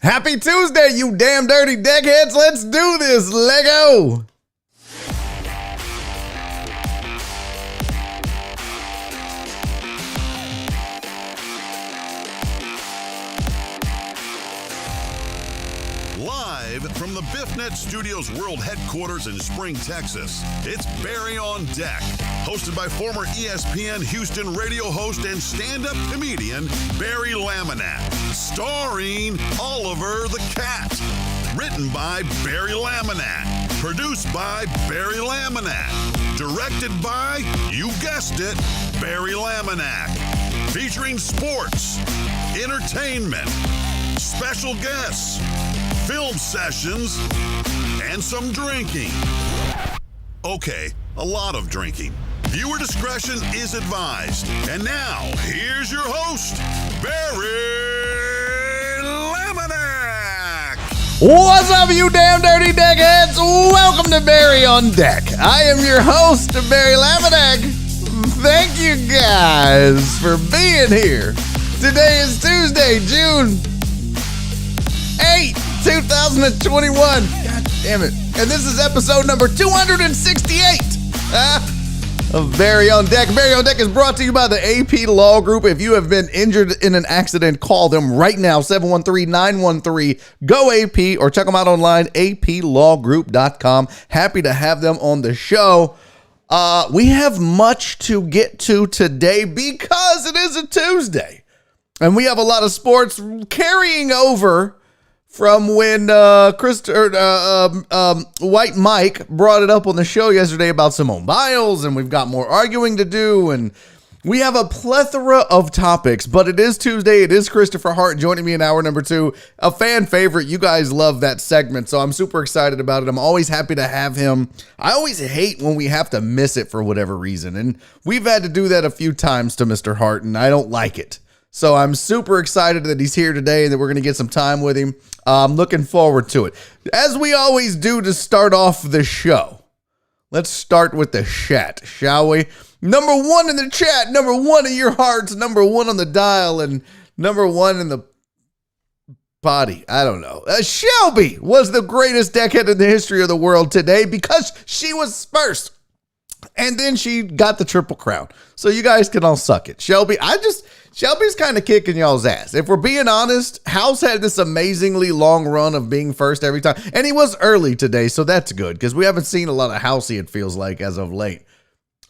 Happy Tuesday, you damn dirty deckheads. Let's do this. Lego. Live from the BiffNet Studios World Headquarters in Spring, Texas, it's Barry on Deck, hosted by former ESPN Houston radio host and stand-up comedian Barry Laminack, starring Oliver the Cat. Written by Barry Laminack, produced by Barry Laminack, directed by, you guessed it, Barry Laminack, featuring sports, entertainment, special guests, film sessions, and some drinking. Okay, a lot of drinking. Viewer discretion is advised. And now, here's your host, Barry Laminack. What's up, you damn dirty deckheads? Welcome to Barry on Deck. I am your host, Barry Laminack. Thank you guys for being here. Today is Tuesday, June 8th. 2021. God damn it. And this is episode number 268 of Barry on Deck. Barry on Deck is brought to you by the AP Law Group. If you have been injured in an accident, call them right now, 713-913-GO-AP, or check them out online, aplawgroup.com. Happy to have them on the show. We have much to get to today because it is a Tuesday. And we have a lot of sports carrying over from when White Mike brought it up on the show yesterday about Simone Biles, and we've got more arguing to do, and we have a plethora of topics, but it is Tuesday. It is Kristopher Hart joining me in hour number 2, a fan favorite. You guys love that segment, so I'm super excited about it. I'm always happy to have him. I always hate when we have to miss it for whatever reason, and we've had to do that a few times to Mr. Hart, and I don't like it. So I'm super excited that he's here today and that we're going to get some time with him. I'm looking forward to it. As we always do to start off the show, let's start with the chat, shall we? Number 1 in the chat, number 1 in your hearts, number 1 on the dial, and number 1 in the body. I don't know. Shelby was the greatest deckhead in the history of the world today because she was first. And then she got the Triple Crown. So you guys can all suck it. Shelby's kind of kicking y'all's ass. If we're being honest, House had this amazingly long run of being first every time. And he was early today, so that's good, because we haven't seen a lot of Housey, it feels like, as of late.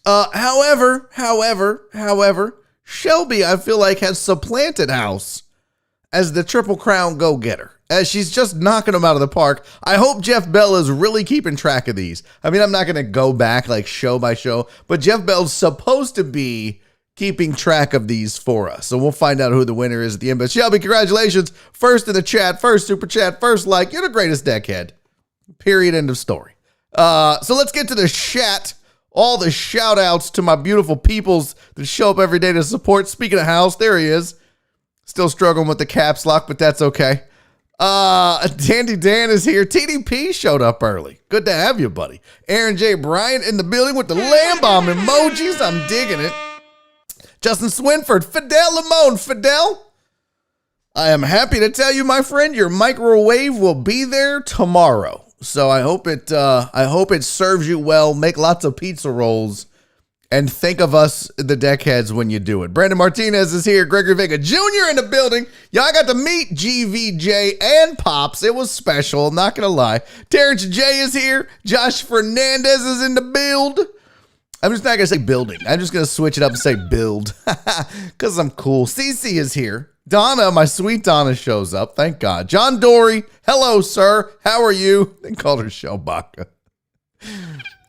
However, Shelby, I feel like, has supplanted House as the Triple Crown go-getter, as she's just knocking them out of the park. I hope Jeff Bell is really keeping track of these. I mean, I'm not going to go back like show by show, but Jeff Bell's supposed to be keeping track of these for us. So we'll find out who the winner is at the end. But Shelby, congratulations. First in the chat, first super chat, first like. You're the greatest deckhead. Period. End of story. So let's get to the chat. All the shout outs to my beautiful peoples that show up every day to support. Speaking of House, there he is. Still struggling with the caps lock, but that's okay. Dandy Dan is here. TDP showed up early. Good to have you, buddy. Aaron J. Bryant in the building with the lamb bomb emojis. I'm digging it. Justin Swinford, Fidel Limon. Fidel, I am happy to tell you, my friend, your microwave will be there tomorrow. So I hope it serves you well. Make lots of pizza rolls and think of us, the deckheads, when you do it. Brandon Martinez is here. Gregory Vega Jr. in the building. Y'all got to meet GVJ and Pops. It was special, not going to lie. Terrence J is here. Josh Fernandez is in the build. I'm just not going to say building. I'm just going to switch it up and say build because I'm cool. Cece is here. Donna, my sweet Donna, shows up. Thank God. John Dory. Hello, sir. How are you? They called her Shellbaka.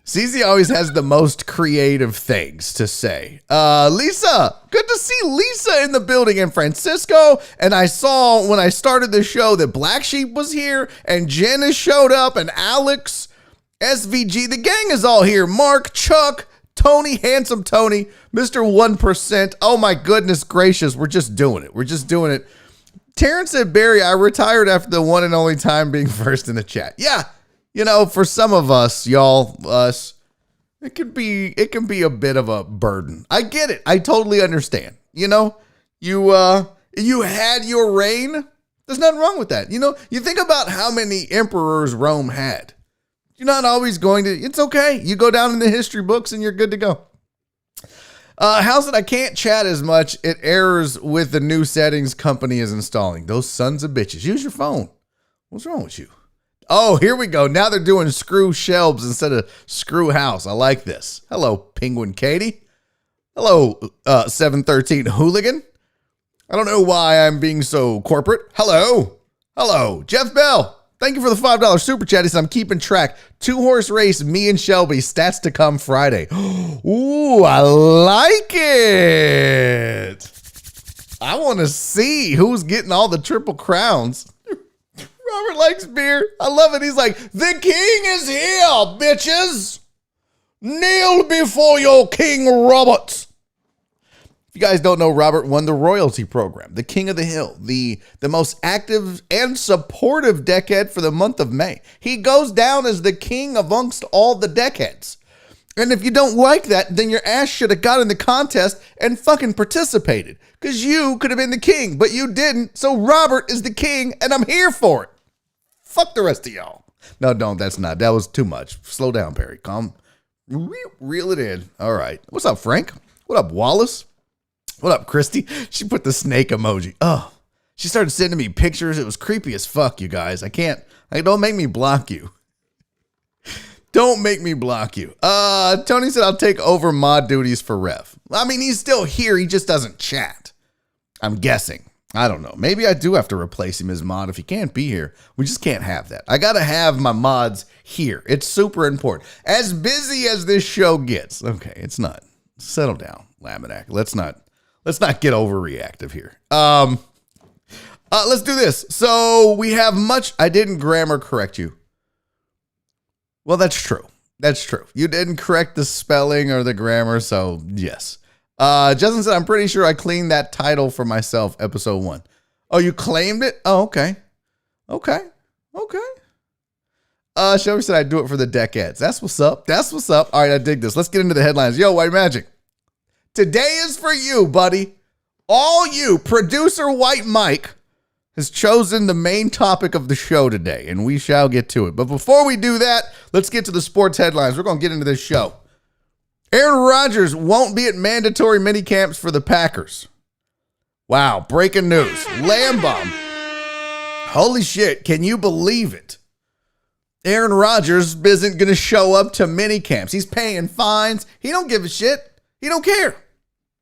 Cece always has the most creative things to say. Lisa, good to see Lisa in the building, and Francisco. And I saw when I started the show that Black Sheep was here and Jen has showed up and Alex, SVG. The gang is all here. Mark, Chuck, Tony, handsome Tony, Mr. 1%. Oh my goodness gracious. We're just doing it. We're just doing it. Terrence said, Barry, I retired after the one and only time being first in the chat. Yeah. You know, for some of us, us, it can be a bit of a burden. I get it. I totally understand. You know, you had your reign There's nothing wrong with that. You know, you think about how many emperors Rome had. You're not always going to, it's okay. You go down in the history books and you're good to go. How's it I can't chat as much? It errors with the new settings company is installing. Those sons of bitches. Use your phone. What's wrong with you? Oh, here we go. Now they're doing screw shelves instead of screw house. I like this. Hello, Penguin Katie. Hello, 713 Hooligan. I don't know why I'm being so corporate. Hello. Hello, Jeff Bell. Thank you for the $5 super chat. He said, I'm keeping track. 2-horse race, me and Shelby. Stats to come Friday. Ooh, I like it. I want to see who's getting all the triple crowns. Robert likes beer. I love it. He's like, the king is here, bitches. Kneel before your King Robert. If you guys don't know, Robert won the royalty program, the King of the Hill, the most active and supportive deckhead for the month of May. He goes down as the king amongst all the deckheads. And if you don't like that, then your ass should have got in the contest and fucking participated. Because you could have been the king, but you didn't. So Robert is the king, and I'm here for it. Fuck the rest of y'all. No, don't. That's not. That was too much. Slow down, Perry. Calm. Reel it in. All right. What's up, Frank? What up, Wallace? What up, Christy? She put the snake emoji. Oh, she started sending me pictures. It was creepy as fuck, you guys. Don't make me block you. Don't make me block you. Tony said I'll take over mod duties for Rev. I mean, he's still here. He just doesn't chat. I'm guessing. I don't know. Maybe I do have to replace him as mod. If he can't be here, we just can't have that. I got to have my mods here. It's super important. As busy as this show gets. Okay, it's not. Settle down, Laminac. Let's not get overreactive here. Let's do this. So we have much. I didn't grammar correct you. Well, that's true. That's true. You didn't correct the spelling or the grammar. So yes. Justin said, I'm pretty sure I cleaned that title for myself. Episode 1. Oh, you claimed it? Oh, okay. Okay. Shelby said I'd do it for the deckheads. That's what's up. All right. I dig this. Let's get into the headlines. Yo, White Magic. Today is for you, buddy. All you. Producer White Mike has chosen the main topic of the show today, and we shall get to it. But before we do that, let's get to the sports headlines. We're going to get into this show. Aaron Rodgers won't be at mandatory minicamps for the Packers. Wow, breaking news. Lamb bomb. Holy shit, can you believe it? Aaron Rodgers isn't going to show up to minicamps. He's paying fines. He don't give a shit. He don't care.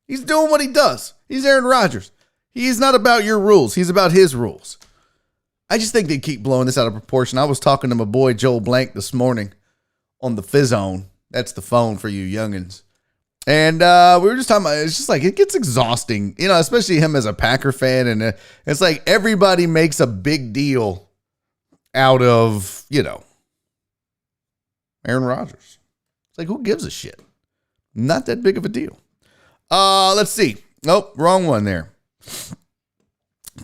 He's doing what he does. He's Aaron Rodgers. He's not about your rules. He's about his rules. I just think they keep blowing this out of proportion. I was talking to my boy Joel Blank this morning on the Fizzone. That's the phone for you youngins. And we were just talking about, it's just like, it gets exhausting, you know, especially him as a Packer fan. And it's like everybody makes a big deal out of, you know, Aaron Rodgers. It's like, who gives a shit? Not that big of a deal. Let's see. Nope, wrong one there.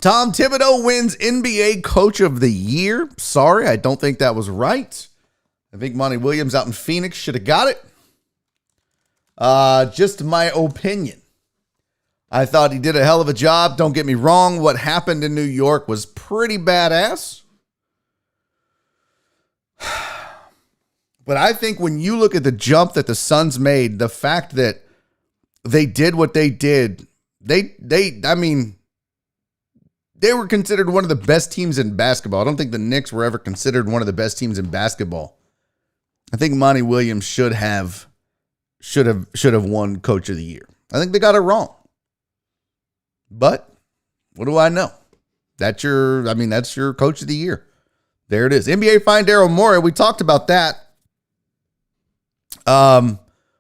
Tom Thibodeau wins NBA Coach of the Year. Sorry, I don't think that was right. I think Monty Williams out in Phoenix should have got it. Just my opinion. I thought he did a hell of a job. Don't get me wrong. What happened in New York was pretty badass. But I think when you look at the jump that the Suns made, the fact that they did what they did, they were considered one of the best teams in basketball. I don't think the Knicks were ever considered one of the best teams in basketball. I think Monty Williams should have won Coach of the Year. I think they got it wrong. But what do I know? That's your Coach of the Year. There it is. NBA fined Daryl Morey. We talked about that.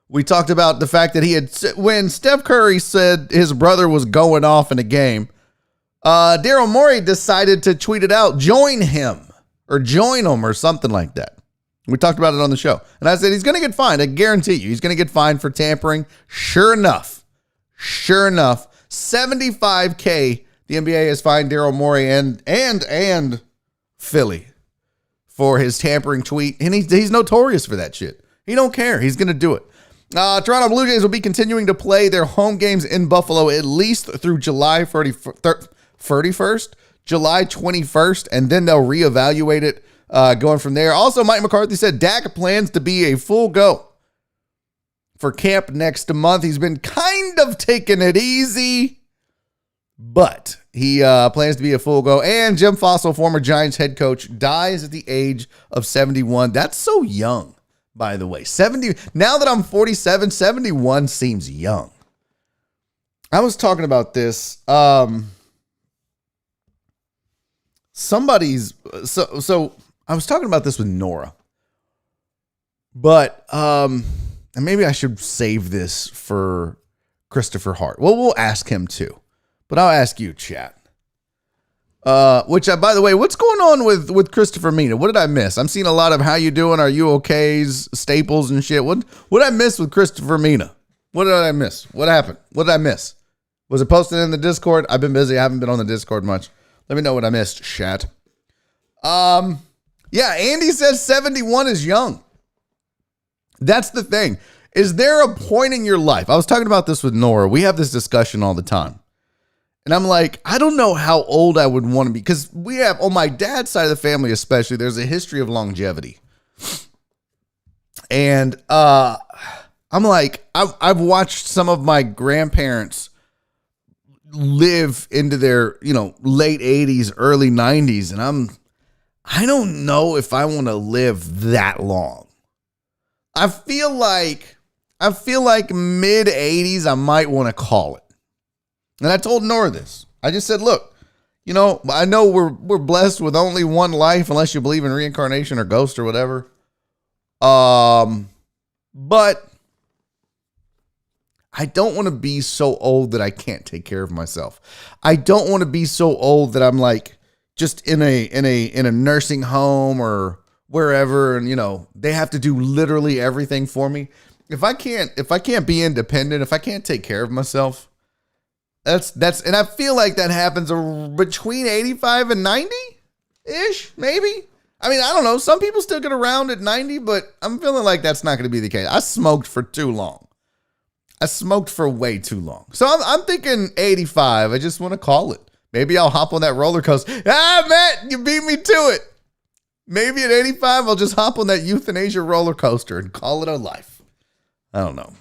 We talked about the fact that when Steph Curry said his brother was going off in a game, Daryl Morey decided to tweet it out, join him or something like that. We talked about it on the show. And I said, he's going to get fined. I guarantee you, he's going to get fined for tampering. Sure enough, $75,000 the NBA has fined Daryl Morey and Philly for his tampering tweet. And he's notorious for that shit. He don't care. He's going to do it. Toronto Blue Jays will be continuing to play their home games in Buffalo at least through July 31st, July 21st, and then they'll reevaluate it going from there. Also, Mike McCarthy said Dak plans to be a full go for camp next month. He's been kind of taking it easy, but he plans to be a full go. And Jim Fossil, former Giants head coach, dies at the age of 71. That's so young, by the way. 70. Now that I'm 47, 71 seems young. I was talking about this. So I was talking about this with Nora, but and maybe I should save this for Kristopher Hart. Well, we'll ask him too, but I'll ask you, chat. By the way, what's going on with Kristopher Mina? What did I miss? I'm seeing a lot of how you doing, are you okays, staples and shit. What did I miss with Kristopher Mina? What did I miss? What happened? What did I miss? Was it posted in the Discord? I've been busy. I haven't been on the Discord much. Let me know what I missed, chat. Yeah, Andy says 71 is young. That's the thing. Is there a point in your life? I was talking about this with Nora. We have this discussion all the time. And I'm like, I don't know how old I would want to be, because we have, on my dad's side of the family especially, there's a history of longevity. And I'm like, I've watched some of my grandparents live into their, late 80s, early 90s, and I don't know if I want to live that long. I feel like mid 80s I might want to call it. And I told Nora this. I just said, look, I know we're blessed with only one life, unless you believe in reincarnation or ghosts or whatever. But I don't want to be so old that I can't take care of myself. I don't want to be so old that I'm like just in a nursing home or wherever, and they have to do literally everything for me. If I can't be independent, if I can't take care of myself, that's and I feel like that happens between 85 and 90-ish, maybe. I mean, I don't know. Some people still get around at 90, but I'm feeling like that's not going to be the case. I smoked for too long. I smoked for way too long. So I'm thinking 85. I just want to call it. Maybe I'll hop on that roller coaster. Matt, you beat me to it. Maybe at 85, I'll just hop on that euthanasia roller coaster and call it a life. I don't know.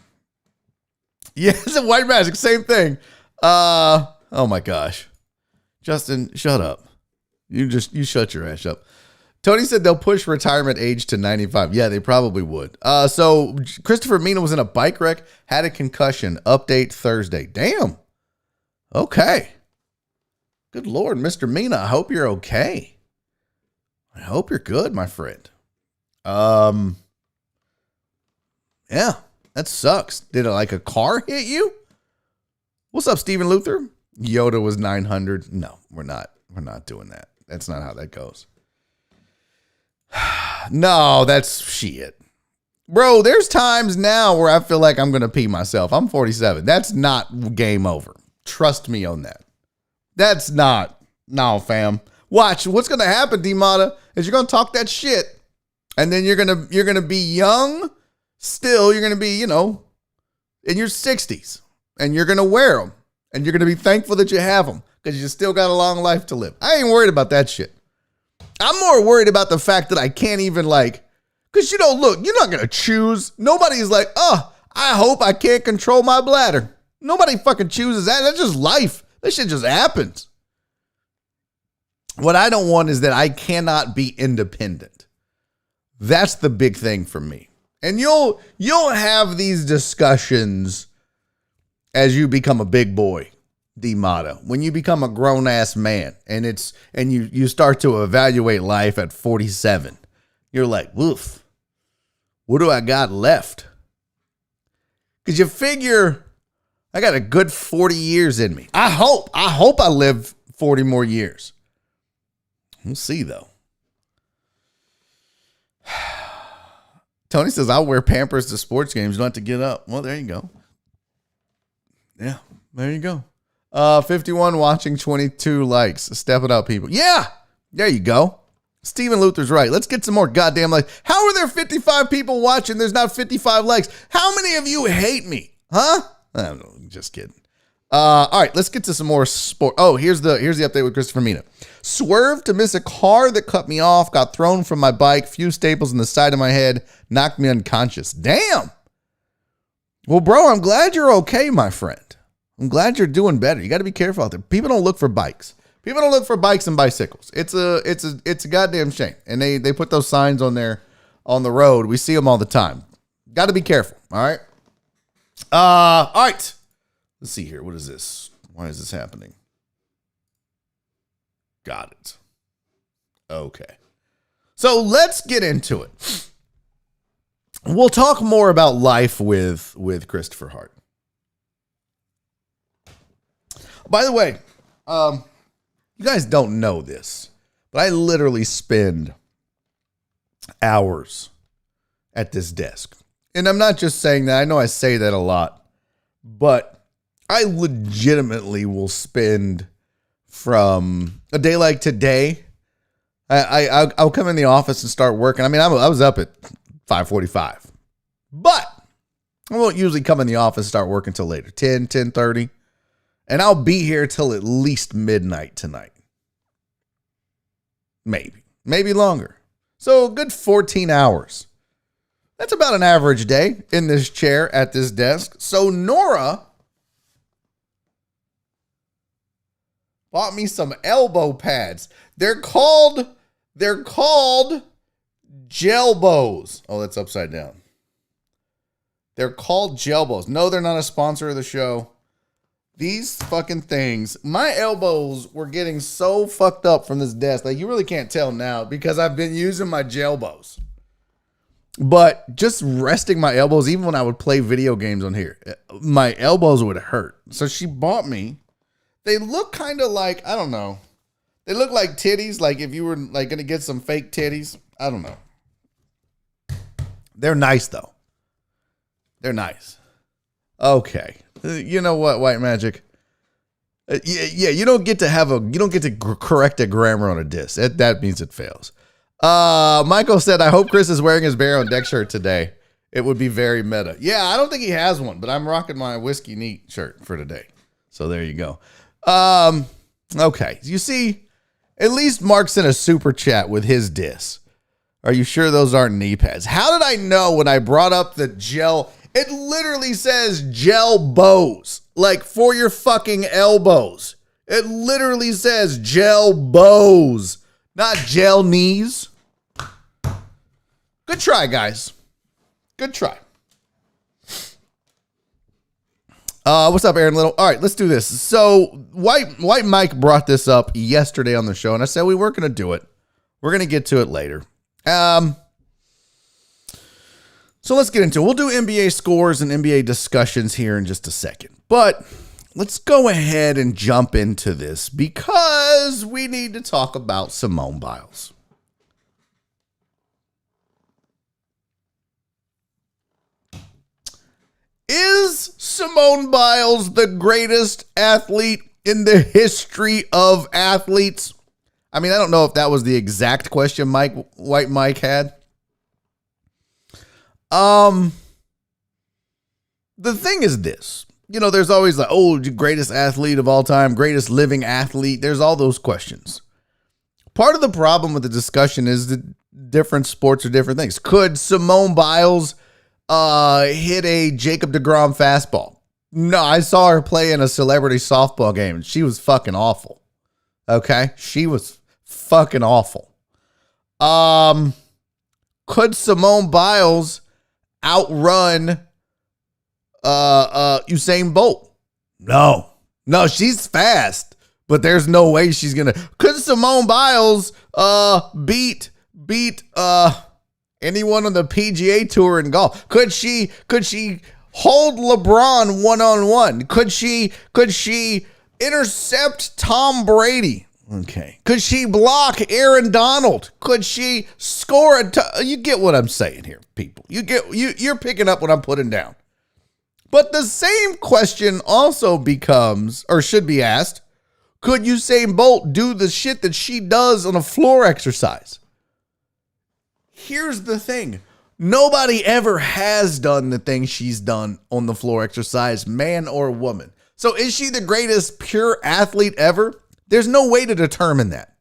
Yes, a white magic, same thing. Oh my gosh. Justin, shut up. You shut your ass up. Tony said they'll push retirement age to 95. Yeah, they probably would. So Kristopher Mina was in a bike wreck, had a concussion. Update Thursday. Damn. Okay. Good Lord, Mr. Mina. I hope you're okay. I hope you're good, my friend. Yeah, that sucks. Did a car hit you? What's up, Stephen Luther? Yoda was 900. No, we're not doing that. That's not how that goes. No, that's shit. Bro, there's times now where I feel like I'm going to pee myself. I'm 47. That's not game over. Trust me on that. That's not. No, fam. Watch. What's going to happen, D-Mata, is you're going to talk that shit. And then you're going to be young. Still, you're going to be, in your 60s. And you're going to wear them. And you're going to be thankful that you have them. Because you still got a long life to live. I ain't worried about that shit. I'm more worried about the fact that I can't even because look, you're not going to choose. Nobody's like, I hope I can't control my bladder. Nobody fucking chooses that. That's just life. That shit just happens. What I don't want is that I cannot be independent. That's the big thing for me. And you'll have these discussions as you become a big boy. D-Motto. When you become a grown-ass man and you start to evaluate life at 47, you're like, woof, what do I got left? Because you figure I got a good 40 years in me. I hope I live 40 more years. We'll see, though. Tony says, I'll wear Pampers to sports games. Don't have to get up. Well, there you go. Yeah, there you go. 51 watching, 22 likes. Step it up, people. Yeah, there you go. Stephen Luther's right. Let's get some more goddamn likes. How are there 55 people watching? There's not 55 likes. How many of you hate me? Huh? I don't know, just kidding. All right, let's get to some more sport. Oh, here's the update with Kristopher Mina. Swerved to miss a car that cut me off, got thrown from my bike, few staples in the side of my head, knocked me unconscious. Damn. Well, bro, I'm glad you're okay, my friend. I'm glad you're doing better. You got to be careful out there. People don't look for bikes. People don't look for bikes and bicycles. It's a goddamn shame. And they put those signs on there on the road. We see them all the time. Got to be careful. All right. All right. Let's see here. What is this? Why is this happening? Got it. Okay. So let's get into it. We'll talk more about life with Kristopher Hart. By the way, you guys don't know this, but I literally spend hours at this desk. And I'm not just saying that. I know I say that a lot, but I legitimately will spend from a day like today. I'll come in the office and start working. I mean, I was up at 5:45, but I won't usually come in the office and start working till later, 10:30. And I'll be here till at least midnight tonight. Maybe longer. So a good 14 hours. That's about an average day in this chair at this desk. So Nora bought me some elbow pads. They're called Gelbows. Oh, that's upside down. They're called Gelbows. No, they're not a sponsor of the show. These fucking things, my elbows were getting so fucked up from this desk. Like, you really can't tell now because I've been using my Gelbows. But just resting my elbows, even when I would play video games on here, my elbows would hurt. So she bought me. They look kind of like, I don't know. They look like titties. Like if you were like going to get some fake titties. I don't know. They're nice though. They're nice. Okay. You know what, White Magic? Yeah, you don't get to correct a grammar on a disc. That means it fails. Michael said, I hope Chris is wearing his Bear on Deck shirt today. It would be very meta. Yeah, I don't think he has one, but I'm rocking my Whiskey Neat shirt for today. So there you go. Okay. You see, at least Mark's in a super chat with his diss. Are you sure those aren't knee pads? How did I know when I brought up the gel? It literally says Gelbows, like for your fucking elbows. It literally says Gelbows, not gel knees. Good try, guys. Good try. What's up, Aaron Little? All right, let's do this. So White Mike brought this up yesterday on the show, and I said we weren't going to do it. We're going to get to it later. So let's get into it. We'll do NBA scores and NBA discussions here in just a second. But let's go ahead and jump into this because we need to talk about Simone Biles. Is Simone Biles the greatest athlete in the history of athletes? I mean, I don't know if that was the exact question White Mike had. The thing is this, there's always like, greatest athlete of all time, greatest living athlete. There's all those questions. Part of the problem with the discussion is that different sports are different things. Could Simone Biles hit a Jacob deGrom fastball? No, I saw her play in a celebrity softball game and she was fucking awful. Okay. She was fucking awful. Could Simone Biles outrun Usain Bolt? No, she's fast, but there's no way she's gonna. Could Simone Biles beat anyone on the PGA Tour in golf? Could she hold LeBron one-on-one? Could she intercept Tom Brady? Okay. Could she block Aaron Donald? Could she score you get what I'm saying here, people. You're picking up what I'm putting down. But the same question also becomes, or should be asked, could Usain Bolt do the shit that she does on a floor exercise? Here's the thing. Nobody ever has done the thing she's done on the floor exercise, man or woman. So is she the greatest pure athlete ever? There's no way to determine that.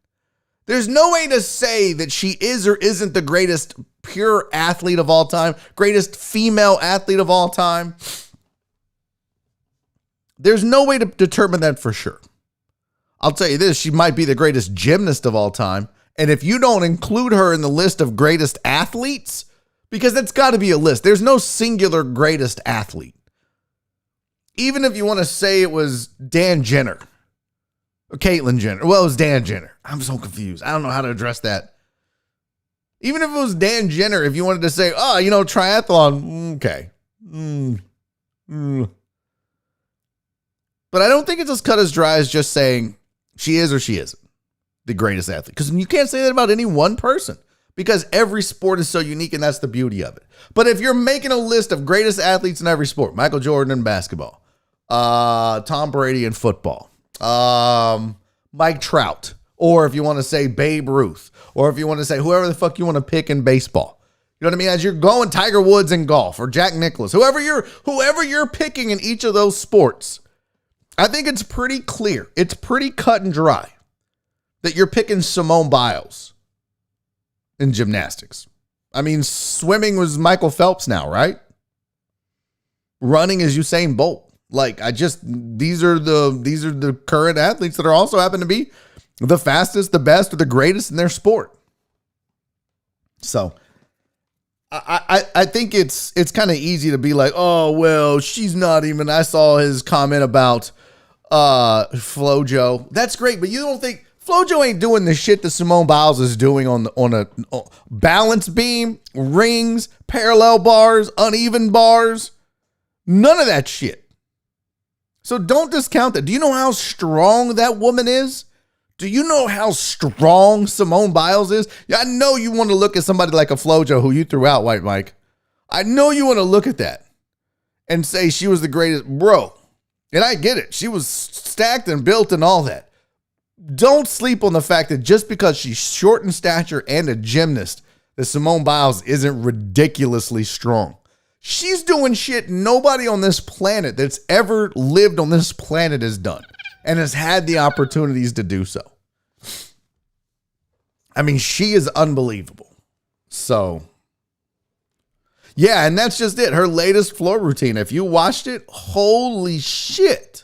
There's no way to say that she is or isn't the greatest pure athlete of all time, greatest female athlete of all time. There's no way to determine that for sure. I'll tell you this, she might be the greatest gymnast of all time. And if you don't include her in the list of greatest athletes, because that's got to be a list. There's no singular greatest athlete. Even if you want to say it was Dan Jenner or Caitlyn Jenner. Well, it was Dan Jenner. I'm so confused. I don't know how to address that. Even if it was Dan Jenner, if you wanted to say, oh, triathlon, okay. But I don't think it's as cut as dry as just saying she is or she isn't the greatest athlete. Because you can't say that about any one person. Because every sport is so unique, and that's the beauty of it. But if you're making a list of greatest athletes in every sport, Michael Jordan in basketball, Tom Brady in football, Mike Trout, or if you want to say Babe Ruth, or if you want to say whoever the fuck you want to pick in baseball. You know what I mean? As you're going, Tiger Woods in golf, or Jack Nicklaus, whoever you're picking in each of those sports, I think it's pretty clear. It's pretty cut and dry that you're picking Simone Biles in gymnastics. I mean, swimming was Michael Phelps now, right? Running is Usain Bolt. These are the current athletes that are also happen to be the fastest, the best, or the greatest in their sport. So I think it's kind of easy to be like, oh, well, she's not even. I saw his comment about FloJo. That's great, but you don't think FloJo ain't doing the shit that Simone Biles is doing on a balance beam, rings, parallel bars, uneven bars. None of that shit. So don't discount that. Do you know how strong that woman is? Do you know how strong Simone Biles is? Yeah, I know you want to look at somebody like a FloJo who you threw out, White Mike. I know you want to look at that and say she was the greatest. Bro, and I get it. She was stacked and built and all that. Don't sleep on the fact that just because she's short in stature and a gymnast, that Simone Biles isn't ridiculously strong. She's doing shit nobody on this planet that's ever lived on this planet has done and has had the opportunities to do so. I mean, she is unbelievable. So, yeah, and that's just it. Her latest floor routine. If you watched it, holy shit.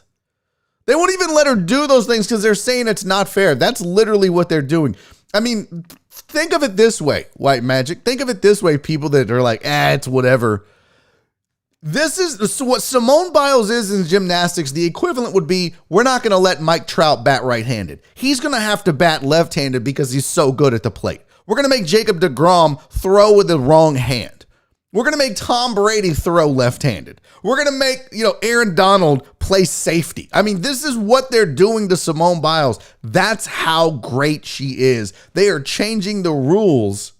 They won't even let her do those things because they're saying it's not fair. That's literally what they're doing. I mean, think of it this way, White Magic. Think of it this way, people that are like, it's whatever. This is what Simone Biles is in gymnastics. The equivalent would be, we're not going to let Mike Trout bat right-handed. He's going to have to bat left-handed because he's so good at the plate. We're going to make Jacob deGrom throw with the wrong hand. We're going to make Tom Brady throw left-handed. We're going to make, Aaron Donald play safety. I mean, this is what they're doing to Simone Biles. That's how great she is. They are changing the rules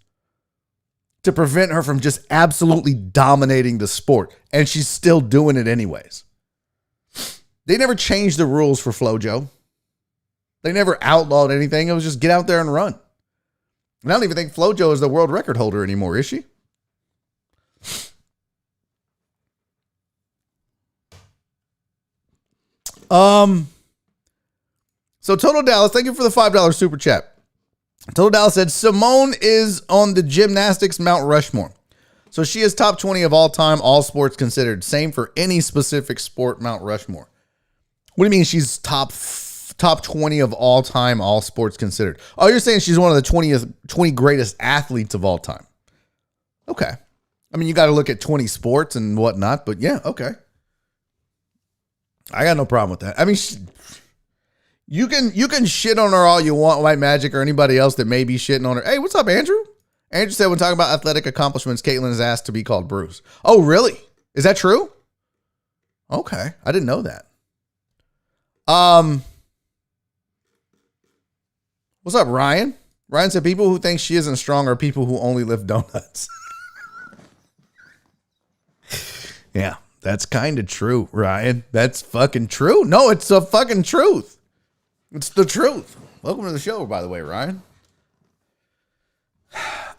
to prevent her from just absolutely dominating the sport. And she's still doing it anyways. They never changed the rules for FloJo. They never outlawed anything. It was just get out there and run. And I don't even think FloJo is the world record holder anymore, is she? So Total Dallas, thank you for the $5 super chat. Total Dallas said Simone is on the gymnastics Mount Rushmore. So she is top 20 of all time, all sports considered. Same for any specific sport, Mount Rushmore. What do you mean she's top 20 of all time, all sports considered? Oh, you're saying she's one of the 20 greatest athletes of all time. Okay. I mean, you got to look at 20 sports and whatnot, but yeah, okay. I got no problem with that. I mean, you can shit on her all you want, White Magic, or anybody else that may be shitting on her. Hey, what's up, Andrew? Andrew said when talking about athletic accomplishments, Caitlyn is asked to be called Bruce. Oh, really? Is that true? Okay. I didn't know that. What's up, Ryan? Ryan said people who think she isn't strong are people who only lift donuts. Yeah, that's kind of true, Ryan. That's fucking true. No, it's the fucking truth. It's the truth. Welcome to the show, by the way, Ryan.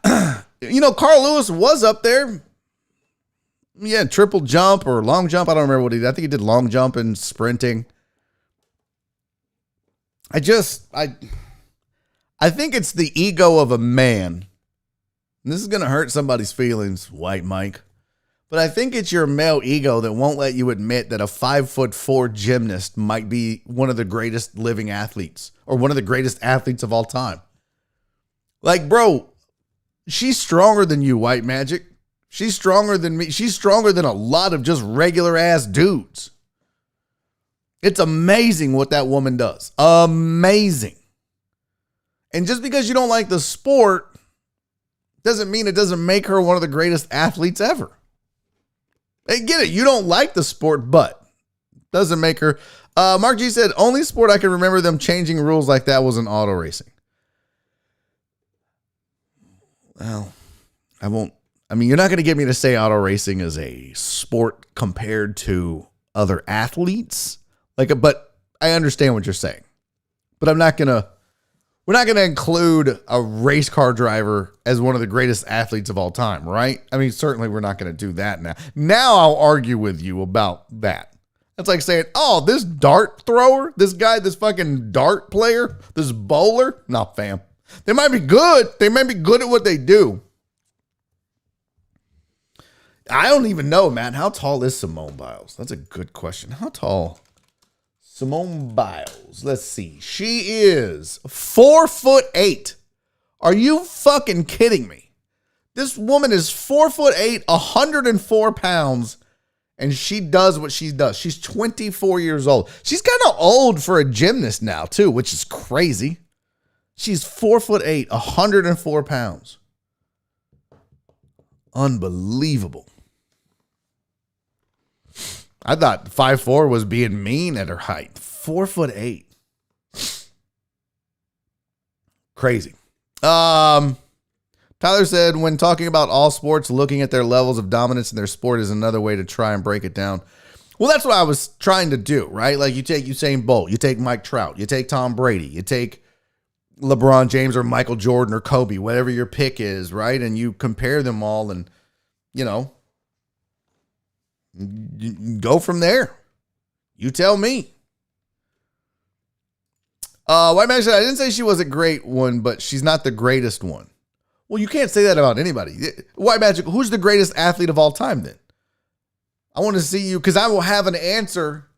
Carl Lewis was up there. Yeah, triple jump or long jump. I don't remember what he did. I think he did long jump and sprinting. I think it's the ego of a man. And this is going to hurt somebody's feelings, White Mike. But I think it's your male ego that won't let you admit that a 5'4" gymnast might be one of the greatest living athletes or one of the greatest athletes of all time. Like, bro, she's stronger than you, White Magic. She's stronger than me. She's stronger than a lot of just regular ass dudes. It's amazing what that woman does. Amazing. And just because you don't like the sport doesn't mean it doesn't make her one of the greatest athletes ever. Hey, get it. You don't like the sport, but doesn't make her. Mark G said, only sport I can remember them changing rules like that was in auto racing. Well, I won't. I mean, you're not going to get me to say auto racing is a sport compared to other athletes. But I understand what you're saying. But we're not going to include a race car driver as one of the greatest athletes of all time, right? I mean, certainly we're not going to do that now. Now I'll argue with you about that. That's like saying, oh, this dart thrower, this guy, this fucking dart player, this bowler. No, fam. They might be good. They might be good at what they do. I don't even know, man. How tall is Simone Biles? That's a good question. How tall? Simone Biles. Let's see. She is 4'8". Are you fucking kidding me? This woman is 4'8", 104 pounds, and she does what she does. She's 24 years old. She's kind of old for a gymnast now, too, which is crazy. She's 4'8", 104 pounds. Unbelievable. I thought 5'4" was being mean at her height. 4'8". Crazy. Tyler said, when talking about all sports, looking at their levels of dominance in their sport is another way to try and break it down. Well, that's what I was trying to do, right? Like you take Usain Bolt, you take Mike Trout, you take Tom Brady, you take LeBron James or Michael Jordan or Kobe, whatever your pick is, right? And you compare them all and, you go from there. You tell me. White Man said, I didn't say she was a great one, but she's not the greatest one. Well, you can't say that about anybody. White Magic, who's the greatest athlete of all time then? I want to see you, because I will have an answer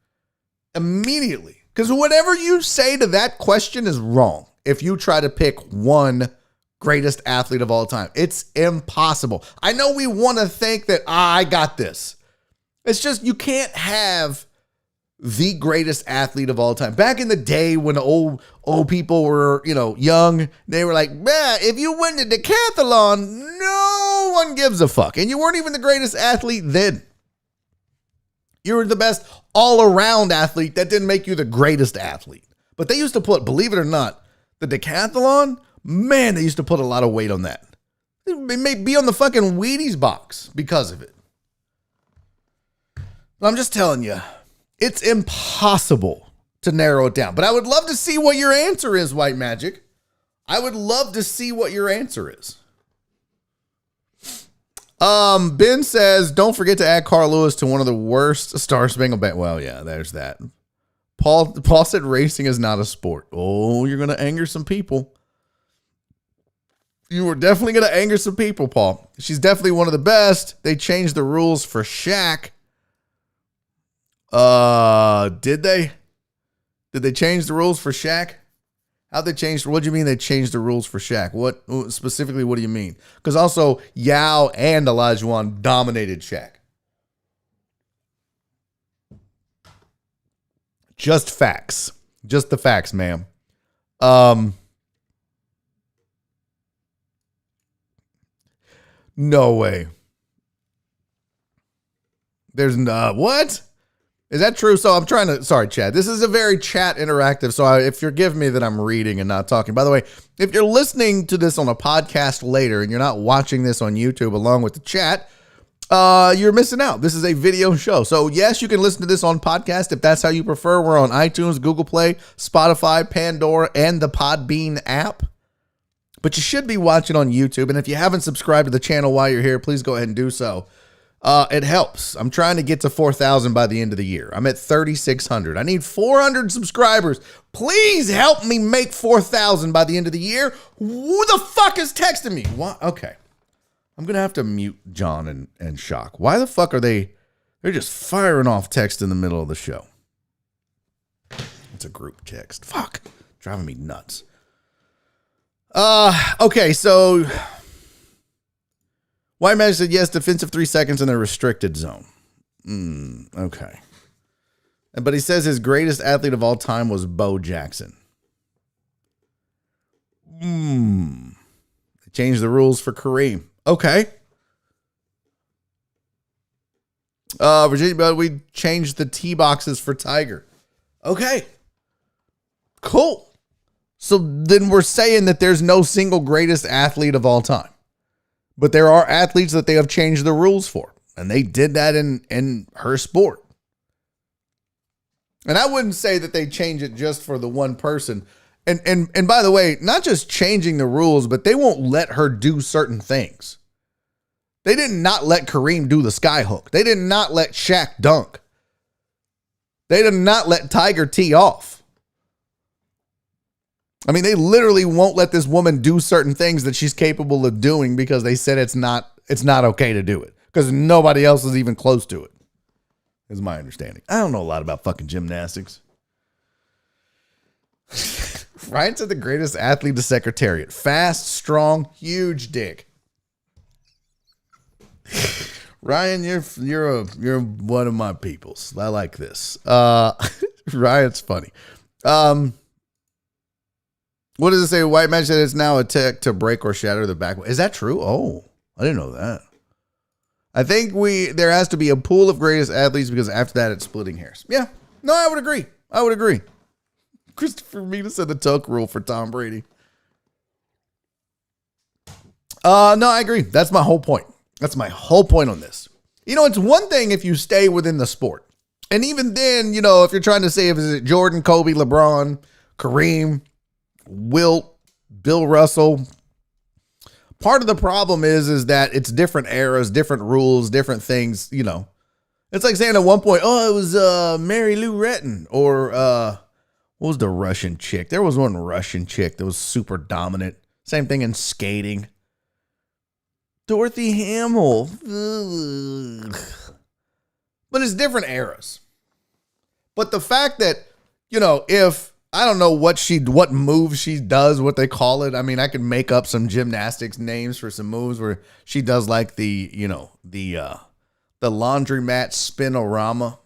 immediately. Because whatever you say to that question is wrong. If you try to pick one greatest athlete of all time, it's impossible. I know we want to think that, I got this. It's just, you can't have the greatest athlete of all time. Back in the day when old people were, young, they were like, man, if you win the decathlon, no one gives a fuck. And you weren't even the greatest athlete then. You were the best all-around athlete. That didn't make you the greatest athlete. But they used to put, believe it or not, the decathlon, man, they used to put a lot of weight on that. It may be on the fucking Wheaties box because of it. I'm just telling you, it's impossible to narrow it down. But I would love to see what your answer is, White Magic. I would love to see what your answer is. Ben says, don't forget to add Carl Lewis to one of the worst Star Spangled Banner. Well, yeah, there's that. Paul said racing is not a sport. Oh, you're going to anger some people. You were definitely going to anger some people, Paul. She's definitely one of the best. They changed the rules for Shaq. Did they? Did they change the rules for Shaq? How'd they change? What do you mean they changed the rules for Shaq? What specifically, what do you mean? Because also Yao and Olajuwon dominated Shaq. Just facts. Just the facts, ma'am. No way. There's what? Is that true? So I'm trying to, sorry, chat. This is a very chat interactive. So if you forgive me that I'm reading and not talking. By the way, if you're listening to this on a podcast later and you're not watching this on YouTube along with the chat, you're missing out. This is a video show. So yes, you can listen to this on podcast if that's how you prefer. We're on iTunes, Google Play, Spotify, Pandora, and the Podbean app. But you should be watching on YouTube. And if you haven't subscribed to the channel while you're here, please go ahead and do so. It helps. I'm trying to get to 4,000 by the end of the year. I'm at 3,600. I need 400 subscribers. Please help me make 4,000 by the end of the year. Who the fuck is texting me? What? Okay. I'm going to have to mute John and Shock. Why the fuck are they're just firing off text in the middle of the show? It's a group text. Fuck. Driving me nuts. Okay, so White Man said yes, defensive 3 seconds in the restricted zone. Okay. But he says his greatest athlete of all time was Bo Jackson. They changed the rules for Kareem. Okay. Virginia, but we changed the tee boxes for Tiger. Okay. Cool. So then we're saying that there's no single greatest athlete of all time. But there are athletes that they have changed the rules for. And they did that in her sport. And I wouldn't say that they change it just for the one person. And by the way, not just changing the rules, but they won't let her do certain things. They did not let Kareem do the sky hook. They did not let Shaq dunk. They did not let Tiger tee off. I mean, they literally won't let this woman do certain things that she's capable of doing because they said it's not okay to do it because nobody else is even close to it, is my understanding. I don't know a lot about fucking gymnastics. Ryan said the greatest athlete to Secretariat. Fast, strong, huge dick. Ryan, you're one of my peoples. I like this. Ryan's funny. What does it say? White Man said it's now a tech to break or shatter the back. Is that true? Oh, I didn't know that. I think there has to be a pool of greatest athletes because after that it's splitting hairs. Yeah. No, I would agree. Kristopher Hart said the tuck rule for Tom Brady. No, I agree. That's my whole point. That's my whole point on this. You know, it's one thing if you stay within the sport. And even then, you know, if you're trying to say if it's Jordan, Kobe, LeBron, Kareem, Wilt, Bill Russell. Part of the problem is that it's different eras, different rules, different things, you know. It's like saying at one point, oh, it was Mary Lou Retton or what was the Russian chick? There was one Russian chick that was super dominant. Same thing in skating. Dorothy Hamill. Ugh. But it's different eras. But the fact that, you know, if I don't know what moves she does, what they call it. I mean, I could make up some gymnastics names for some moves where she does like the laundromat spinorama.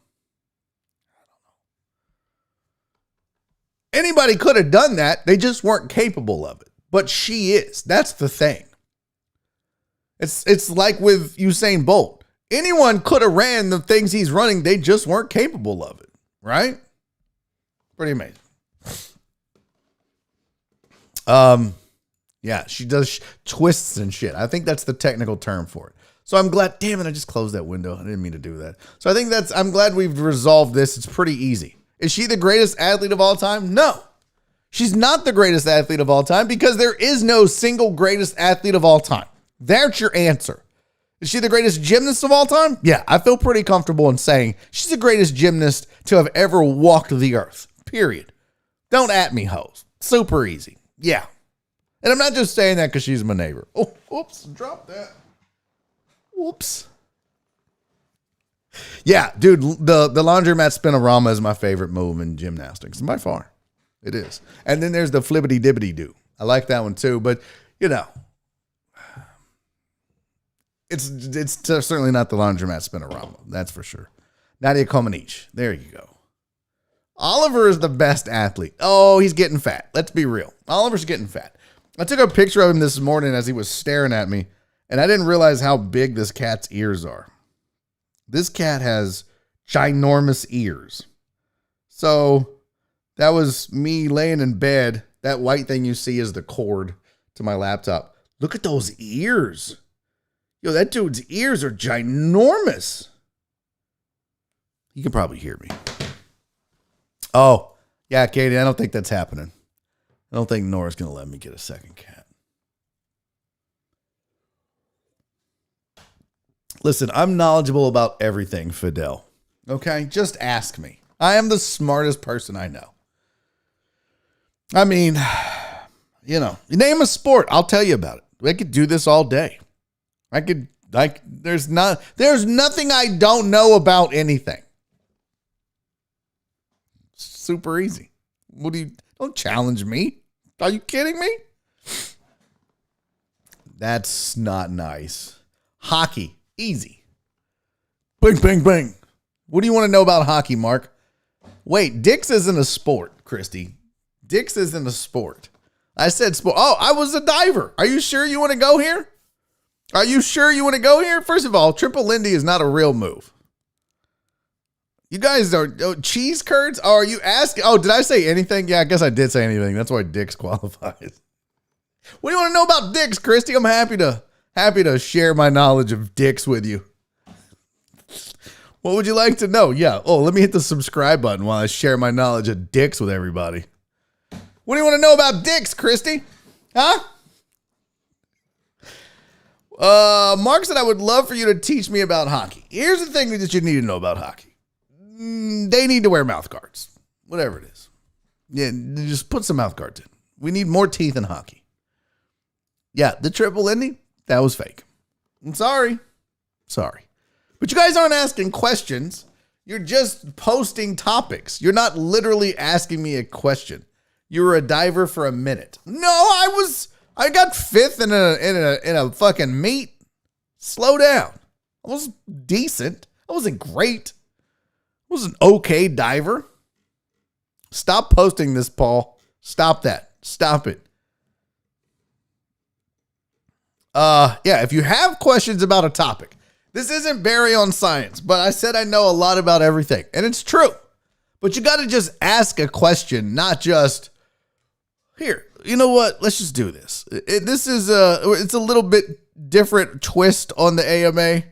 Anybody could have done that. They just weren't capable of it. But she is. That's the thing. It's like with Usain Bolt. Anyone could have ran the things he's running. They just weren't capable of it. Right? Pretty amazing. Yeah, she does twists and shit. I think that's the technical term for it. So I'm glad, damn it, I just closed that window. I didn't mean to do that. So I think I'm glad we've resolved this. It's pretty easy. Is she the greatest athlete of all time? No. She's not the greatest athlete of all time because there is no single greatest athlete of all time. That's your answer. Is she the greatest gymnast of all time? Yeah, I feel pretty comfortable in saying she's the greatest gymnast to have ever walked the earth. Period. Don't at me, hoes. Super easy. Yeah. And I'm not just saying that because she's my neighbor. Oh, oops. Drop that. Whoops. Yeah, dude, the laundromat spinorama is my favorite move in gymnastics. By far. It is. And then there's the flippity dibbity do. I like that one too. But, you know, it's certainly not the laundromat spinorama. That's for sure. Nadia Comaneci. There you go. Oliver is the best athlete. Oh, he's getting fat. Let's be real. Oliver's getting fat. I took a picture of him this morning as he was staring at me, and I didn't realize how big this cat's ears are. This cat has ginormous ears. So that was me laying in bed. That white thing you see is the cord to my laptop. Look at those ears. Yo, that dude's ears are ginormous. You can probably hear me. Oh, yeah, Katie, I don't think that's happening. I don't think Nora's going to let me get a second cat. Listen, I'm knowledgeable about everything, Fidel. Okay? Just ask me. I am the smartest person I know. I mean, you name a sport, I'll tell you about it. I could do this all day. There's nothing I don't know about anything. Super easy. Don't challenge me. Are you kidding me? That's not nice. Hockey, easy. Bing, bing, bing. What do you want to know about hockey, Mark? Wait, Dix isn't a sport, Christy. Dix isn't a sport. I said sport. Oh, I was a diver. Are you sure you want to go here? Are you sure you want to go here? First of all, triple Lindy is not a real move. You guys are cheese curds? Oh, are you asking? Oh, did I say anything? Yeah, I guess I did say anything. That's why Dix qualifies. What do you want to know about Dix, Christy? I'm happy to share my knowledge of Dix with you. What would you like to know? Yeah. Oh, let me hit the subscribe button while I share my knowledge of Dix with everybody. What do you want to know about Dix, Christy? Huh? Mark said, I would love for you to teach me about hockey. Here's the thing that you need to know about hockey. They need to wear mouth guards. Whatever it is. Yeah, just put some mouth guards in. We need more teeth in hockey. Yeah, the triple Indy, that was fake. I'm sorry. But you guys aren't asking questions. You're just posting topics. You're not literally asking me a question. You were a diver for a minute. No, I got fifth in a fucking meet. Slow down. I was decent. I wasn't great. I was an okay diver. Stop posting this, Paul. Stop that. Stop it. Yeah, if you have questions about a topic, this isn't Barry on science, but I said I know a lot about everything, and it's true. But you got to just ask a question, not just, here, you know what? Let's just do this. It's a little bit different twist on the AMA.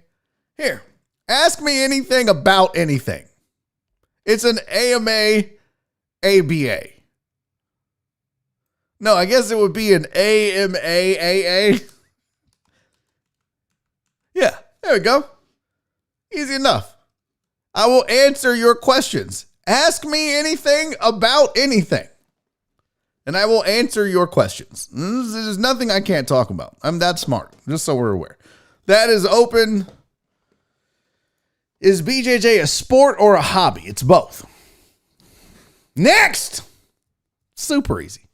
Here, ask me anything about anything. It's an AMA ABA. No, I guess it would be an AMAAA. Yeah, there we go. Easy enough. I will answer your questions. Ask me anything about anything, and I will answer your questions. There's nothing I can't talk about. I'm that smart, just so we're aware. That is open. Is BJJ a sport or a hobby? It's both. Next. Super easy.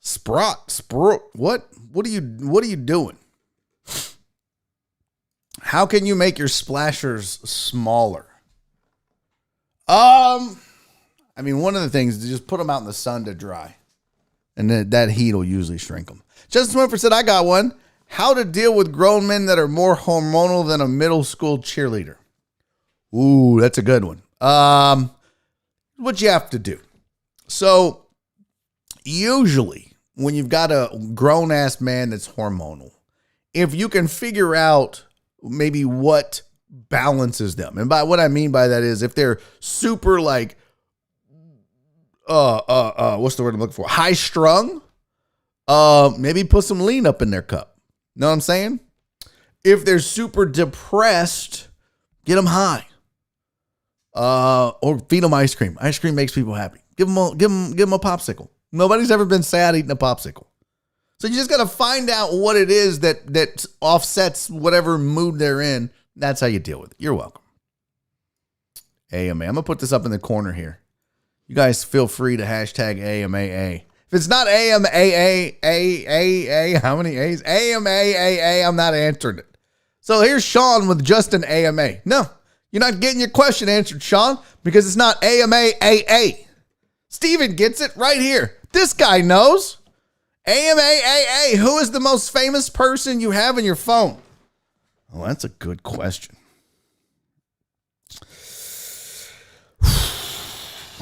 Sprot. What are you doing? How can you make your splashers smaller? I mean, one of the things is just put them out in the sun to dry. And that heat will usually shrink them. Justin Swinford said, I got one. How to deal with grown men that are more hormonal than a middle school cheerleader. Ooh, that's a good one. What you have to do. So, usually, when you've got a grown-ass man that's hormonal, if you can figure out maybe what balances them. And by what I mean by that is if they're super like, what's the word I'm looking for? High strung, maybe put some lean up in their cup. Know what I'm saying? If they're super depressed, get them high. Or feed them ice cream. Ice cream makes people happy. Give them a popsicle. Nobody's ever been sad eating a popsicle. So you just got to find out what it is that offsets whatever mood they're in. That's how you deal with it. You're welcome. AMA. I'm going to put this up in the corner here. You guys feel free to hashtag AMAA. If it's not AMAA, how many A's? AMAA, I'm not answering it. So here's Sean with just an AMA. No, you're not getting your question answered, Sean, because it's not AMAAA. Steven gets it right here. This guy knows. AMAAA, who is the most famous person you have in your phone? Oh, that's a good question.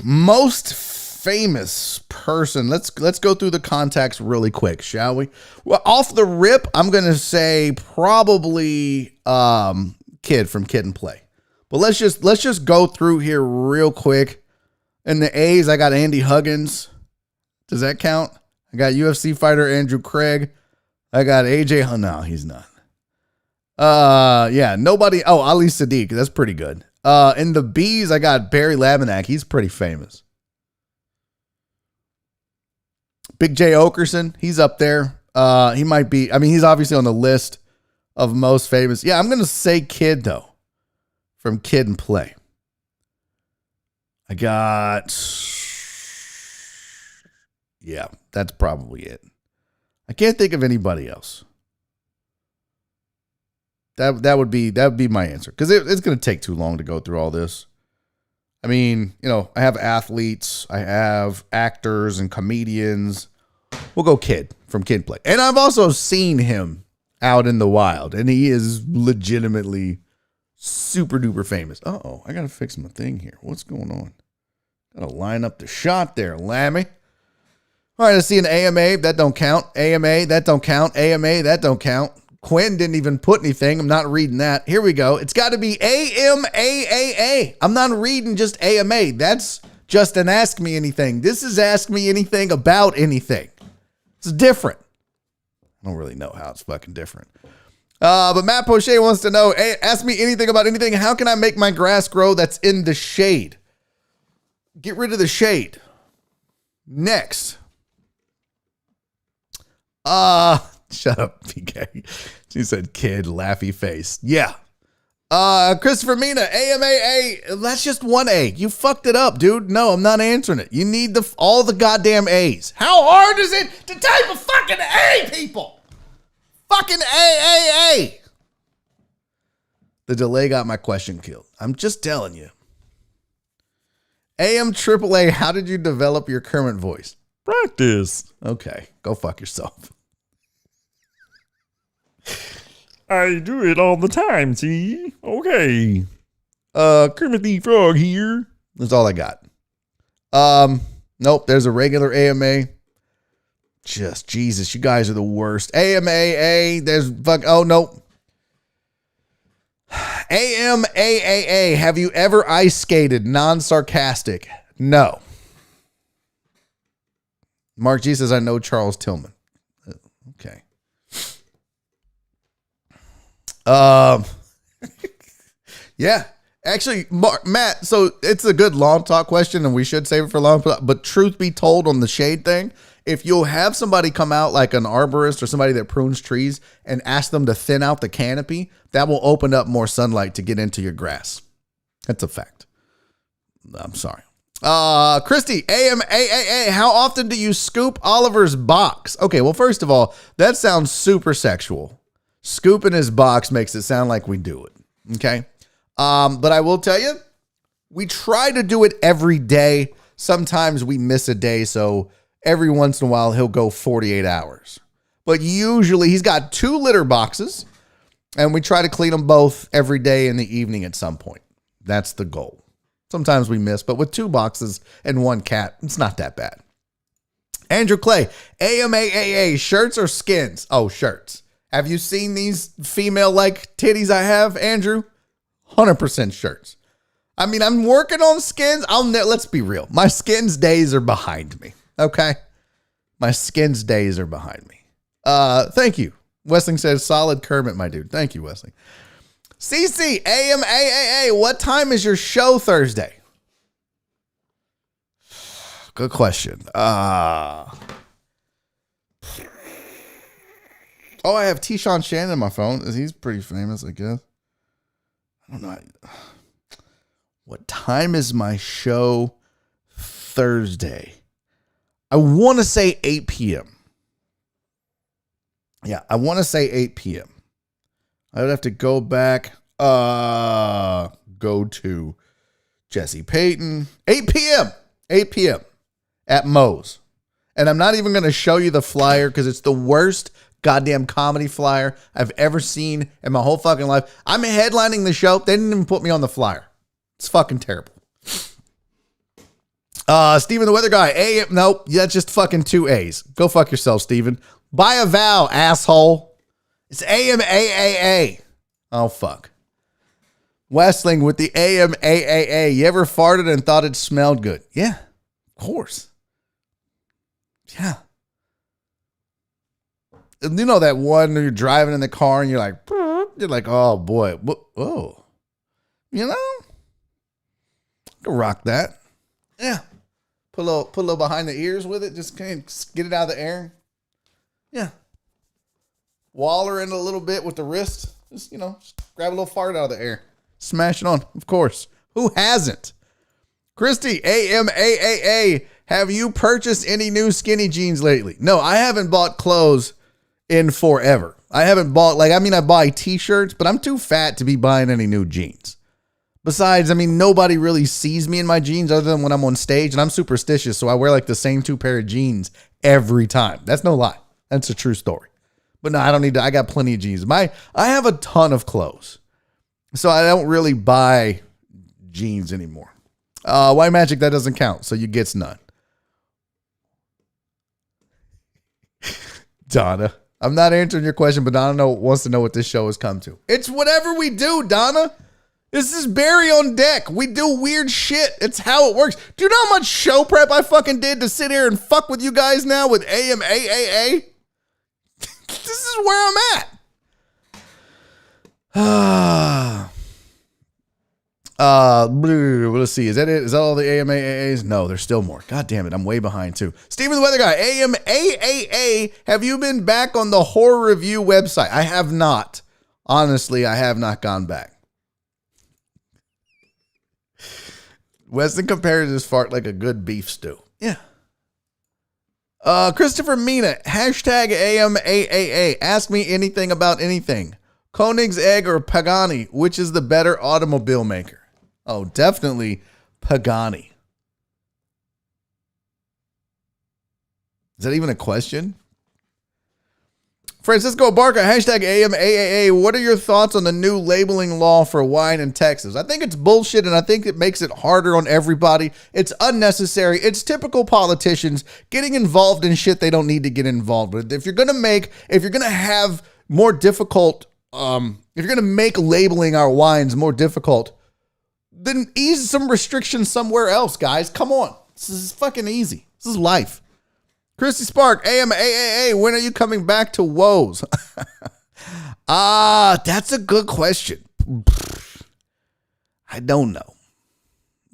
Most famous person. Let's go through the contacts really quick, shall we? Well, off the rip, I'm going to say probably Kid from Kid and Play. But let's just go through here real quick. In the A's, I got Andy Huggins. Does that count? I got UFC fighter Andrew Craig. I got AJ. Oh, no, he's not. Yeah, nobody. Oh, Ali Sadiq. That's pretty good. In the B's, I got Barry Laminack. He's pretty famous. Big J. Okerson. He's up there. He might be. I mean, he's obviously on the list of most famous. Yeah, I'm going to say Kid, though, from Kid and Play. I got. Yeah, that's probably it. I can't think of anybody else. That would be my answer, because it's going to take too long to go through all this. I mean, I have athletes, I have actors and comedians. We'll go Kid from Kid Play. And I've also seen him out in the wild, and he is legitimately super duper famous. Uh-oh, I got to fix my thing here. What's going on? Got to line up the shot there, Lammy. All right, I see an AMA. That don't count. AMA, that don't count. AMA, that don't count. Quinn didn't even put anything. I'm not reading that. Here we go. It's got to be AMAAA. I'm not reading just AMA. That's just an Ask Me Anything. This is Ask Me Anything about anything. It's different. I don't really know how it's fucking different. But Matt Poche wants to know, hey, ask me anything about anything. How can I make my grass grow that's in the shade? Get rid of the shade. Next. Shut up, PK. She said kid, laughy face. Yeah. Christopher Mina, AMAA. That's just one A. You fucked it up, dude. No, I'm not answering it. You need all the goddamn A's. How hard is it to type a fucking A, people? Fucking A. The delay got my question killed. I'm just telling you. AM AAA, how did you develop your Kermit voice? Practice. Okay, go fuck yourself. I do it all the time, see? Okay. Kermit the Frog here. That's all I got. Nope, there's a regular AMA. Just, Jesus, you guys are the worst. AMAA, there's oh, nope. AMAAA, have you ever ice skated? Non-sarcastic. No. Mark G says, I know Charles Tillman. Okay. Yeah, actually, Matt, so it's a good long talk question and we should save it for long, but truth be told on the shade thing, if you'll have somebody come out like an arborist or somebody that prunes trees and ask them to thin out the canopy, that will open up more sunlight to get into your grass. That's a fact. I'm sorry. Christy, AMAAA, how often do you scoop Oliver's box? Okay, well, first of all, that sounds super sexual. Scooping his box makes it sound like we do it. Okay. But I will tell you, we try to do it every day. Sometimes we miss a day. So every once in a while, he'll go 48 hours. But usually he's got 2 litter boxes and we try to clean them both every day in the evening at some point. That's the goal. Sometimes we miss, but with 2 boxes and 1 cat, it's not that bad. Andrew Clay, AMAAA, shirts or skins? Oh, shirts. Have you seen these female-like titties I have, Andrew? 100% shirts. I mean, I'm working on skins. Let's be real. My skins days are behind me. Okay? My skins days are behind me. Thank you. Wesling says, solid Kermit, my dude. Thank you, Wesling. CC, AMAAA, what time is your show Thursday? Good question. Oh, I have T-Shawn Shannon on my phone. He's pretty famous, I guess. I don't know. What time is my show Thursday? I want to say 8 p.m. Yeah, I want to say 8 p.m. I would have to go back. Go to Jesse Payton. 8 p.m. 8 p.m. at Moe's. And I'm not even going to show you the flyer because it's the worst goddamn comedy flyer I've ever seen in my whole fucking life. I'm headlining the show. They didn't even put me on the flyer. It's fucking terrible. Steven the Weather Guy. Nope. That's just fucking 2 A's. Go fuck yourself, Steven. Buy a vow, asshole. It's AMAAA. Oh, fuck. Westling with the AMAAA. You ever farted and thought it smelled good? Yeah, of course. Yeah. You know that one when you're driving in the car and you're like, burp, You're like, oh boy, oh, you know, I can rock that. Yeah, put a little behind the ears with it. Just kind of get it out of the air. Yeah, waller in a little bit with the wrist. Just just grab a little fart out of the air, smash it on. Of course, who hasn't? Christy, AMAAA, have you purchased any new skinny jeans lately? No, I haven't bought clothes in forever. I haven't bought, I buy t-shirts, but I'm too fat to be buying any new jeans. Besides, nobody really sees me in my jeans other than when I'm on stage, and I'm superstitious, so I wear the same 2 pair of jeans every time. That's no lie. That's a true story. But no, I don't need to. I got plenty of jeans. I have a ton of clothes, so I don't really buy jeans anymore. White Magic, that doesn't count, so you gets none. Donna, I'm not answering your question, but Donna wants to know what this show has come to. It's whatever we do, Donna. This is Barry on deck. We do weird shit. It's how it works. Do you know how much show prep I fucking did to sit here and fuck with you guys now with AMAAA? This is where I'm at. Let's see. Is that it? Is that all the AMAAAs? No, there's still more. God damn it. I'm way behind too. Steven the Weather Guy, AMAAA. Have you been back on the horror review website? I have not. Honestly, I have not gone back. Weston compares his fart like a good beef stew. Yeah. Christopher Mina, hashtag AMAAA. Ask me anything about anything. Koenigsegg or Pagani, which is the better automobile maker? Oh, definitely Pagani. Is that even a question? Francisco Barca, hashtag AMAAA. What are your thoughts on the new labeling law for wine in Texas? I think it's bullshit, and I think it makes it harder on everybody. It's unnecessary. It's typical politicians getting involved in shit they don't need to get involved with. If you're going to have more difficult, if you're going to make labeling our wines more difficult, then ease some restrictions somewhere else, guys. Come on. This is fucking easy. This is life. Christy Spark, AMAAA, when are you coming back to Woes? That's a good question. I don't know.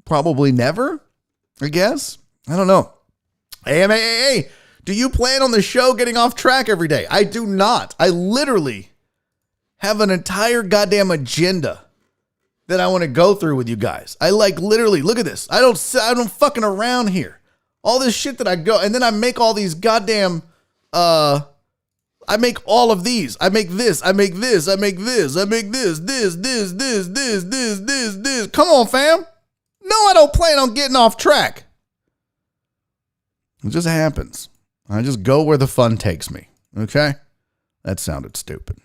Probably never, I guess. I don't know. AMAAA, do you plan on the show getting off track every day? I do not. I literally have an entire goddamn agenda that I want to go through with you guys. I literally, look at this. I don't fucking around here. All this shit that I go, and then I make all these goddamn, I make all of these. I make this, I make this, I make this, I make this. Come on, fam. No, I don't plan on getting off track. It just happens. I just go where the fun takes me. Okay? That sounded stupid.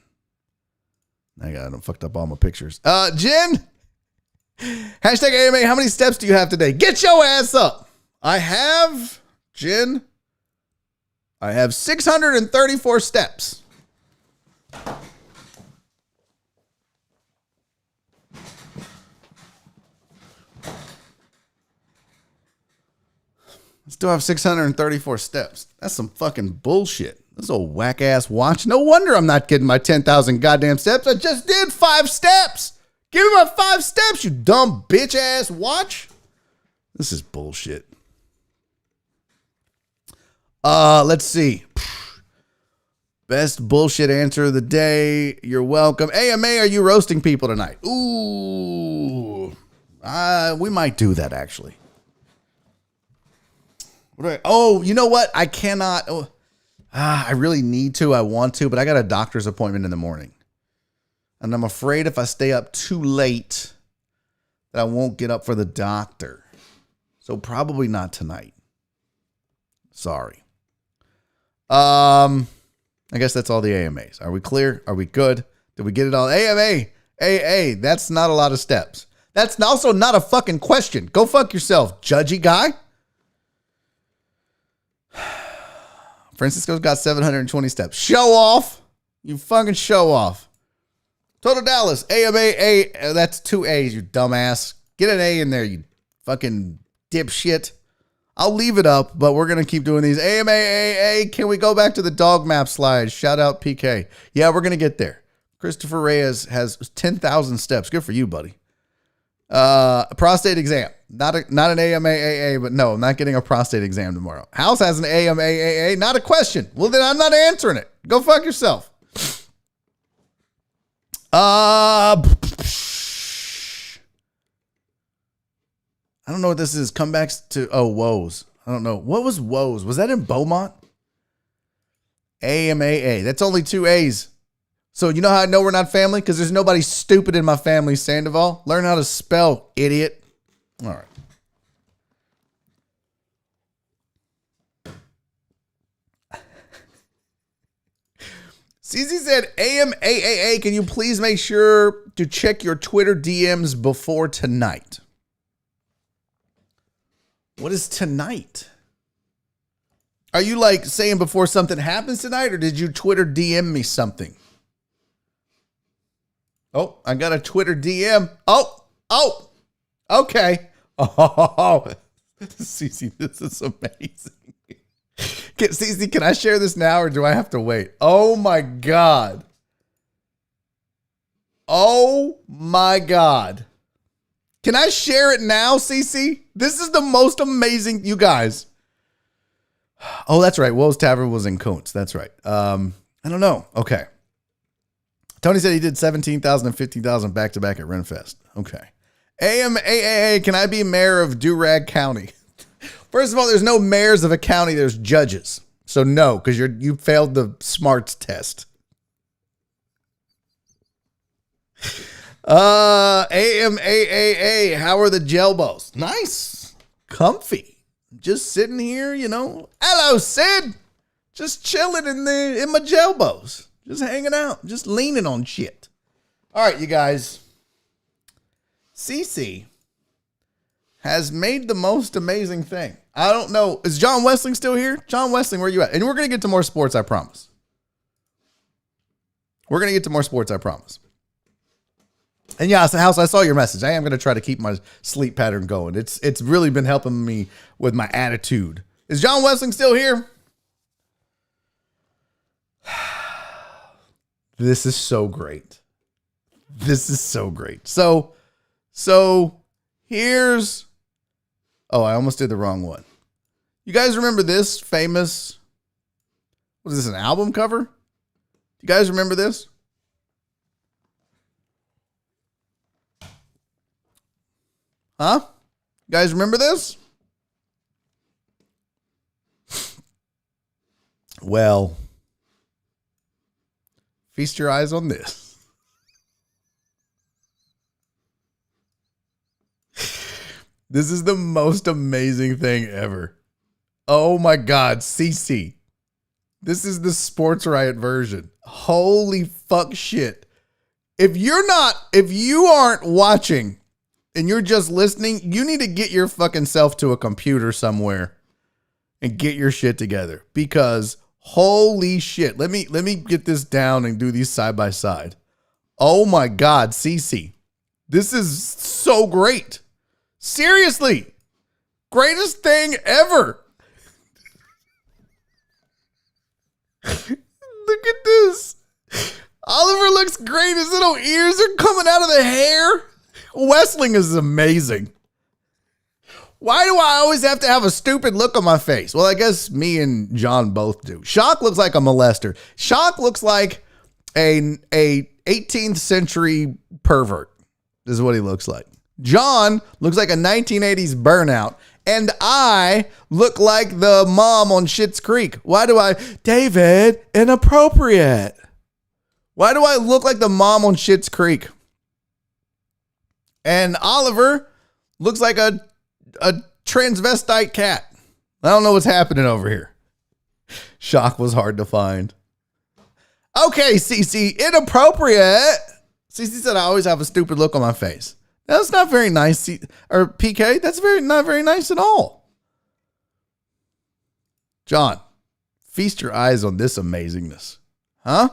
I fucked up all my pictures. Jen, hashtag AMA, how many steps do you have today? Get your ass up. I have 634 steps. I still have 634 steps. That's some fucking bullshit. This old whack ass watch. No wonder I'm not getting my 10,000 goddamn steps. I just did 5 steps. Give me my 5 steps, you dumb bitch ass watch. This is bullshit. Let's see. Best bullshit answer of the day. You're welcome. AMA, are you roasting people tonight? Ooh. We might do that, actually. You know what? I cannot. I really need to. I want to, but I got a doctor's appointment in the morning. And I'm afraid if I stay up too late, that I won't get up for the doctor. So probably not tonight. Sorry. I guess that's all the AMAs. Are we clear? Are we good? Did we get it all? AMA, AA, that's not a lot of steps. That's also not a fucking question. Go fuck yourself, judgy guy. Francisco's got 720 steps. Show off. You fucking show off. Total Dallas, AMA, that's 2 A's, you dumbass. Get an A in there, you fucking dipshit. I'll leave it up, but we're going to keep doing these. AMA, can we go back to the dog map slide? Shout out PK. Yeah, we're going to get there. Christopher Reyes has 10,000 steps. Good for you, buddy. A prostate exam. Not an AMAAA, but no, I'm not getting a prostate exam tomorrow. House has an AMAAA. Not a question. Well, then I'm not answering it. Go fuck yourself. I don't know what this is. Comebacks to, woes. I don't know. What was woes? Was that in Beaumont? AMAA. That's only 2 A's. So you know how I know we're not family? Because there's nobody stupid in my family, Sandoval. Learn how to spell, idiot. All right. CZ said, AMAAA, can you please make sure to check your Twitter DMs before tonight? What is tonight? Are you like saying before something happens tonight, or did you Twitter DM me something? Oh, I got a Twitter DM. Oh, okay. Oh, Cece, this is amazing. Cece, can I share this now, or do I have to wait? Oh my God. Oh my God. Can I share it now, Cece? This is the most amazing, you guys. Oh, that's right. Woes Tavern was in Kuntz. That's right. I don't know. Okay. Tony said he did 17,000 and 15,000 back-to-back at Renfest. Okay. AMAAA, can I be mayor of Durag County? First of all, there's no mayors of a county. There's judges. So no, because you failed the smarts test. AMAAA, how are the Jelbos? Nice. Comfy. Just sitting here, Hello, Sid. Just chilling in my Jelbos. Just hanging out, just leaning on shit. All right, you guys. CC has made the most amazing thing. I don't know. Is John Wessling still here? John Wessling, where you at? And we're going to get to more sports, I promise. We're going to get to more sports, I promise. And yeah, House, I saw your message. I am going to try to keep my sleep pattern going. It's really been helping me with my attitude. Is John Wessling still here? This is so great. This is so great. So here's, I almost did the wrong one. You guys remember this famous, was this an album cover? Do you guys remember this? Huh? You guys remember this? Well, feast your eyes on this. This is the most amazing thing ever. Oh my God, CC. This is the Sports Riot version. Holy fuck shit. If you aren't watching and you're just listening, you need to get your fucking self to a computer somewhere and get your shit together, because holy shit. Let me get this down and do these side by side. Oh my God, CC. This is so great. Seriously. Greatest thing ever. Look at this. Oliver looks great. His little ears are coming out of the hair. Wessling is amazing. Why do I always have to have a stupid look on my face? Well, I guess me and John both do. Shock looks like a molester. Shock looks like a 18th century pervert. This is what he looks like. John looks like a 1980s burnout. And I look like the mom on Schitt's Creek. Why do I? David, inappropriate. Why do I look like the mom on Schitt's Creek? And Oliver looks like a transvestite cat. I don't know what's happening over here. Shock was hard to find. Okay, CC, inappropriate. CC said I always have a stupid look on my face. That's not very nice. Or PK, that's not very nice at all. John, feast your eyes on this amazingness. Huh?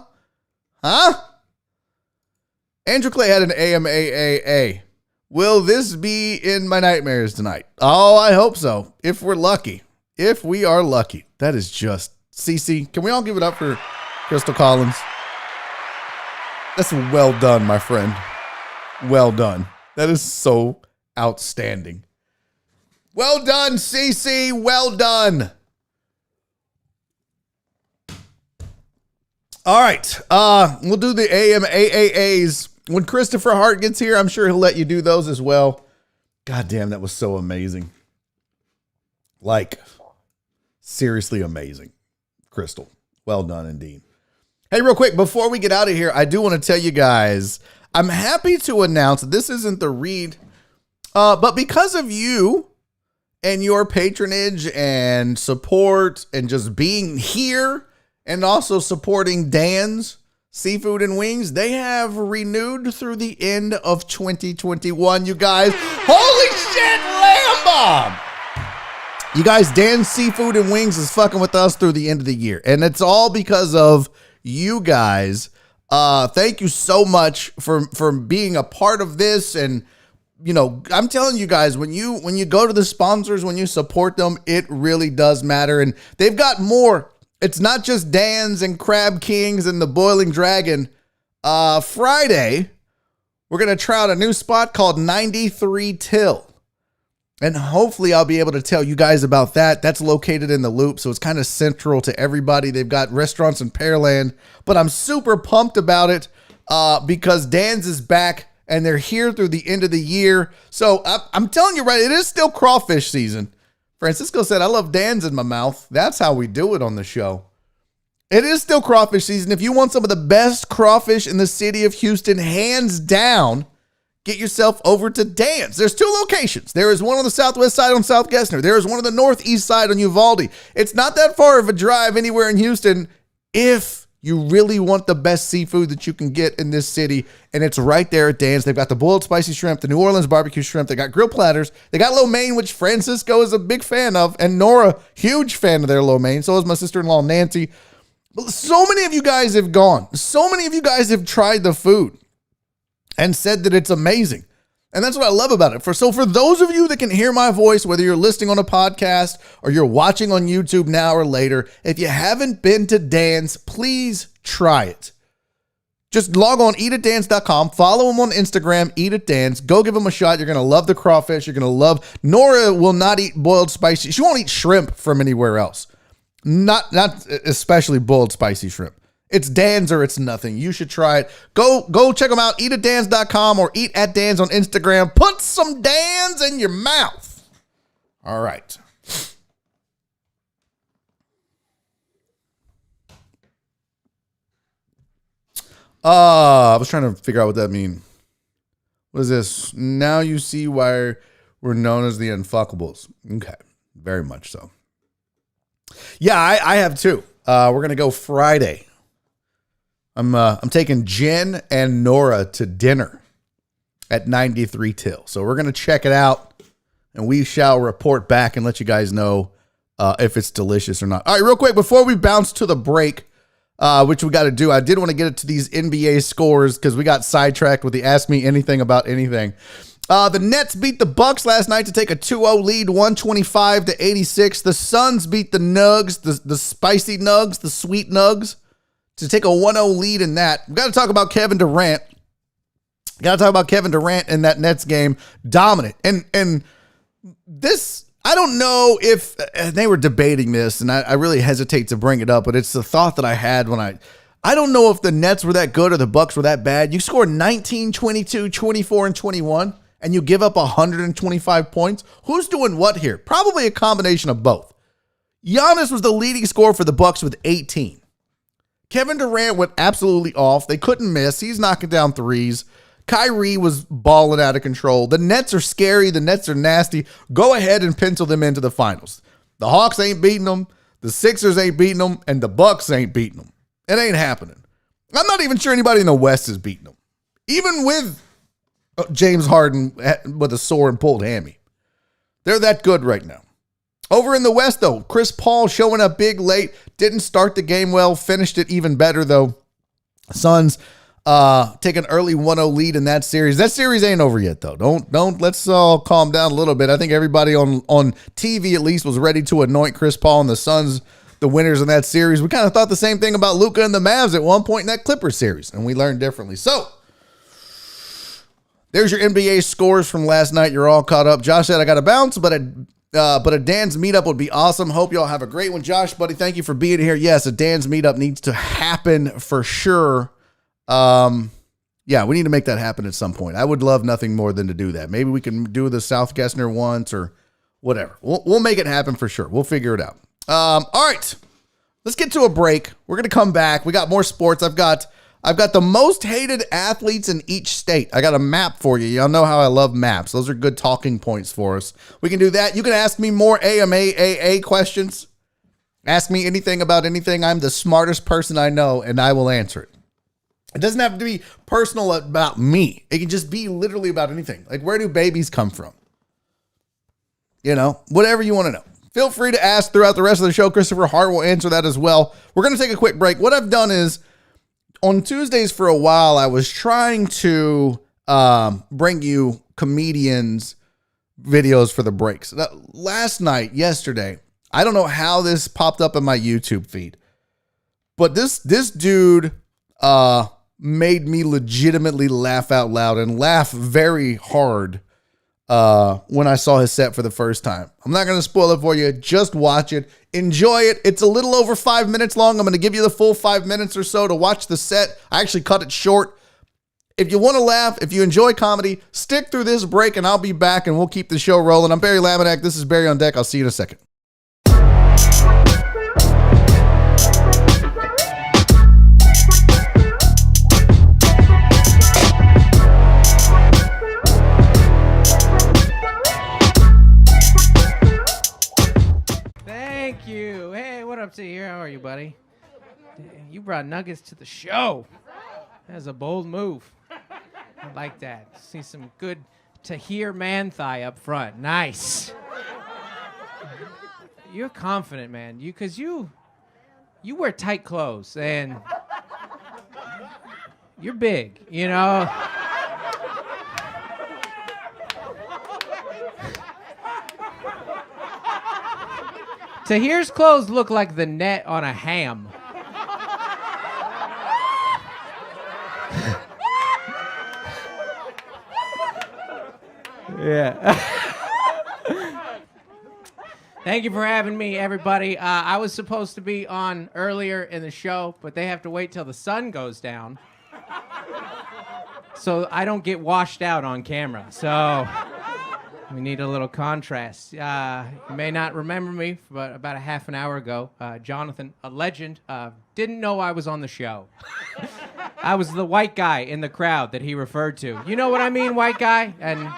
Andrew Clay had an AMAAA. Will this be in my nightmares tonight? Oh, I hope so. If we're lucky. If we are lucky. That is just... CC, can we all give it up for Crystal Collins? That's well done, my friend. Well done. That is so outstanding. Well done, CC. Well done. All right. We'll do the AMAAAs. When Kristopher Hart gets here, I'm sure he'll let you do those as well. God damn, that was so amazing. Like, seriously amazing. Crystal. Well done indeed. Hey, real quick, before we get out of here, I do want to tell you guys, I'm happy to announce that this isn't the read, but because of you and your patronage and support and just being here and also supporting Dan's Seafood and Wings, they have renewed through the end of 2021, you guys. Holy shit, Lamb Bomb! You guys, Dan's Seafood and Wings is fucking with us through the end of the year, and it's all because of you guys. Thank you so much for being a part of this. And you know, I'm telling you guys, when you go to the sponsors, when you support them, it really does matter. And they've got more. It's not just Dan's and Crab Kings and the Boiling Dragon. Friday, we're gonna try out a new spot called 93 Till. And hopefully I'll be able to tell you guys about that. That's located in the Loop, so it's kind of central to everybody. They've got restaurants in Pearland, but I'm super pumped about it because Dan's is back and they're here through the end of the year. So I'm telling you, right, it is still crawfish season. Francisco said, I love Dan's in my mouth. That's how we do it on the show. It is still crawfish season. If you want some of the best crawfish in the city of Houston, hands down, get yourself over to Dan's. There's two locations. There is one on the southwest side on South Gessner. There is one on the northeast side on Uvalde. It's not that far of a drive anywhere in Houston if you really want the best seafood that you can get in this city, and it's right there at Dan's. They've got the boiled spicy shrimp, the New Orleans barbecue shrimp. They got grilled platters. They got lo mein, which Francisco is a big fan of, and Nora, huge fan of their lo mein. So is my sister-in-law, Nancy. But so many of you guys have gone. So many of you guys have tried the food and said that it's amazing. And that's what I love about it. So for those of you that can hear my voice, whether you're listening on a podcast or you're watching on YouTube now or later, if you haven't been to Dan's, please try it. Just log on, eatatdans.com, follow them on Instagram, Eat at Dan's, go give them a shot. You're going to love the crawfish. You're going to love, Nora will not eat boiled spicy. She won't eat shrimp from anywhere else. Not especially boiled spicy shrimp. It's Dan's or it's nothing. You should try it. Go check them out. Eatatdans.com or Eat at Dan's on Instagram. Put some Dan's in your mouth. All right. I was trying to figure out what that means. What is this? Now you see why we're known as the Unfuckables. Okay. Very much so. Yeah, I have too. We're going to go Friday. I'm taking Jen and Nora to dinner at 93 Till. So we're going to check it out and we shall report back and let you guys know if it's delicious or not. All right, real quick, before we bounce to the break, which we got to do, I did want to get it to these NBA scores because we got sidetracked with the Ask Me Anything About Anything. The Nets beat the Bucks last night to take a 2-0 lead, 125-86. The Suns beat the Nugs, the spicy Nugs, the sweet Nugs, to take a 1-0 lead in that. We've got to talk about Kevin Durant. Got to talk about Kevin Durant in that Nets game. Dominant. And this, I don't know if they were debating this, and I really hesitate to bring it up, but it's the thought that I had when I don't know if the Nets were that good or the Bucks were that bad. You score 19, 22, 24, and 21, and you give up 125 points. Who's doing what here? Probably a combination of both. Giannis was the leading scorer for the Bucks with 18. Kevin Durant went absolutely off. They couldn't miss. He's knocking down threes. Kyrie was balling out of control. The Nets are scary. The Nets are nasty. Go ahead and pencil them into the finals. The Hawks ain't beating them. The Sixers ain't beating them. And the Bucks ain't beating them. It ain't happening. I'm not even sure anybody in the West is beating them. Even with James Harden with a sore and pulled hammy. They're that good right now. Over in the West, though, Chris Paul showing up big late. Didn't start the game well. Finished it even better, though. Suns take an early 1-0 lead in that series. That series ain't over yet, though. Don't let's all calm down a little bit. I think everybody on TV at least was ready to anoint Chris Paul, and the Suns the winners in that series. We kind of thought the same thing about Luka and the Mavs at one point in that Clippers series, and we learned differently. So there's your NBA scores from last night. You're all caught up. Josh said I got to bounce, but a Dan's meetup would be awesome. Hope y'all have a great one. Josh, buddy, thank you for being here. Yes, a Dan's meetup needs to happen for sure. Yeah, we need to make that happen at some point. I would love nothing more than to do that. Maybe we can do the South Gessner once or whatever. We'll make it happen for sure. We'll figure it out. All right, let's get to a break. We're going to come back. We got more sports. I've got the most hated athletes in each state. I got a map for you. Y'all know how I love maps. Those are good talking points for us. We can do that. You can ask me more AMA questions. Ask me anything about anything. I'm the smartest person I know, and I will answer it. It doesn't have to be personal about me. It can just be literally about anything. Like, where do babies come from? You know, whatever you want to know. Feel free to ask throughout the rest of the show. Kristopher Hart will answer that as well. We're going to take a quick break. What I've done is, on Tuesdays for a while, I was trying to bring you comedians' videos for the breaks. Yesterday, I don't know how this popped up in my YouTube feed, but this dude made me legitimately laugh out loud and laugh very hard when I saw his set for the first time. I'm not going to spoil it for you. Just watch it. Enjoy it. It's a little over 5 minutes long. I'm going to give you the full 5 minutes or so to watch the set. I actually cut it short. If you want to laugh, if you enjoy comedy, stick through this break and I'll be back and we'll keep the show rolling. I'm Barry Laminack. This is Barry on Deck. I'll see you in a second. Thank you. Hey, what up to you? How are you, buddy? You brought nuggets to the show. That's a bold move. I like that. See some good Tahir man thigh up front. Nice. You're confident, man. Because you wear tight clothes and you're big, you know? Tahir's clothes look like the net on a ham. Yeah. Thank you for having me, everybody. I was supposed to be on earlier in the show, but they have to wait till the sun goes down so I don't get washed out on camera. So we need a little contrast. You may not remember me, but about a half an hour ago, Jonathan, a legend, didn't know I was on the show. I was the white guy in the crowd that he referred to. You know what I mean, white guy? And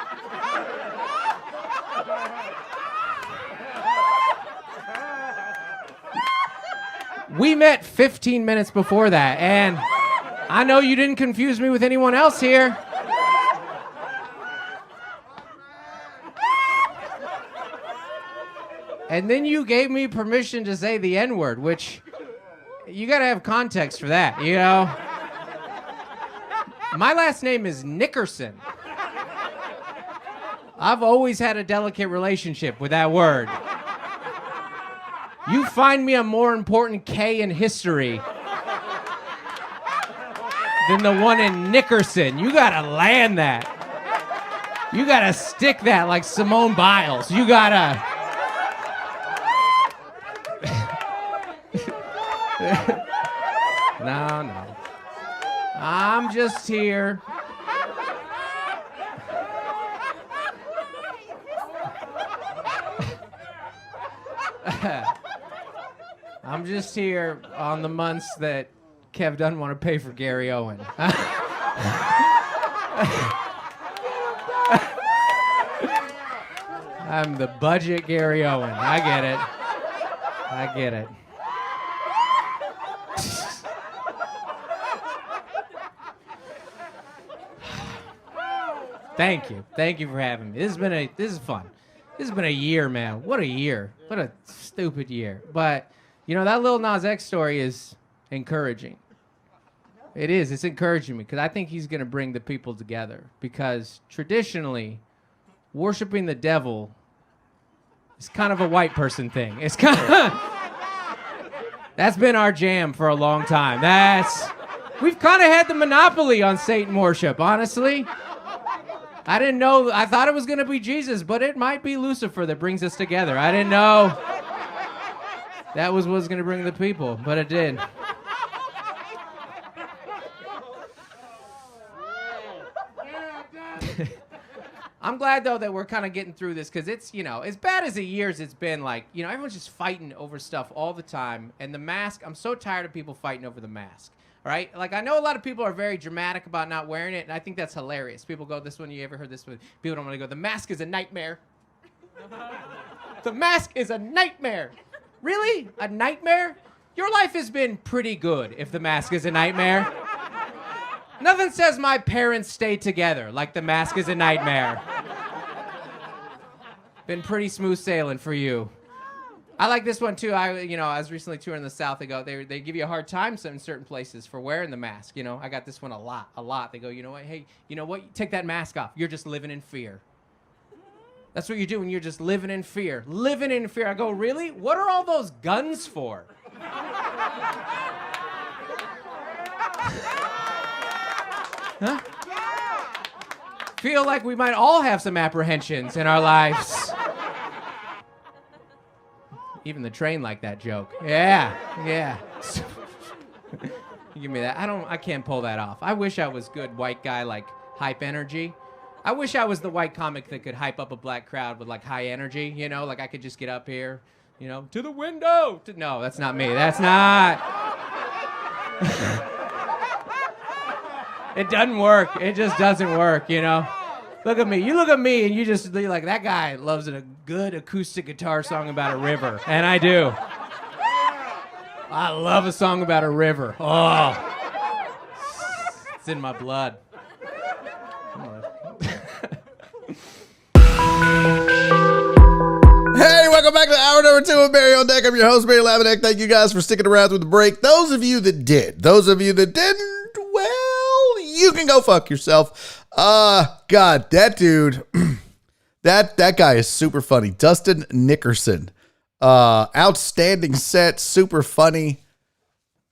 we met 15 minutes before that, and I know you didn't confuse me with anyone else here. And then you gave me permission to say the N-word, which you gotta have context for that, you know? My last name is Nickerson. I've always had a delicate relationship with that word. You find me a more important K in history than the one in Nickerson. You gotta land that. You gotta stick that like Simone Biles. You gotta... No. I'm just here. I'm just here on the months that Kev doesn't want to pay for Gary Owen. I'm the budget Gary Owen. I get it. Thank you for having me. This is fun. This has been a year, man. What a year. What a stupid year. But, you know, that Lil Nas X story is encouraging. It is. It's encouraging me because I think he's going to bring the people together. Because traditionally, worshiping the devil is kind of a white person thing. It's kind of... That's been our jam for a long time. We've kind of had the monopoly on Satan worship, honestly. I didn't know, I thought it was going to be Jesus, but it might be Lucifer that brings us together. I didn't know that was what was going to bring the people, but it did. I'm glad, though, that we're kind of getting through this, because it's, as bad as the years it's been, like, everyone's just fighting over stuff all the time. And the mask, I'm so tired of people fighting over the mask, all right? Like, I know a lot of people are very dramatic about not wearing it, and I think that's hilarious. People go, this one, you ever heard this one? People don't want to go, the mask is a nightmare. The mask is a nightmare. Really? A nightmare? Your life has been pretty good if the mask is a nightmare. Nothing says my parents stay together like the mask is a nightmare. Been pretty smooth sailing for you. I like this one too. I was recently touring the South. They go, they give you a hard time in certain places for wearing the mask. I got this one a lot. They go, you know what? Hey, you know what? Take that mask off. You're just living in fear. That's what you're doing. You're just living in fear. Living in fear. I go, really? What are all those guns for? Huh? Feel like we might all have some apprehensions in our lives. Even the train liked that joke. Yeah. You give me that. I can't pull that off. I wish I was good white guy, like hype energy. I wish I was the white comic that could hype up a black crowd with like high energy, like I could just get up here, to the window. No, that's not me. That's not. It doesn't work. It just doesn't work, Look at me. You look at me and you're like, that guy loves a good acoustic guitar song about a river. And I do. I love a song about a river. Oh. It's in my blood. Hey, welcome back to hour number 2 of Barry on Deck. I'm your host, Barry Laminack. Thank you guys for sticking around through the break. Those of you that did, those of you that didn't, well, you can go fuck yourself. God, that dude, that guy is super funny. Dustin Nickerson, outstanding set, super funny.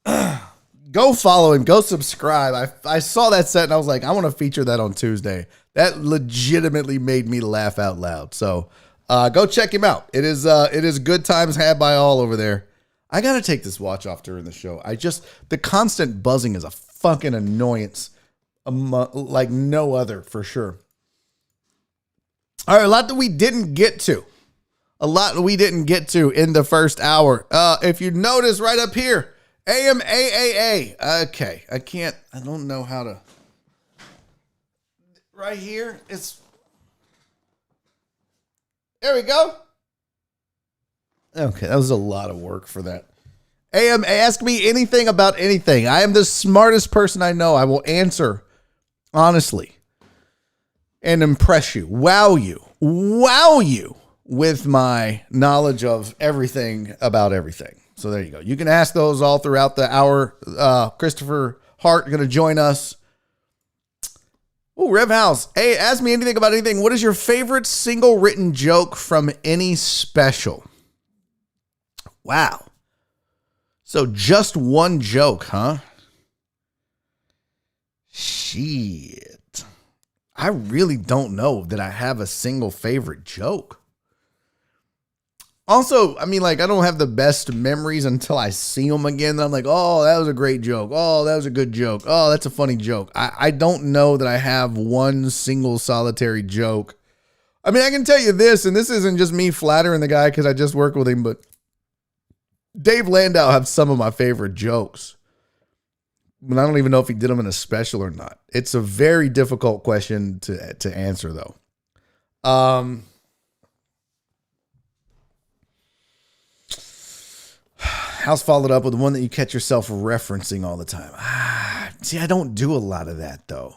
Go follow him, go subscribe. I saw that set and I was like, I want to feature that on Tuesday. That legitimately made me laugh out loud. So, go check him out. It is good times had by all over there. I got to take this watch off during the show. The constant buzzing is a fucking annoyance. Like no other, for sure. All right, a lot that we didn't get to. In the first hour. If you notice right up here, AMAAA. Okay, I don't know how to. Right here, there we go. Okay, that was a lot of work for that. Ask me anything about anything. I am the smartest person I know. I will answer honestly and impress you, wow you with my knowledge of everything about everything. So there you go. You can ask those all throughout the hour. Kristopher Hart going to join us. Oh, Rev House. Hey, ask me anything about anything. What is your favorite single written joke from any special? Wow. So just one joke, huh? Shit. I really don't know that I have a single favorite joke. Also, I don't have the best memories until I see them again. I'm like, oh, that was a great joke. Oh, that was a good joke. Oh, that's a funny joke. I don't know that I have one single solitary joke. I can tell you this, and this isn't just me flattering the guy because I just worked with him, but Dave Landau has some of my favorite jokes. But I don't even know if he did them in a special or not. It's a very difficult question to answer, though. House followed up with the one that you catch yourself referencing all the time. See, I don't do a lot of that, though.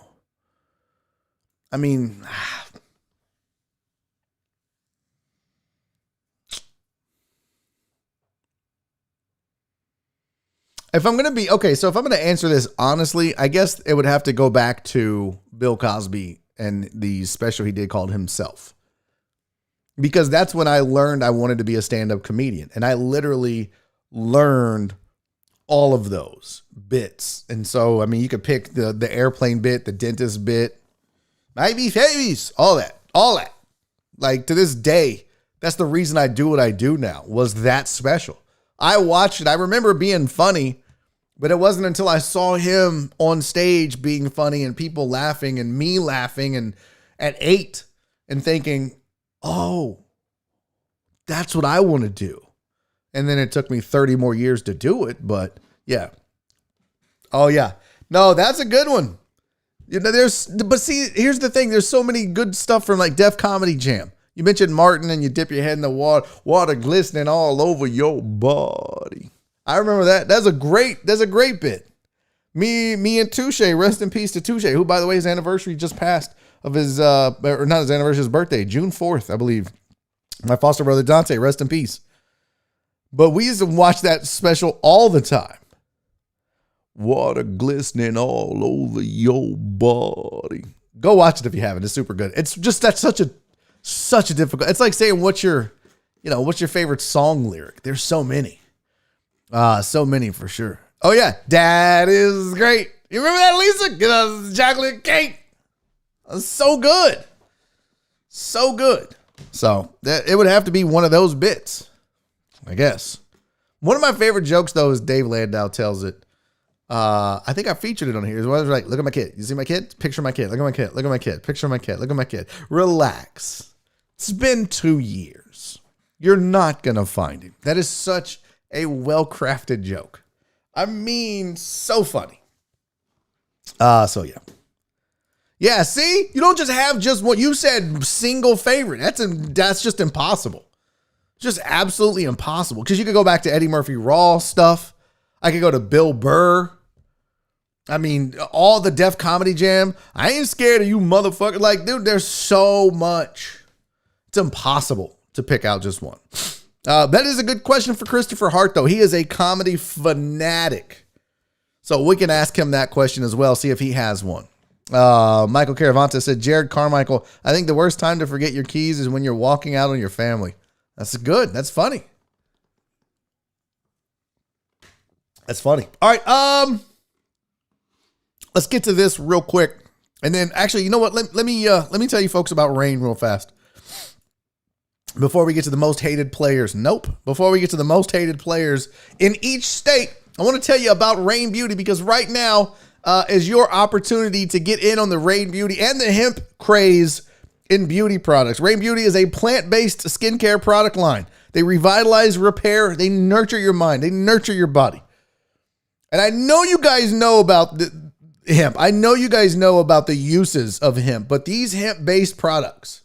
If I'm going to answer this honestly, I guess it would have to go back to Bill Cosby and the special he did called Himself. Because that's when I learned I wanted to be a stand-up comedian. And I literally learned all of those bits. And so, I mean, you could pick the airplane bit, the dentist bit, maybe babies, all that. Like to this day, that's the reason I do what I do now, was that special. I watched it. I remember being funny, but it wasn't until I saw him on stage being funny and people laughing and me laughing and at 8 and thinking, oh, that's what I want to do. And then it took me 30 more years to do it. But yeah. Oh yeah. No, that's a good one. You know, but see, here's the thing. There's so many good stuff from like Def Comedy Jam. You mentioned Martin and you dip your head in the water glistening all over your body. I remember that. That's a great bit. Me and Touche, rest in peace to Touche, who, by the way, his anniversary just passed of his, or not his anniversary, his birthday, June 4th, I believe. My foster brother Dante, rest in peace. But we used to watch that special all the time. Water glistening all over your body. Go watch it if you haven't. It's super good. It's just, that's such a difficult, it's like saying what's your favorite song lyric? There's so many. So many for sure. Oh yeah, Dad is great. You remember that, Lisa? Get us chocolate cake. So good. So good. So that it would have to be one of those bits, I guess. One of my favorite jokes though is Dave Landau tells it. I think I featured it on here. It was like, look at my kid. You see my kid? Picture my kid. Look at my kid. Look at my kid. Picture my kid. Look at my kid. Relax. It's been 2 years. You're not going to find him. That is such a well-crafted joke. I mean, so funny. So yeah. Yeah, see? You don't just have just what you said, single favorite. That's just impossible. Just absolutely impossible. Because you could go back to Eddie Murphy Raw stuff. I could go to Bill Burr. I mean, all the Def Comedy Jam. I ain't scared of you, motherfucker. Like, dude, there's so much. It's impossible to pick out just one. That is a good question for Kristopher Hart, though. He is a comedy fanatic. So we can ask him that question as well, see if he has one. Michael Caravanta said, Jared Carmichael, I think the worst time to forget your keys is when you're walking out on your family. That's good. That's funny. That's funny. All right. Let's get to this real quick. And then actually, you know what? Let me tell you folks about rain real fast. Before we get to the most hated players. Nope. Before we get to the most hated players in each state, I want to tell you about Rain Beauty, because right now is your opportunity to get in on the Rain Beauty and the hemp craze in beauty products. Rain Beauty is a plant-based skincare product line. They revitalize, repair, they nurture your mind, they nurture your body. And I know you guys know about the hemp. I know you guys know about the uses of hemp, but these hemp-based products,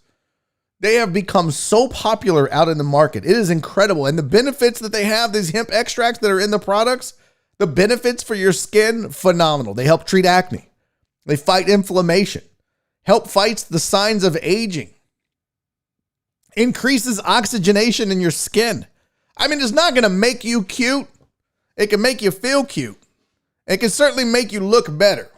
they have become so popular out in the market. It is incredible. And the benefits that they have, these hemp extracts that are in the products, the benefits for your skin, phenomenal. They help treat acne. They fight inflammation, help fights the signs of aging, increases oxygenation in your skin. I mean, it's not going to make you cute. It can make you feel cute. It can certainly make you look better.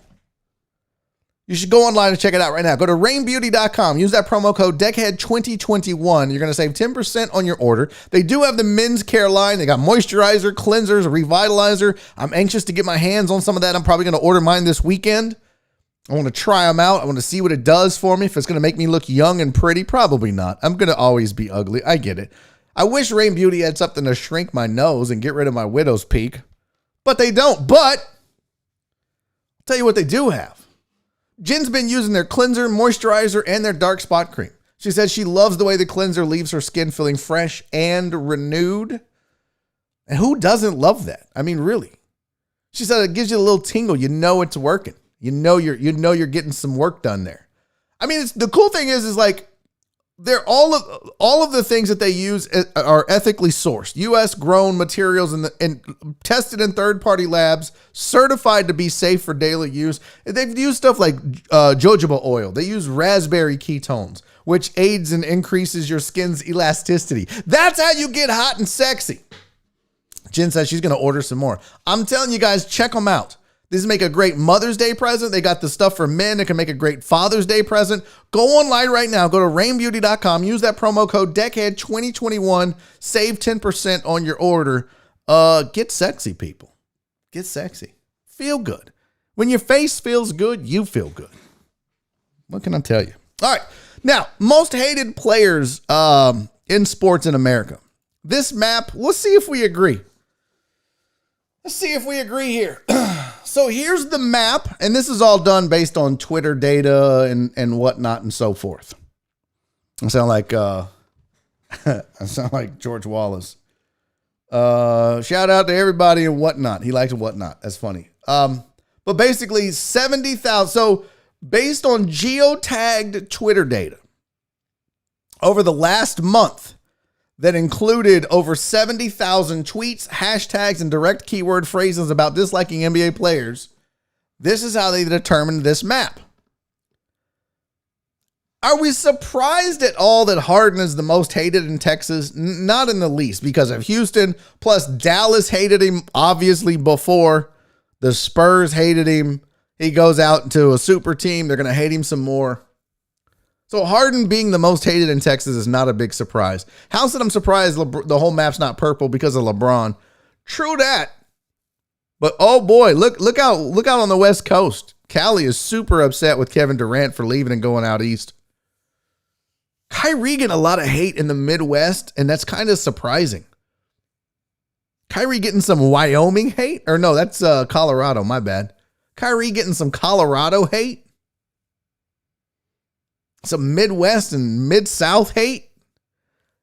You should go online and check it out right now. Go to rainbeauty.com. Use that promo code DECKHEAD2021. You're going to save 10% on your order. They do have the men's care line. They got moisturizer, cleansers, revitalizer. I'm anxious to get my hands on some of that. I'm probably going to order mine this weekend. I want to try them out. I want to see what it does for me. If it's going to make me look young and pretty, probably not. I'm going to always be ugly. I get it. I wish Rain Beauty had something to shrink my nose and get rid of my widow's peak, but they don't. But I'll tell you what they do have. Jen's been using their cleanser, moisturizer, and their dark spot cream. She says she loves the way the cleanser leaves her skin feeling fresh and renewed. And who doesn't love that? I mean, really. She said it gives you a little tingle. You know it's working. You know you're getting some work done there. I mean, the cool thing is like they're all of the things that they use are ethically sourced, U.S. grown materials and tested in third-party labs, certified to be safe for daily use. They've used stuff like jojoba oil. They use raspberry ketones, which aids and increases your skin's elasticity. That's how you get hot and sexy. Jen says she's going to order some more. I'm telling you guys, check them out. These make a great Mother's Day present. They got the stuff for men that can make a great Father's Day present. Go online right now. Go to rainbeauty.com. Use that promo code DECKHEAD2021. Save 10% on your order. Get sexy, people. Get sexy. Feel good. When your face feels good, you feel good. What can I tell you? All right. Now, most hated players in sports in America. This map, let's see if we agree. Let's see if we agree here. So here's the map, and this is all done based on Twitter data and whatnot and so forth. I sound like George Wallace. Shout out to everybody and whatnot. He likes whatnot. That's funny. But basically 70,000. So based on geotagged Twitter data over the last month that included over 70,000 tweets, hashtags, and direct keyword phrases about disliking NBA players, this is how they determined this map. Are we surprised at all that Harden is the most hated in Texas? Not in the least, because of Houston, plus Dallas hated him, obviously, before. The Spurs hated him. He goes out to a super team. They're going to hate him some more. So Harden being the most hated in Texas is not a big surprise. How said I'm surprised the whole map's not purple because of LeBron? True that. But oh boy, look out on the West Coast. Cali is super upset with Kevin Durant for leaving and going out east. Kyrie getting a lot of hate in the Midwest, and that's kind of surprising. Kyrie getting some Wyoming hate? Or no, that's Colorado, my bad. Kyrie getting some Colorado hate? Some Midwest and Mid-South hate?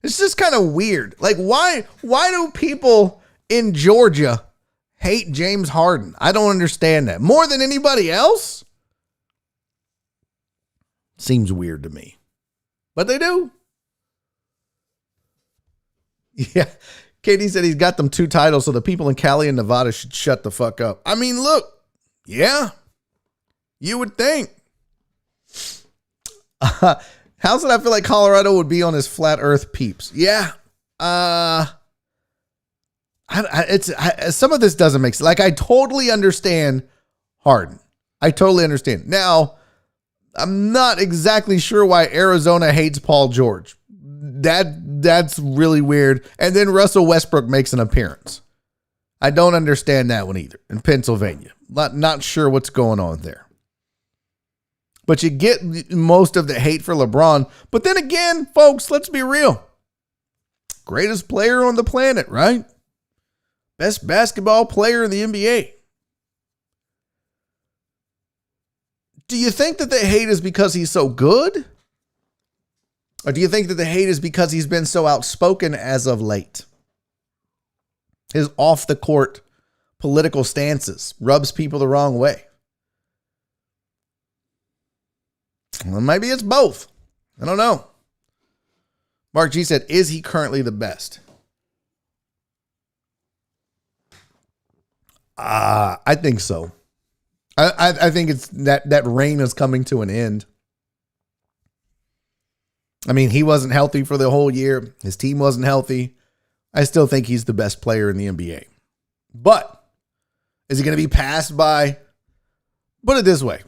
It's just kind of weird. Like, why do people in Georgia hate James Harden? I don't understand that. More than anybody else? Seems weird to me. But they do. Yeah. Katie said he's got them 2 titles, so the people in Cali and Nevada should shut the fuck up. I mean, look. Yeah. You would think. How's it I feel like Colorado would be on his flat earth peeps? Yeah. Some of this doesn't make sense. Like, I totally understand Harden. I totally understand. Now, I'm not exactly sure why Arizona hates Paul George. That's really weird. And then Russell Westbrook makes an appearance. I don't understand that one either. In Pennsylvania. Not sure what's going on there. But you get most of the hate for LeBron. But then again, folks, let's be real. Greatest player on the planet, right? Best basketball player in the NBA. Do you think that the hate is because he's so good? Or do you think that the hate is because he's been so outspoken as of late? His off-the-court political stances rubs people the wrong way. Well, maybe it's both. I don't know. Mark G said, is he currently the best? I think so. I think it's that reign is coming to an end. I mean, he wasn't healthy for the whole year. His team wasn't healthy. I still think he's the best player in the NBA. But is he going to be passed by? Put it this way.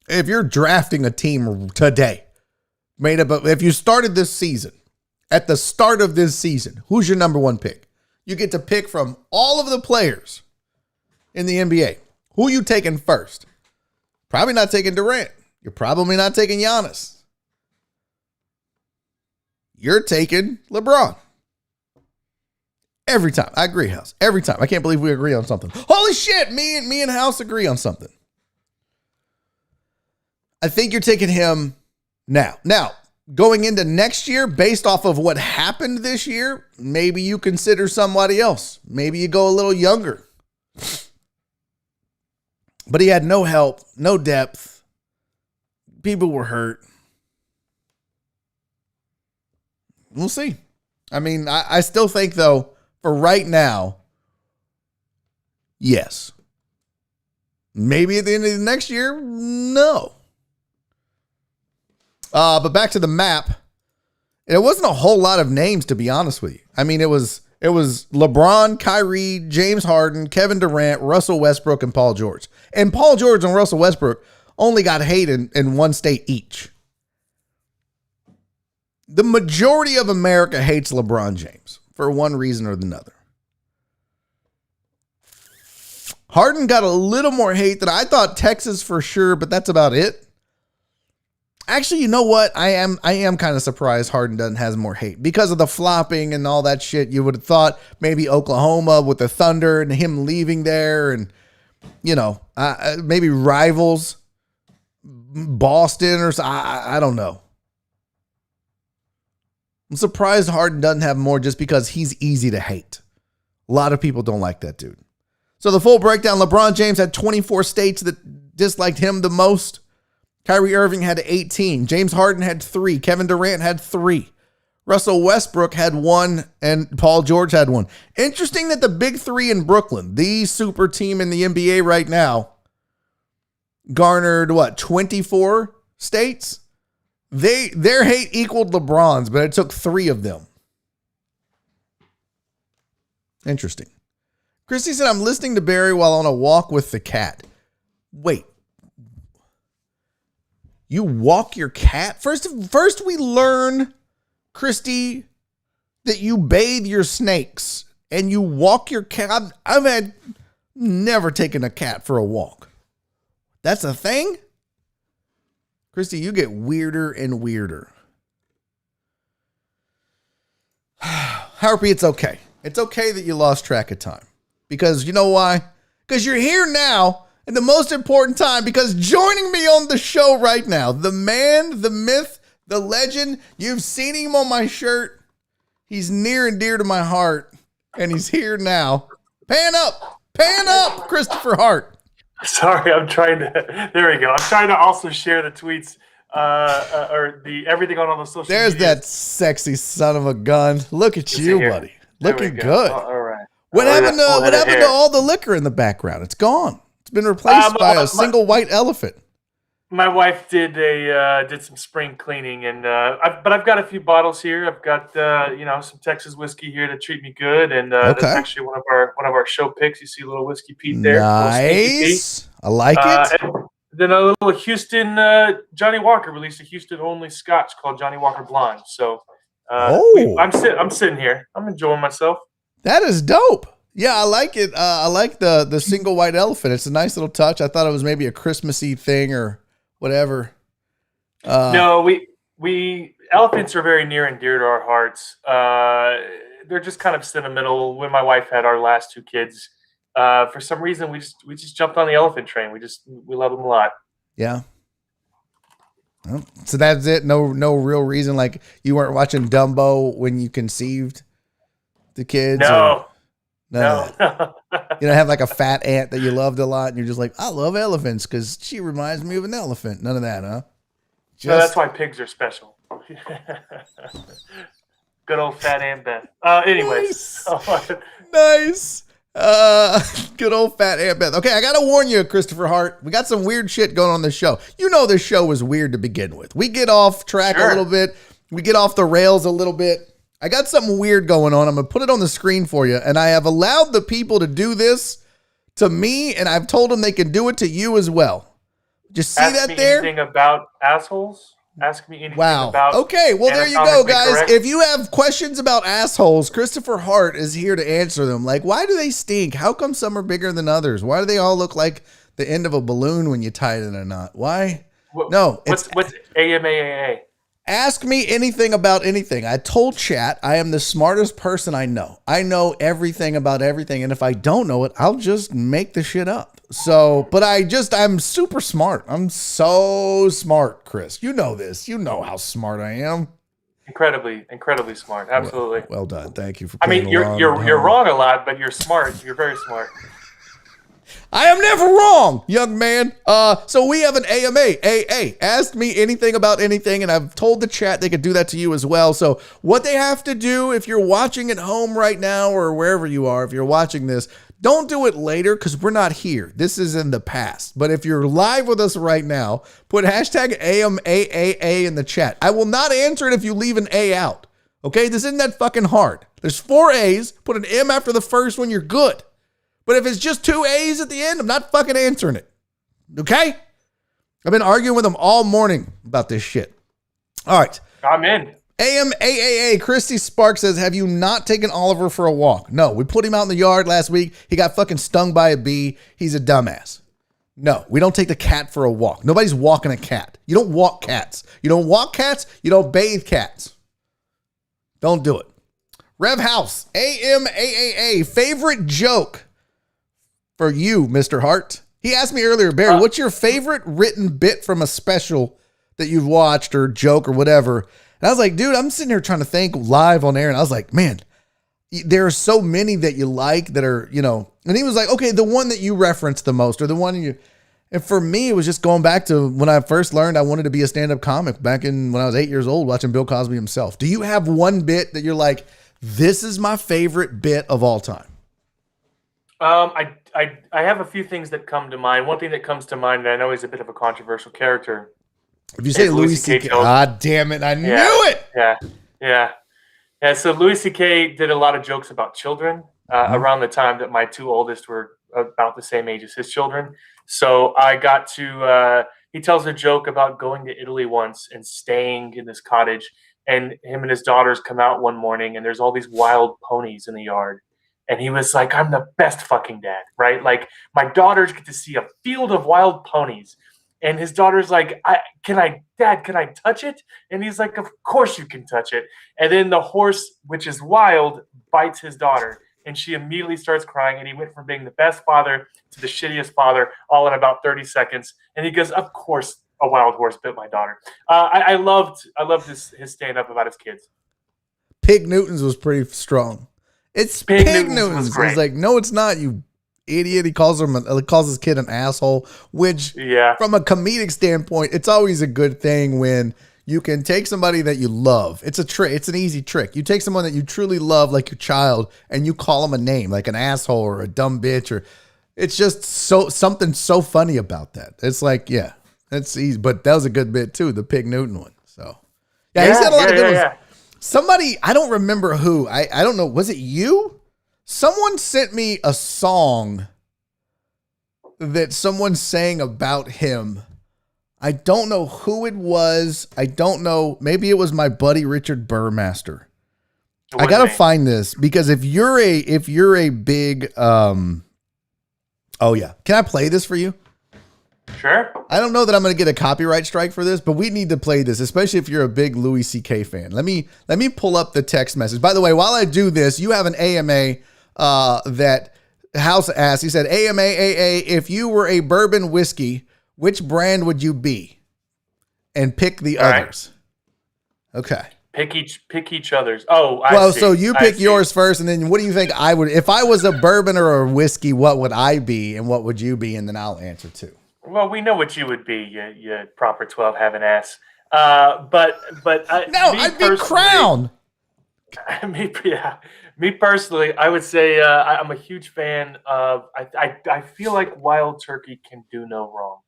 If you're drafting a team today, made up of, if you started this season, at the start of this season, who's your number 1 pick? You get to pick from all of the players in the NBA. Who you taking first? Probably not taking Durant. You're probably not taking Giannis. You're taking LeBron. Every time. I agree, House. Every time. I can't believe we agree on something. Holy shit, me and House agree on something. I think you're taking him now. Now, going into next year, based off of what happened this year, maybe you consider somebody else. Maybe you go a little younger. But he had no help, no depth. People were hurt. We'll see. I mean, I still think, though, for right now, yes. Maybe at the end of the next year, no. But back to the map. It wasn't a whole lot of names, to be honest with you. I mean, it was LeBron, Kyrie, James Harden, Kevin Durant, Russell Westbrook, and Paul George. And Paul George and Russell Westbrook only got hate in one state each. The majority of America hates LeBron James for one reason or another. Harden got a little more hate than I thought. Texas for sure, but that's about it. Actually, you know what? I am kind of surprised Harden doesn't have more hate because of the flopping and all that shit. You would have thought maybe Oklahoma with the Thunder and him leaving there, and maybe rivals, Boston or I don't know. I'm surprised Harden doesn't have more just because he's easy to hate. A lot of people don't like that dude. So the full breakdown: LeBron James had 24 states that disliked him the most. Kyrie Irving had 18. James Harden had 3. Kevin Durant had 3. Russell Westbrook had 1. And Paul George had 1. Interesting that the big 3 in Brooklyn, the super team in the NBA right now, garnered 24 states? Their hate equaled LeBron's, but it took 3 of them. Interesting. Christy said, I'm listening to Barry while on a walk with the cat. Wait. You walk your cat? First we learn, Christy, that you bathe your snakes and you walk your cat. I've never taken a cat for a walk. That's a thing? Christy, you get weirder and weirder. Harpy, it's okay. It's okay that you lost track of time. Because you know why? Because you're here now. And the most important time, because joining me on the show right now, the man, the myth, the legend, you've seen him on my shirt. He's near and dear to my heart, and he's here now. Pan up, Kristopher Hart. Sorry, I'm trying to, there we go. I'm trying to also share the tweets or the everything on all the social There's media. that sexy son of a gun. Look at you, buddy. Looking good. All right. What happened to all the liquor in the background? It's gone. Been replaced by a single white elephant. My wife did some spring cleaning, and I've got a few bottles here. I've got some Texas whiskey here to treat me good, and that's actually one of our show picks. You see a little Whiskey Pete there. Nice, I like it. And then a little Houston. Johnny Walker released a Houston only Scotch called Johnny Walker Blonde. So I'm sitting here. I'm enjoying myself. That is dope. Yeah, I like it. I like the single white elephant. It's a nice little touch. I thought it was maybe a Christmassy thing or whatever. No, we elephants are very near and dear to our hearts. They're just kind of sentimental. When my wife had our last 2 kids, for some reason we just jumped on the elephant train. We love them a lot. Yeah. Well, so that's it. No real reason. Like you weren't watching Dumbo when you conceived the kids. No. No. You don't have like a fat aunt that you loved a lot and you're just like, I love elephants because she reminds me of an elephant. None of that, huh? No, that's why pigs are special. Good old fat Aunt Beth. Anyways. Nice. Good old fat Aunt Beth. Okay, I got to warn you, Kristopher Hart. We got some weird shit going on this show. You know this show was weird to begin with. We get off track a little bit. We get off the rails a little bit. I got something weird going on. I'm going to put it on the screen for you. And I have allowed the people to do this to me, and I've told them they can do it to you as well. Just see that there? Anything about assholes? Ask me anything about. Okay, well, there you go, guys. Correct. If you have questions about assholes, Kristopher Hart is here to answer them. Like, why do they stink? How come some are bigger than others? Why do they all look like the end of a balloon when you tie it in a knot? Why? What's AMAAA? Ask me anything about anything. I told chat I am the smartest person I know. I know everything about everything. And if I don't know it, I'll just make the shit up. So, but I'm super smart. I'm so smart, Chris. You know this. You know how smart I am. Incredibly smart. Absolutely. Well done. Thank you for. I mean, you're wrong a lot, but you're smart. You're very smart. I am never wrong, young man. So we have an AMA, AA. Ask me anything about anything, and I've told the chat they could do that to you as well. So what they have to do, if you're watching at home right now or wherever you are, if you're watching this, don't do it later because we're not here. This is in the past. But if you're live with us right now, put hashtag AMAAA in the chat. I will not answer it if you leave an A out. Okay, this isn't that fucking hard. There's 4 A's. Put an M after the first one, you're good. But if it's just 2 A's at the end, I'm not fucking answering it. Okay? I've been arguing with them all morning about this shit. All right. I'm in. AMAAA, Christy Spark says, have you not taken Oliver for a walk? No, we put him out in the yard last week. He got fucking stung by a bee. He's a dumbass. No, we don't take the cat for a walk. Nobody's walking a cat. You don't walk cats. You don't walk cats. You don't bathe cats. Don't do it. Rev House, AMAAA, favorite joke for you, Mr. Hart. He asked me earlier, Barry, what's your favorite written bit from a special that you've watched or joke or whatever? And I was like, dude, I'm sitting here trying to think live on air. And I was like, man, there are so many that you like that are, you know, and he was like, okay, the one that you reference the most or the one you, and for me, it was just going back to when I first learned I wanted to be a stand-up comic back in when I was 8 years old watching Bill Cosby himself. Do you have one bit that you're like, this is my favorite bit of all time? I have a few things that come to mind. One thing that comes to mind that I know he's a bit of a controversial character. If you say Louis C.K., God damn it, I knew it. Yeah. So Louis C.K. did a lot of jokes about children around the time that my two oldest were about the same age as his children. So I got to, he tells a joke about going to Italy once and staying in this cottage, and him and his daughters come out one morning and there's all these wild ponies in the yard. And he was like, I'm the best fucking dad, right? Like, my daughters get to see a field of wild ponies. And his daughter's like, Dad, can I touch it? And he's like, of course you can touch it. And then the horse, which is wild, bites his daughter. And she immediately starts crying. And he went from being the best father to the shittiest father all in about 30 seconds. And he goes, of course, a wild horse bit my daughter. I loved his stand-up about his kids. Pig Newton's was pretty strong. It's Pig Newton's. He's like, no, it's not, you idiot. He calls his kid an asshole, which from a comedic standpoint, it's always a good thing when you can take somebody that you love. It's a trick. It's an easy trick. You take someone that you truly love, like your child, and you call them a name, like an asshole or a dumb bitch, or it's just something so funny about that. It's like, yeah, that's easy. But that was a good bit too, the Pig Newton one. So he's got a lot of good ones. Yeah. Somebody, I don't remember who, I don't know, was it you? Someone sent me a song that someone sang about him. I don't know who it was. I don't know. Maybe it was my buddy Richard Burmaster. I gotta find this because if you're a big, oh yeah, can I play this for you? Sure. I don't know that I'm going to get a copyright strike for this, but we need to play this, especially if you're a big Louis C.K. fan. Let me pull up the text message. By the way, while I do this, you have an AMA that House asked. He said, AMAAA, if you were a bourbon whiskey, which brand would you be? And pick the others. Right. Okay. Pick each other's. Oh, I see. So you pick yours first, and then what do you think I would? If I was a bourbon or a whiskey, what would I be, and what would you be? And then I'll answer too. Well, we know what you would be, you proper 12 having ass. But I'd be Crown. Me personally, I would say I'm a huge fan of. I feel like Wild Turkey can do no wrong,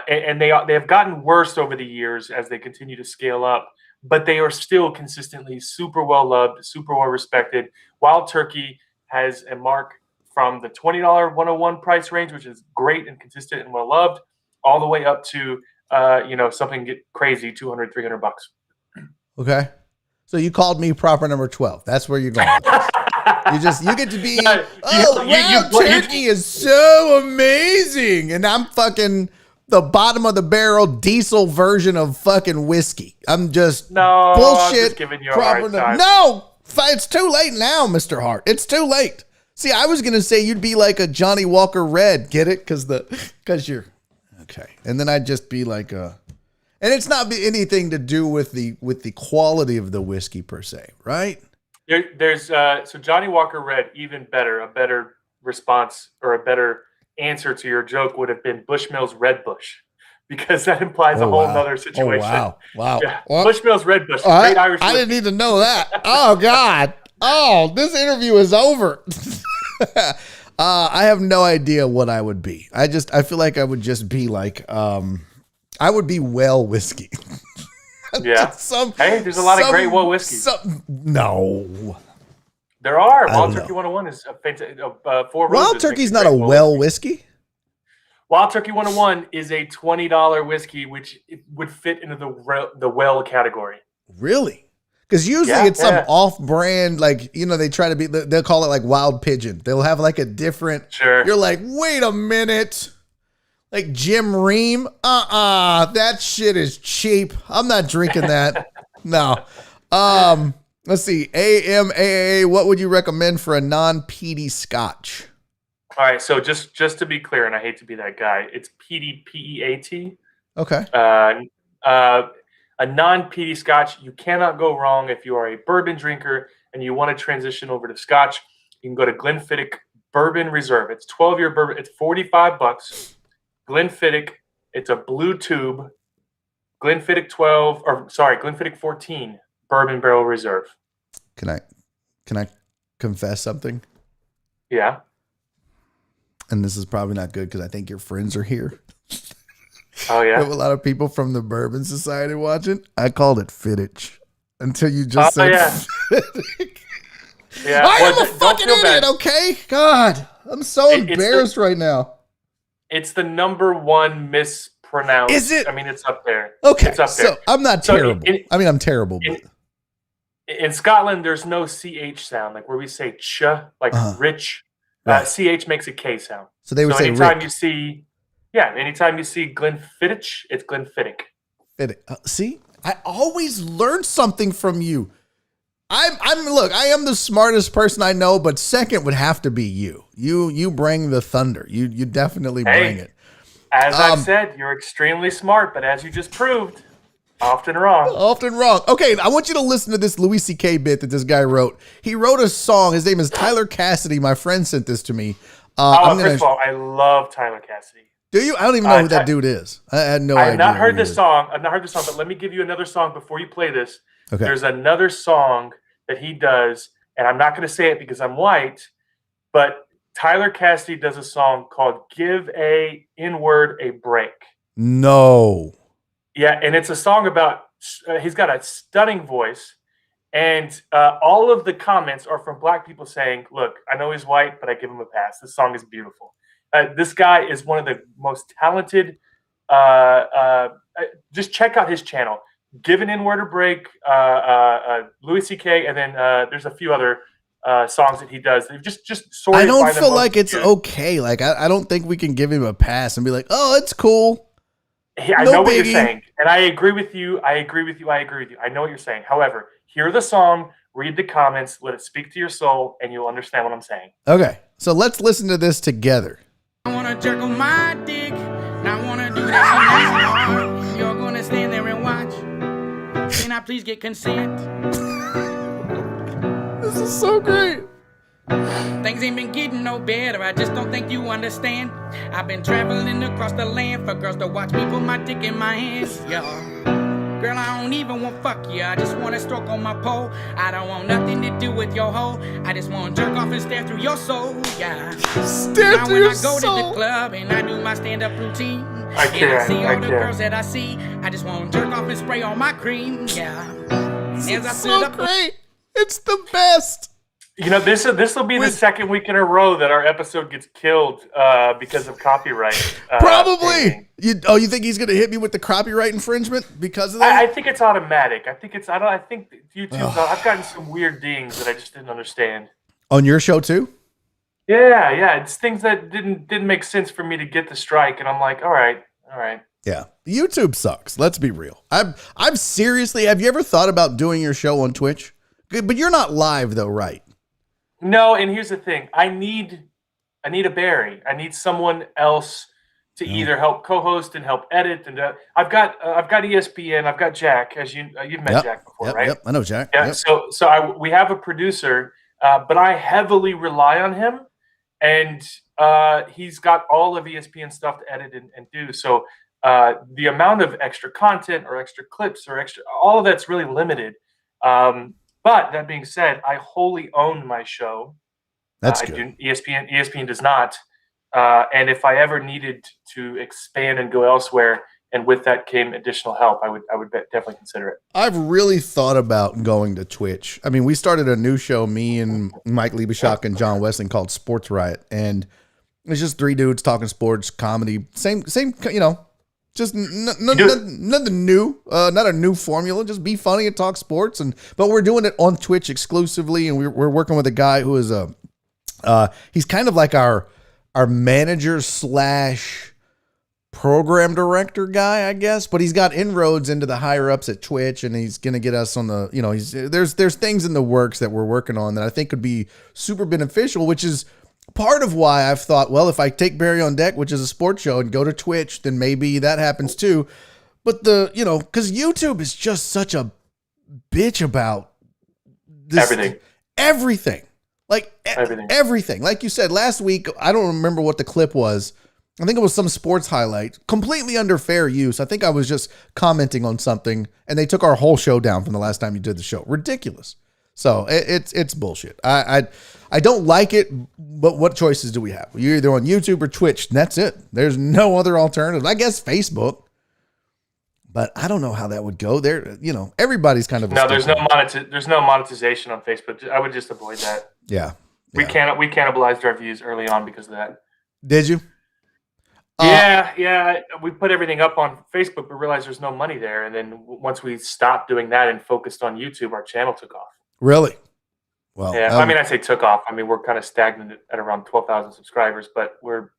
and they have gotten worse over the years as they continue to scale up. But they are still consistently super well loved, super well respected. Wild Turkey has a mark from the $20 101 price range, which is great and consistent and well loved, all the way up to something get crazy, $200, $300. Okay, so you called me proper number 12. That's where you're going. you get to be. Wild Turkey is so amazing, and I'm fucking the bottom of the barrel diesel version of fucking whiskey. I'm just bullshit. I'm just giving you a hard time. No, it's too late now, Mr. Hart. It's too late. See, I was going to say you'd be like a Johnny Walker Red. Get it? Because you're okay. And then I'd just be like and it's not anything to do with the quality of the whiskey per se, right? There's so Johnny Walker Red, even better, a better response or a better answer to your joke would have been Bushmills Red Bush, because that implies a whole nother situation. Oh, wow. Yeah. Bushmills Red Bush. Great Irish whiskey. I didn't need to know that. Oh, God. Oh, this interview is over. I have no idea what I would be. I feel like I would just be like, I would be well whiskey. Yeah. There's a lot of great well whiskey. No. There are. Wild Turkey 101 is a fantastic. Wild Turkey's not a well whiskey. Wild Turkey 101 is a $20 whiskey, which would fit into the well category. Really? Because usually it's some off-brand, like, they try to be, they'll call it like wild pigeon. They'll have like a different, you're like, wait a minute. Like Jim Ream? That shit is cheap. I'm not drinking that. No. Let's see. AMAA, what would you recommend for a non-peaty scotch? All right, so just to be clear, and I hate to be that guy, it's peaty, P-E-A-T. Okay. A non-peaty scotch, you cannot go wrong if you are a bourbon drinker and you want to transition over to scotch. You can go to Glenfiddich Bourbon Reserve. It's 12-year bourbon. It's $45. Glenfiddich. It's a blue tube. Glenfiddich 14 Bourbon Barrel Reserve. Can I confess something? Yeah. And this is probably not good because I think your friends are here. Oh, yeah? We have a lot of people from the Bourbon Society watching. I called it Fittich until you just said Fittick. Yeah. I am a fucking idiot, okay? God, I'm so embarrassed right now. It's the number one mispronounced. Is it? I mean, it's up there. Okay, it's up there. So I'm not terrible. I'm terrible. In Scotland, there's no CH sound, like where we say ch, like rich. Right. CH makes a K sound. So they would say anytime Rick. Anytime you see Glenfiddich, it's Glenfiddich. See, I always learn something from you. Look, I am the smartest person I know, but second would have to be you. You bring the thunder. You definitely bring it. As I've said, you're extremely smart, but as you just proved, often wrong. Often wrong. Okay, I want you to listen to this Louis C.K. bit that this guy wrote. He wrote a song. His name is Tyler Cassidy. My friend sent this to me. First of all, I love Tyler Cassidy. Do you? I don't even know who that dude is. I had no idea. I've not heard this song, but let me give you another song before you play this. Okay. There's another song that he does, and I'm not going to say it because I'm white, but Tyler Cassidy does a song called Give a N-Word a Break. No. Yeah, and it's a song about, he's got a stunning voice, and all of the comments are from black people saying, look, I know he's white, but I give him a pass. This song is beautiful. This guy is one of the most talented. Just check out his channel. Give an N-Word a Break, Louis C.K., and then there's a few other songs that he does. Just sort of. I don't feel like it's okay. Like I don't think we can give him a pass and be like, oh, it's cool. I know what you're saying, and I agree with you. I know what you're saying. However, hear the song, read the comments, let it speak to your soul, and you'll understand what I'm saying. Okay, so let's listen to this together. I want to jerk on my dick, and I want to do that shit nice and hard. You're going to stand there and watch. Can I please get consent? This is so great. Things ain't been getting no better, I just don't think you understand. I've been traveling across the land for girls to watch me put my dick in my hands, yeah. Girl, I don't even want fuck you, I just want to stroke on my pole. I don't want nothing to do with your hoe, I just want to jerk off and stare through your soul, yeah. Stare through your soul. Now when I go to the club and I do my stand-up routine, I see all the girls that I see, I just want to jerk off and spray on my cream, yeah. It's so great. It's the best. You know, this will be the second week in a row that our episode gets killed because of copyright. Probably. You think he's gonna hit me with the copyright infringement because of that? I think it's automatic. I think YouTube. I've gotten some weird dings that I just didn't understand. On your show too? Yeah. It's things that didn't make sense for me to get the strike, and I'm like, all right. Yeah, YouTube sucks. Let's be real. I'm seriously. Have you ever thought about doing your show on Twitch? But you're not live though, right? No, and here's the thing. I need a Barry. I need someone else to either help co-host and help edit. And I've got ESPN. I've got Jack, as you've met Jack before, right? Yep, I know Jack. Yeah. Yep. So we have a producer, but I heavily rely on him, and he's got all of ESPN stuff to edit and do. So the amount of extra content or extra clips or all of that's really limited. But that being said, I wholly own my show. That's good. ESPN does not. And if I ever needed to expand and go elsewhere, and with that came additional help, I would definitely consider it. I've really thought about going to Twitch. I mean, we started a new show, me and Mike Liebeshock and John Wessling, called Sports Riot, and it's just three dudes talking sports, comedy, same, Just nothing new, not a new formula. Just be funny and talk sports, but we're doing it on Twitch exclusively, and we're working with a guy who is he's kind of like our manager / program director guy, I guess, but he's got inroads into the higher ups at Twitch, and he's gonna get us on the there's things in the works that we're working on that I think could be super beneficial, which is part of why I've thought, well, if I take Barry on Deck, which is a sports show, and go to Twitch, then maybe that happens too. But because YouTube is just such a bitch about this, everything. Like everything. Like you said last week, I don't remember what the clip was. I think it was some sports highlight, completely under fair use. I think I was just commenting on something, and they took our whole show down from the last time you did the show. Ridiculous. So it's bullshit. I don't like it, but what choices do we have? You're either on YouTube or Twitch, and that's it. There's no other alternative. I guess Facebook, but I don't know how that would go. There, everybody's kind of there's no monetization on Facebook. I would just avoid that. Yeah. We cannibalized our views early on because of that. Did you? Yeah. We put everything up on Facebook, but realized there's no money there. And then once we stopped doing that and focused on YouTube, our channel took off. Really? Well, yeah. I say took off. We're kind of stagnant at around 12,000 subscribers, but we're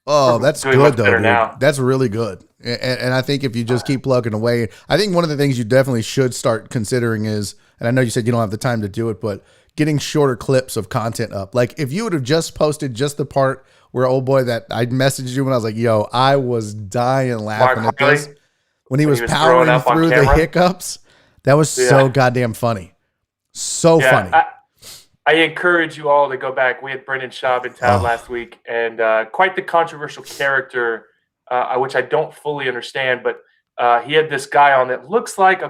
that's good though, dude. Now. That's really good. And I think if you just keep plugging away, I think one of the things you definitely should start considering is, and I know you said you don't have the time to do it, but getting shorter clips of content up. Like if you would have just posted just the part where old boy that I messaged you when I was like, yo, I was dying laughing at this when he was powering through the hiccups. That was so goddamn funny. So funny. I encourage you all to go back. We had Brendan Schaub in town last week, and quite the controversial character, which I don't fully understand, but he had this guy on that looks like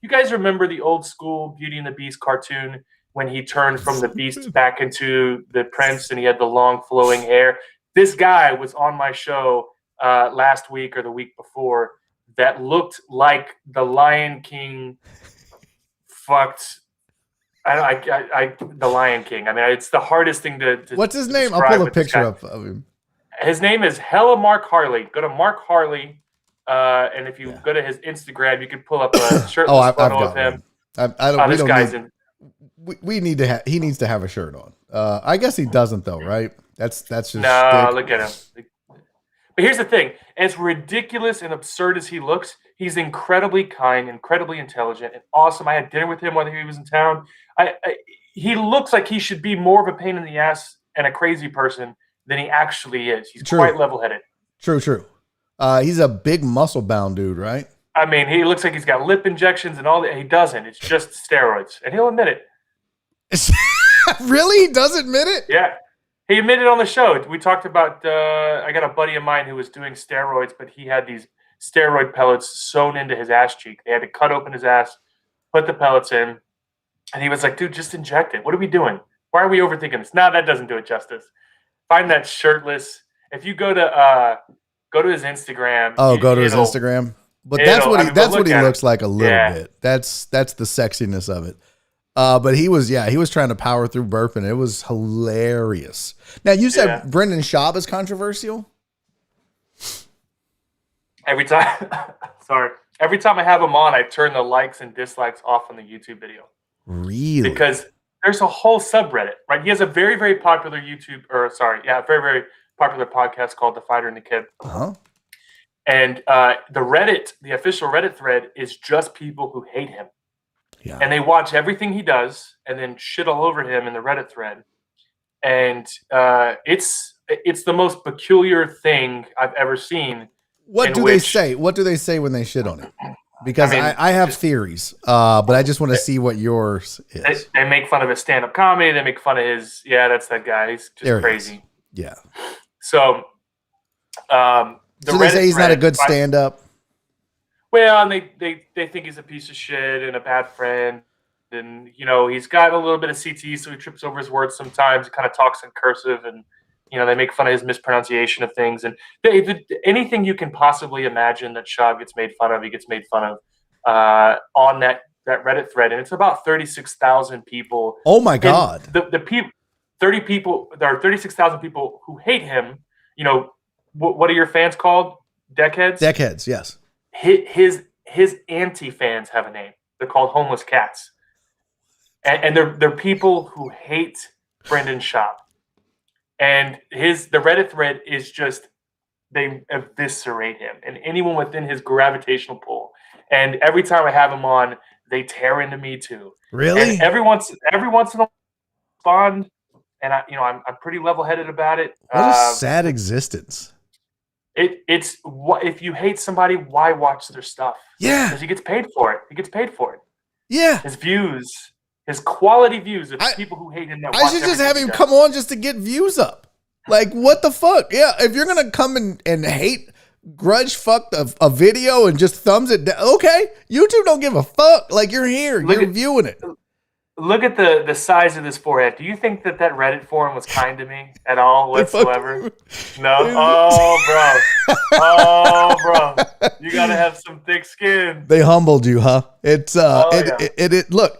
you guys remember the old school Beauty and the Beast cartoon when he turned from the Beast back into the Prince and he had the long flowing hair? This guy was on my show last week or the week before that looked like the Lion King fucked. The Lion King. It's the hardest thing to What's his name? I'll pull a picture up of him. His name is Hella Mark Harley. Go to Mark Harley, and if you go to his Instagram, you can pull up a shirtless photo of him. We need to have. He needs to have a shirt on. I guess he doesn't though, right? That's just no. Look at him. But here's the thing: as ridiculous and absurd as he looks, he's incredibly kind, incredibly intelligent, and awesome. I had dinner with him while he was in town. He looks like he should be more of a pain in the ass and a crazy person than he actually is. He's quite level-headed. True. He's a big muscle-bound dude, right? He looks like he's got lip injections and all that. He doesn't. It's just steroids, and he'll admit it. Really? He does admit it? Yeah. He admitted on the show. We talked about, I got a buddy of mine who was doing steroids, but he had these steroid pellets sewn into his ass cheek. They had to cut open his ass, put the pellets in, and he was like, dude, just inject it. What are we doing? Why are we overthinking this? No, that doesn't do it justice. Find that shirtless. If you go to his Instagram. Oh, go to his Instagram. But that's what he looks like a little bit. That's the sexiness of it. But he was trying to power through burping. It was hilarious. Now you said Brendan Schaub is controversial? Every time I have him on, I turn the likes and dislikes off on the YouTube video. Really? Because there's a whole subreddit, right? He has a very, very popular very, very popular podcast called The Fighter and the Kid. Uh-huh. And the official Reddit thread is just people who hate him. Yeah. And they watch everything he does and then shit all over him in the Reddit thread. And it's the most peculiar thing I've ever seen. What do they say? What do they say when they shit on it? Because I have theories, but I just want to see what yours is. They make fun of his stand-up comedy. They make fun of his, that's that guy. He's just crazy. Yeah. So, so they say he's not a good stand-up? Well, and they think he's a piece of shit and a bad friend. And, he's got a little bit of CTE, so he trips over his words sometimes. He kind of talks in cursive, and, they make fun of his mispronunciation of things. And anything you can possibly imagine that Schaub gets made fun of, he gets made fun of on that Reddit thread. And it's about 36,000 people. Oh, my God. The people, 30 people, there are 36,000 people who hate him. What are your fans called? Deckheads. Deckheads, yes. His anti-fans have a name. They're called homeless cats. And they're people who hate Brendan Schaub. And the Reddit thread is just, they eviscerate him and anyone within his gravitational pull. And every time I have him on, they tear into me too. Really? And every once in a while, I respond, and I'm pretty level-headed about it. What a sad existence. It's if you hate somebody, why watch their stuff? Yeah. Because he gets paid for it. Yeah. His views, his quality views of people who hate him. That I should just have him come on just to get views up. Like, what the fuck? Yeah, if you're going to come and hate, grudge fuck a video and just thumbs it down, okay, YouTube don't give a fuck. Like, you're here. You're viewing it. Look at the size of this forehead. Do you think that Reddit forum was kind to me at all whatsoever? No? Oh, bro. You got to have some thick skin. They humbled you, huh? It's, look,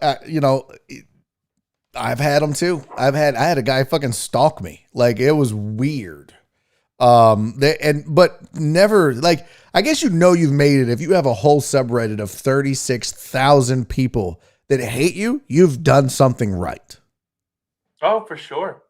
I've had them too. I had a guy fucking stalk me. Like, it was weird. But never, like, I guess you've made it if you have a whole subreddit of 36,000 people that hate you. You've done something right. Oh, for sure.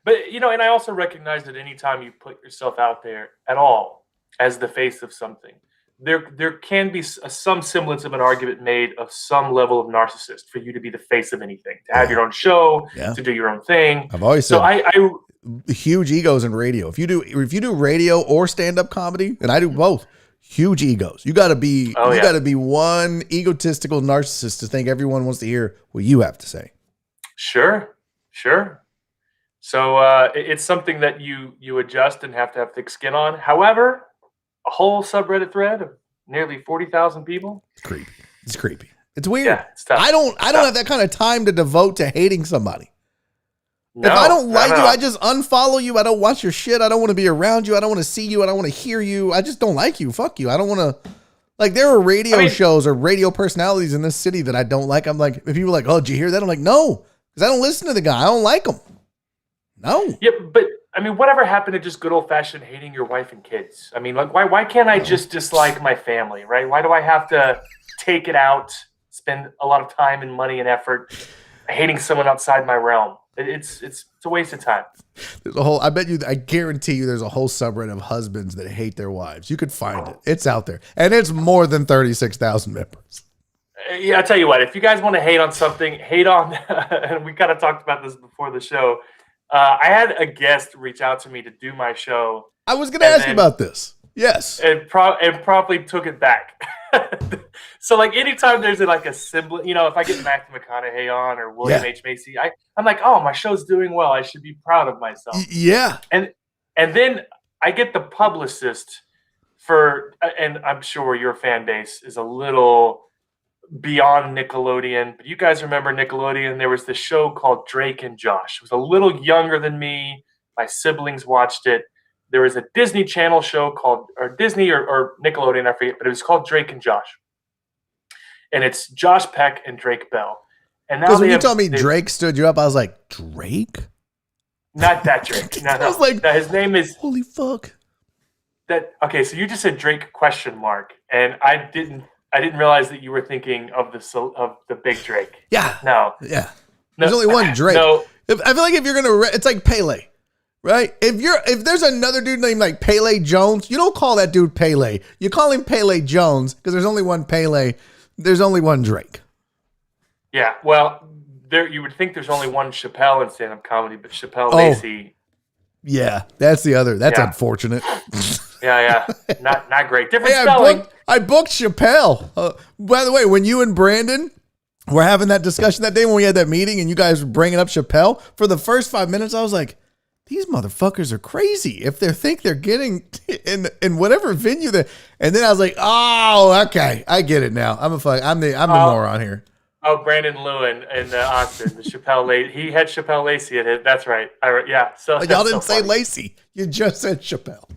But and I also recognize that anytime you put yourself out there at all as the face of something, there can be some semblance of an argument made of some level of narcissist for you to be the face of anything, to have your own show, to do your own thing. I've always said so. I huge egos in radio. If you do radio or stand-up comedy, and I do both, huge egos. You got to be one egotistical narcissist to think everyone wants to hear what you have to say. Sure. So it's something that you adjust and have to have thick skin on. However, a whole subreddit thread of nearly 40,000 people. It's creepy. It's weird. Yeah, it's tough. I don't have that kind of time to devote to hating somebody. No, if I don't like you, I just unfollow you. I don't watch your shit. I don't want to be around you. I don't want to see you. I don't want to hear you. I just don't like you. Fuck you. I don't want to. Like, there are radio shows or radio personalities in this city that I don't like. I'm like, if people are like, oh, did you hear that? I'm like, no, because I don't listen to the guy. I don't like him. No. Yeah, but I mean, whatever happened to just good old fashioned hating your wife and kids? I mean, like, why can't I just dislike my family, right? Why do I have to take it out, spend a lot of time and money and effort hating someone outside my realm? It's a waste of time. There's I guarantee you there's a whole subreddit of husbands that hate their wives. You could find it. It's out there. And it's more than 36,000 members. Yeah, I'll tell you what, if you guys want to hate on something, hate on, and we kind of talked about this before the show. I had a guest reach out to me to do my show. I was going to ask you about this. Yes. And probably took it back. So, like, anytime there's a sibling, if I get Matthew McConaughey on or William H. Macy, I'm like, oh, my show's doing well. I should be proud of myself. Yeah. And then I get the publicist and I'm sure your fan base is a little beyond Nickelodeon, but you guys remember Nickelodeon? There was this show called Drake and Josh. It was a little younger than me. My siblings watched it. There was a Disney Channel show called, or Disney or Nickelodeon, I forget, but it was called Drake and Josh. And it's Josh Peck and Drake Bell. And now when you told me Drake stood you up, I was like, Drake? Not that Drake. No. I was like, his name is holy fuck. Okay, so you just said Drake ? And I didn't realize that you were thinking of the big Drake. Yeah. No. Yeah. There's only one Drake. No. I feel like if you're gonna, it's like Pele, right? If there's another dude named like Pele Jones, you don't call that dude Pele. You call him Pele Jones because there's only one Pele. There's only one Drake. Yeah. Well, you would think there's only one Chappelle in stand-up comedy, but Chappelle Lacey. Yeah, that's the other. That's unfortunate. Yeah. Not great. Different spelling. I booked Chappelle. By the way, when you and Brandon were having that discussion that day when we had that meeting and you guys were bringing up Chappelle, for the first 5 minutes, I was like, these motherfuckers are crazy. If they think they're getting in whatever venue that, and then I was like, oh, okay, I get it now. I'm the moron here. Oh, Brandon Lewin in Austin, the Chappelle Lacey. He had Chappelle Lacey at it. That's right. Yeah. So y'all didn't say Lacey. You just said Chappelle.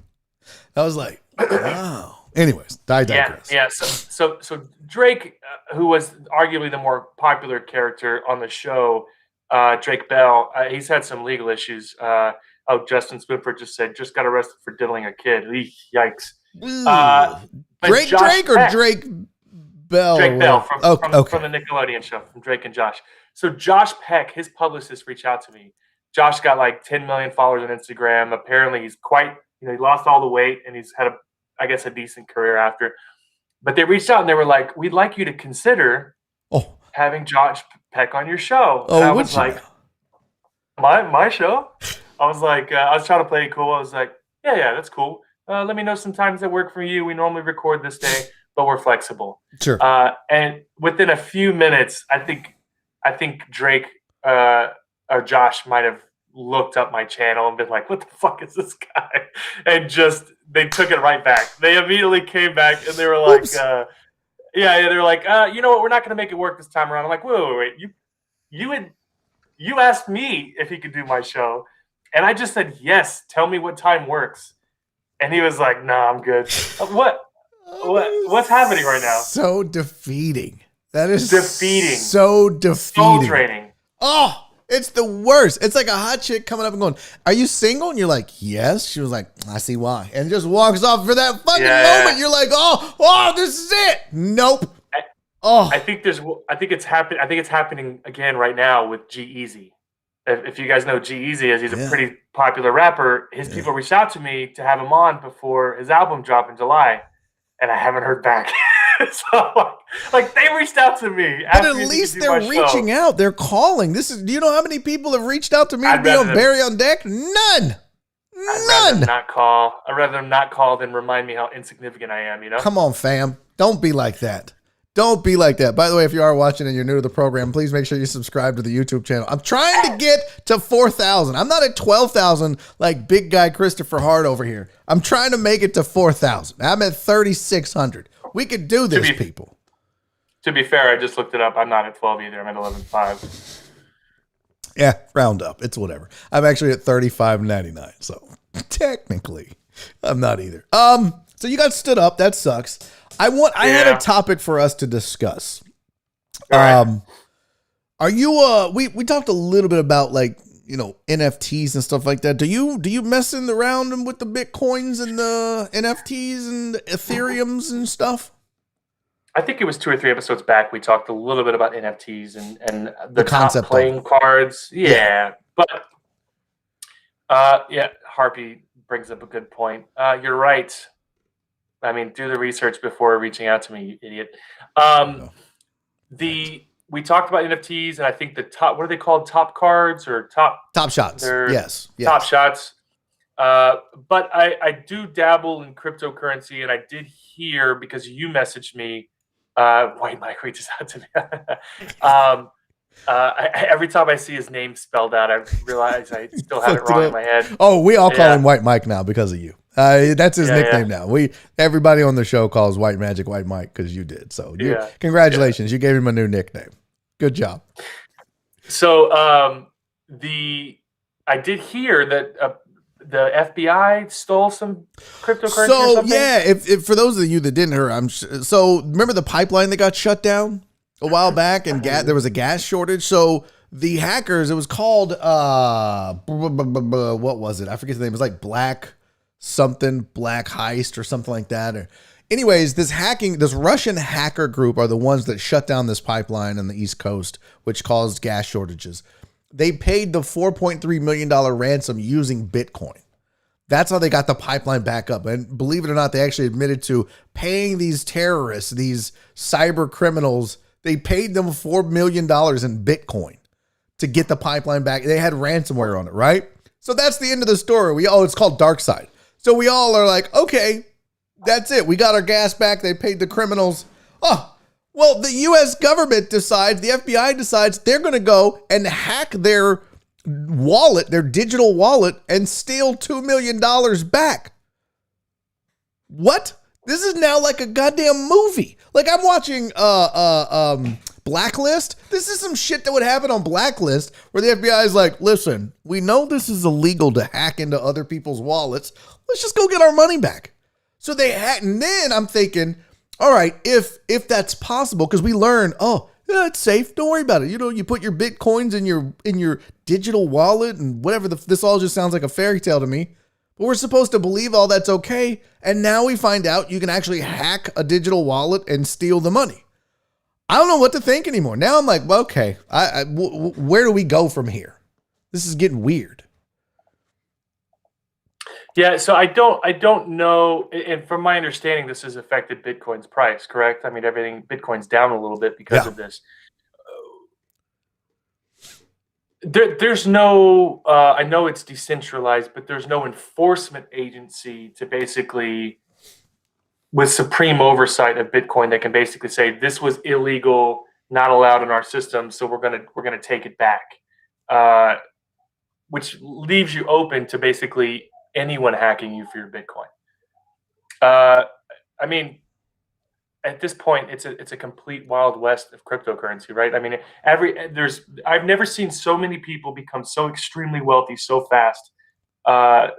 I was like, wow. Anyways, I digress. Yeah. So Drake, who was arguably the more popular character on the show, Drake Bell, he's had some legal issues. Justin Swinford just said, just got arrested for diddling a kid. Yikes. But Drake Josh Drake or Peck- Drake Bell? Drake Bell from Okay. the Nickelodeon show, from Drake and Josh. So Josh Peck, his publicist, reached out to me. Josh got like 10 million followers on Instagram. Apparently, he's quite, he lost all the weight and he's had a decent career after. But they reached out and they were like, "We'd like you to consider having Josh Peck on your show." And I was like, my show? I was like, I was trying to play it cool. I was like, yeah, that's cool. Let me know some times that work for you. We normally record this day, but we're flexible. Sure. And within a few minutes, I think Drake or Josh might have looked up my channel and been like, "What the fuck is this guy?" And they took it right back. They immediately came back and they were like, they were like, "You know what? We're not going to make it work this time around." I'm like, wait. You asked me if he could do my show, and I just said yes. Tell me what time works. And he was like, "No, I'm good." What's happening right now? So defeating. That is defeating. So defeating. Soul draining. Oh, it's the worst. It's like a hot chick coming up and going, "Are you single?" And you're like, "Yes." She was like, "I see why." And just walks off for that fucking moment. You're like, oh, this is it. Nope. I think it's happening again right now with G-Eazy. If you guys know G-Eazy is, he's a pretty popular rapper. His people reached out to me to have him on before his album dropped in July, and I haven't heard back. So like they reached out to me. But at least they're reaching out. They're calling. Do you know how many people have reached out to me to be on Barry on Deck? None. I'd rather them not call. I'd rather them not call than remind me how insignificant I am, Come on, fam. Don't be like that. Don't be like that. By the way, if you are watching and you're new to the program, please make sure you subscribe to the YouTube channel. I'm trying to get to 4,000. I'm not at 12,000 like big guy Kristopher Hart over here. I'm trying to make it to 4,000. I'm at 3,600. We could do this, people. To be fair, I just looked it up. I'm not at 12 either. I'm at 11.5. Yeah, round up. It's whatever. I'm actually at 35.99. So technically, I'm not either. So you got stood up. That sucks. I had a topic for us to discuss. Are you we talked a little bit about like, NFTs and stuff like that. Do you messing around with the Bitcoins and the NFTs and the Ethereums and stuff? I think it was 2 or 3 episodes back we talked a little bit about NFTs and the concept top playing cards. Yeah. But Harpy brings up a good point. You're right. I mean, do the research before reaching out to me, you idiot. We talked about NFTs, and I think the top, what are they called? Top cards or top shots? Yes. Top shots. But I do dabble in cryptocurrency, and I did hear, because you messaged me, White Mike reaches out to me. Every time I see his name spelled out, I realize I still have it wrong in my head. Oh, we all call him White Mike now because of you. That's his nickname now. Everybody on the show calls White Magic White Mike because you did. So congratulations. You gave him a new nickname. Good job. So I did hear that the FBI stole some cryptocurrency or something. If for those of you that didn't hear, so remember the pipeline that got shut down a while back and there was a gas shortage. So the hackers, it was called what was it? I forget the name. It was like Black Heist or something like that. Anyways, this Russian hacker group are the ones that shut down this pipeline on the East Coast, which caused gas shortages. They paid the $4.3 million ransom using Bitcoin. That's how they got the pipeline back up. And believe it or not, they actually admitted to paying these terrorists, these cyber criminals. They paid them $4 million in Bitcoin to get the pipeline back. They had ransomware on it, right? So that's the end of the story. It's called Dark Side. So we all are like, okay, that's it. We got our gas back. They paid the criminals. Oh, well, the U.S. government decides, the FBI decides they're going to go and hack their wallet, their digital wallet, and steal $2 million back. What? This is now like a goddamn movie. Like I'm watching Blacklist. This is some shit that would happen on Blacklist where the FBI is like, listen, we know this is illegal to hack into other people's wallets. Let's just go get our money back. So they hack, and then I'm thinking, all right, if that's possible, because we learn, it's safe. Don't worry about it. You put your Bitcoins in your digital wallet and whatever. This all just sounds like a fairy tale to me. But we're supposed to believe all that's okay. And now we find out you can actually hack a digital wallet and steal the money. I don't know what to think anymore. Now I'm like, well, okay, where do we go from here? This is getting weird. Yeah, so I don't know, and from my understanding, this has affected Bitcoin's price, correct? I mean, Bitcoin's down a little bit because of this. There's no, I know it's decentralized, but there's no enforcement agency to basically, with supreme oversight of Bitcoin, that can basically say this was illegal, not allowed in our system, so we're gonna take it back, which leaves you open to basically anyone hacking you for your Bitcoin. I mean, at this point, it's a complete wild west of cryptocurrency, right? I mean, I've never seen so many people become so extremely wealthy so fast. 10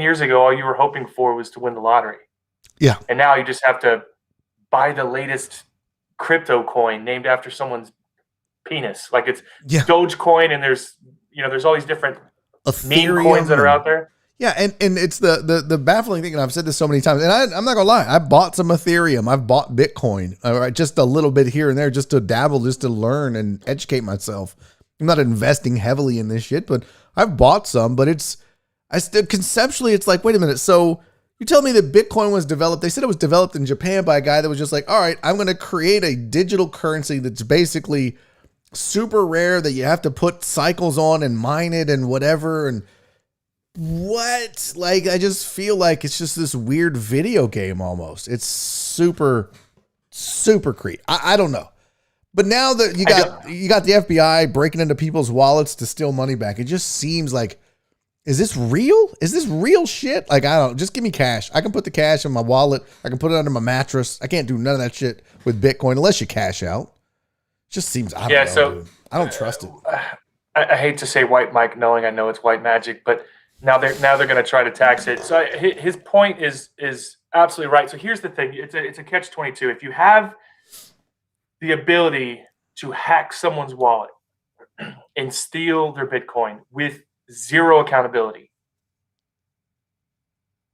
years ago, all you were hoping for was to win the lottery. Yeah. And now you just have to buy the latest crypto coin named after someone's penis. Like it's Dogecoin, and there's all these different meme coins that are out there. Yeah, and it's the baffling thing, and I've said this so many times, and I'm not gonna lie, I bought some Ethereum, I've bought Bitcoin, all right, just a little bit here and there, just to dabble, just to learn and educate myself. I'm not investing heavily in this shit, but I've bought some. But conceptually, it's like, wait a minute, so you tell me that Bitcoin was developed? They said it was developed in Japan by a guy that was just like, all right, I'm gonna create a digital currency that's basically super rare that you have to put cycles on and mine it and whatever. And what? Like, I just feel like it's just this weird video game almost. It's super, super creepy. I don't know. But now that you got the FBI breaking into people's wallets to steal money back, it just seems like, is this real? Is this real shit? Like, I don't, just give me cash. I can put the cash in my wallet. I can put it under my mattress. I can't do none of that shit with Bitcoin unless you cash out. It just seems, I don't know, dude. I don't trust it. I hate to say white Mike, knowing I know it's white magic, but now they're going to try to tax it. So his point is absolutely right. So here's the thing: it's a catch-22. If you have the ability to hack someone's wallet and steal their Bitcoin with zero accountability,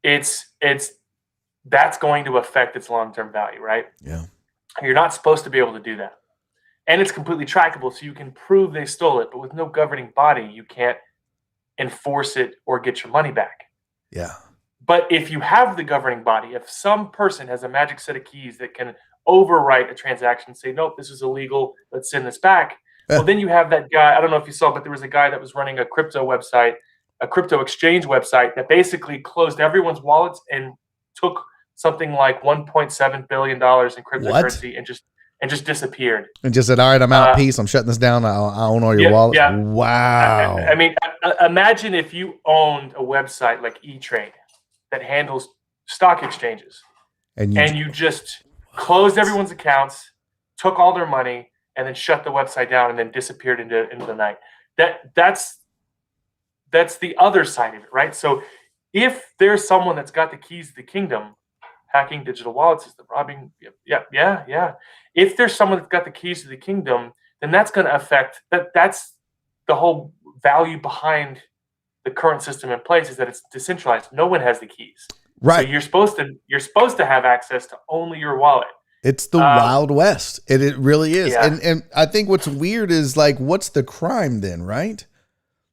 that's going to affect its long-term value, right? Yeah. You're not supposed to be able to do that, and it's completely trackable, so you can prove they stole it. But with no governing body, you can't enforce it or get your money back. Yeah. But if you have the governing body, if some person has a magic set of keys that can overwrite a transaction, say, nope, this is illegal, let's send this back. Well, then you have that guy, I don't know if you saw, but there was a guy that was running a crypto website, a crypto exchange website that basically closed everyone's wallets and took something like $1.7 billion in cryptocurrency and just disappeared. And just said, all right, I'm out. Peace. I'm shutting this down. I own all your wallets. Yeah. Wow. I mean, imagine if you owned a website like E-Trade that handles stock exchanges, and you just closed everyone's accounts, took all their money, and then shut the website down and then disappeared into the night. That's the other side of it, right? So if there's someone that's got the keys to the kingdom, hacking digital wallets is the robbing. Yeah. If there's someone that's got the keys to the kingdom, then that's going to affect that's the whole value behind the current system in place, is that it's decentralized. No one has the keys. Right. So you're supposed to have access to only your wallet. It's the Wild West. It really is. Yeah. And I think what's weird is, like, what's the crime then, right?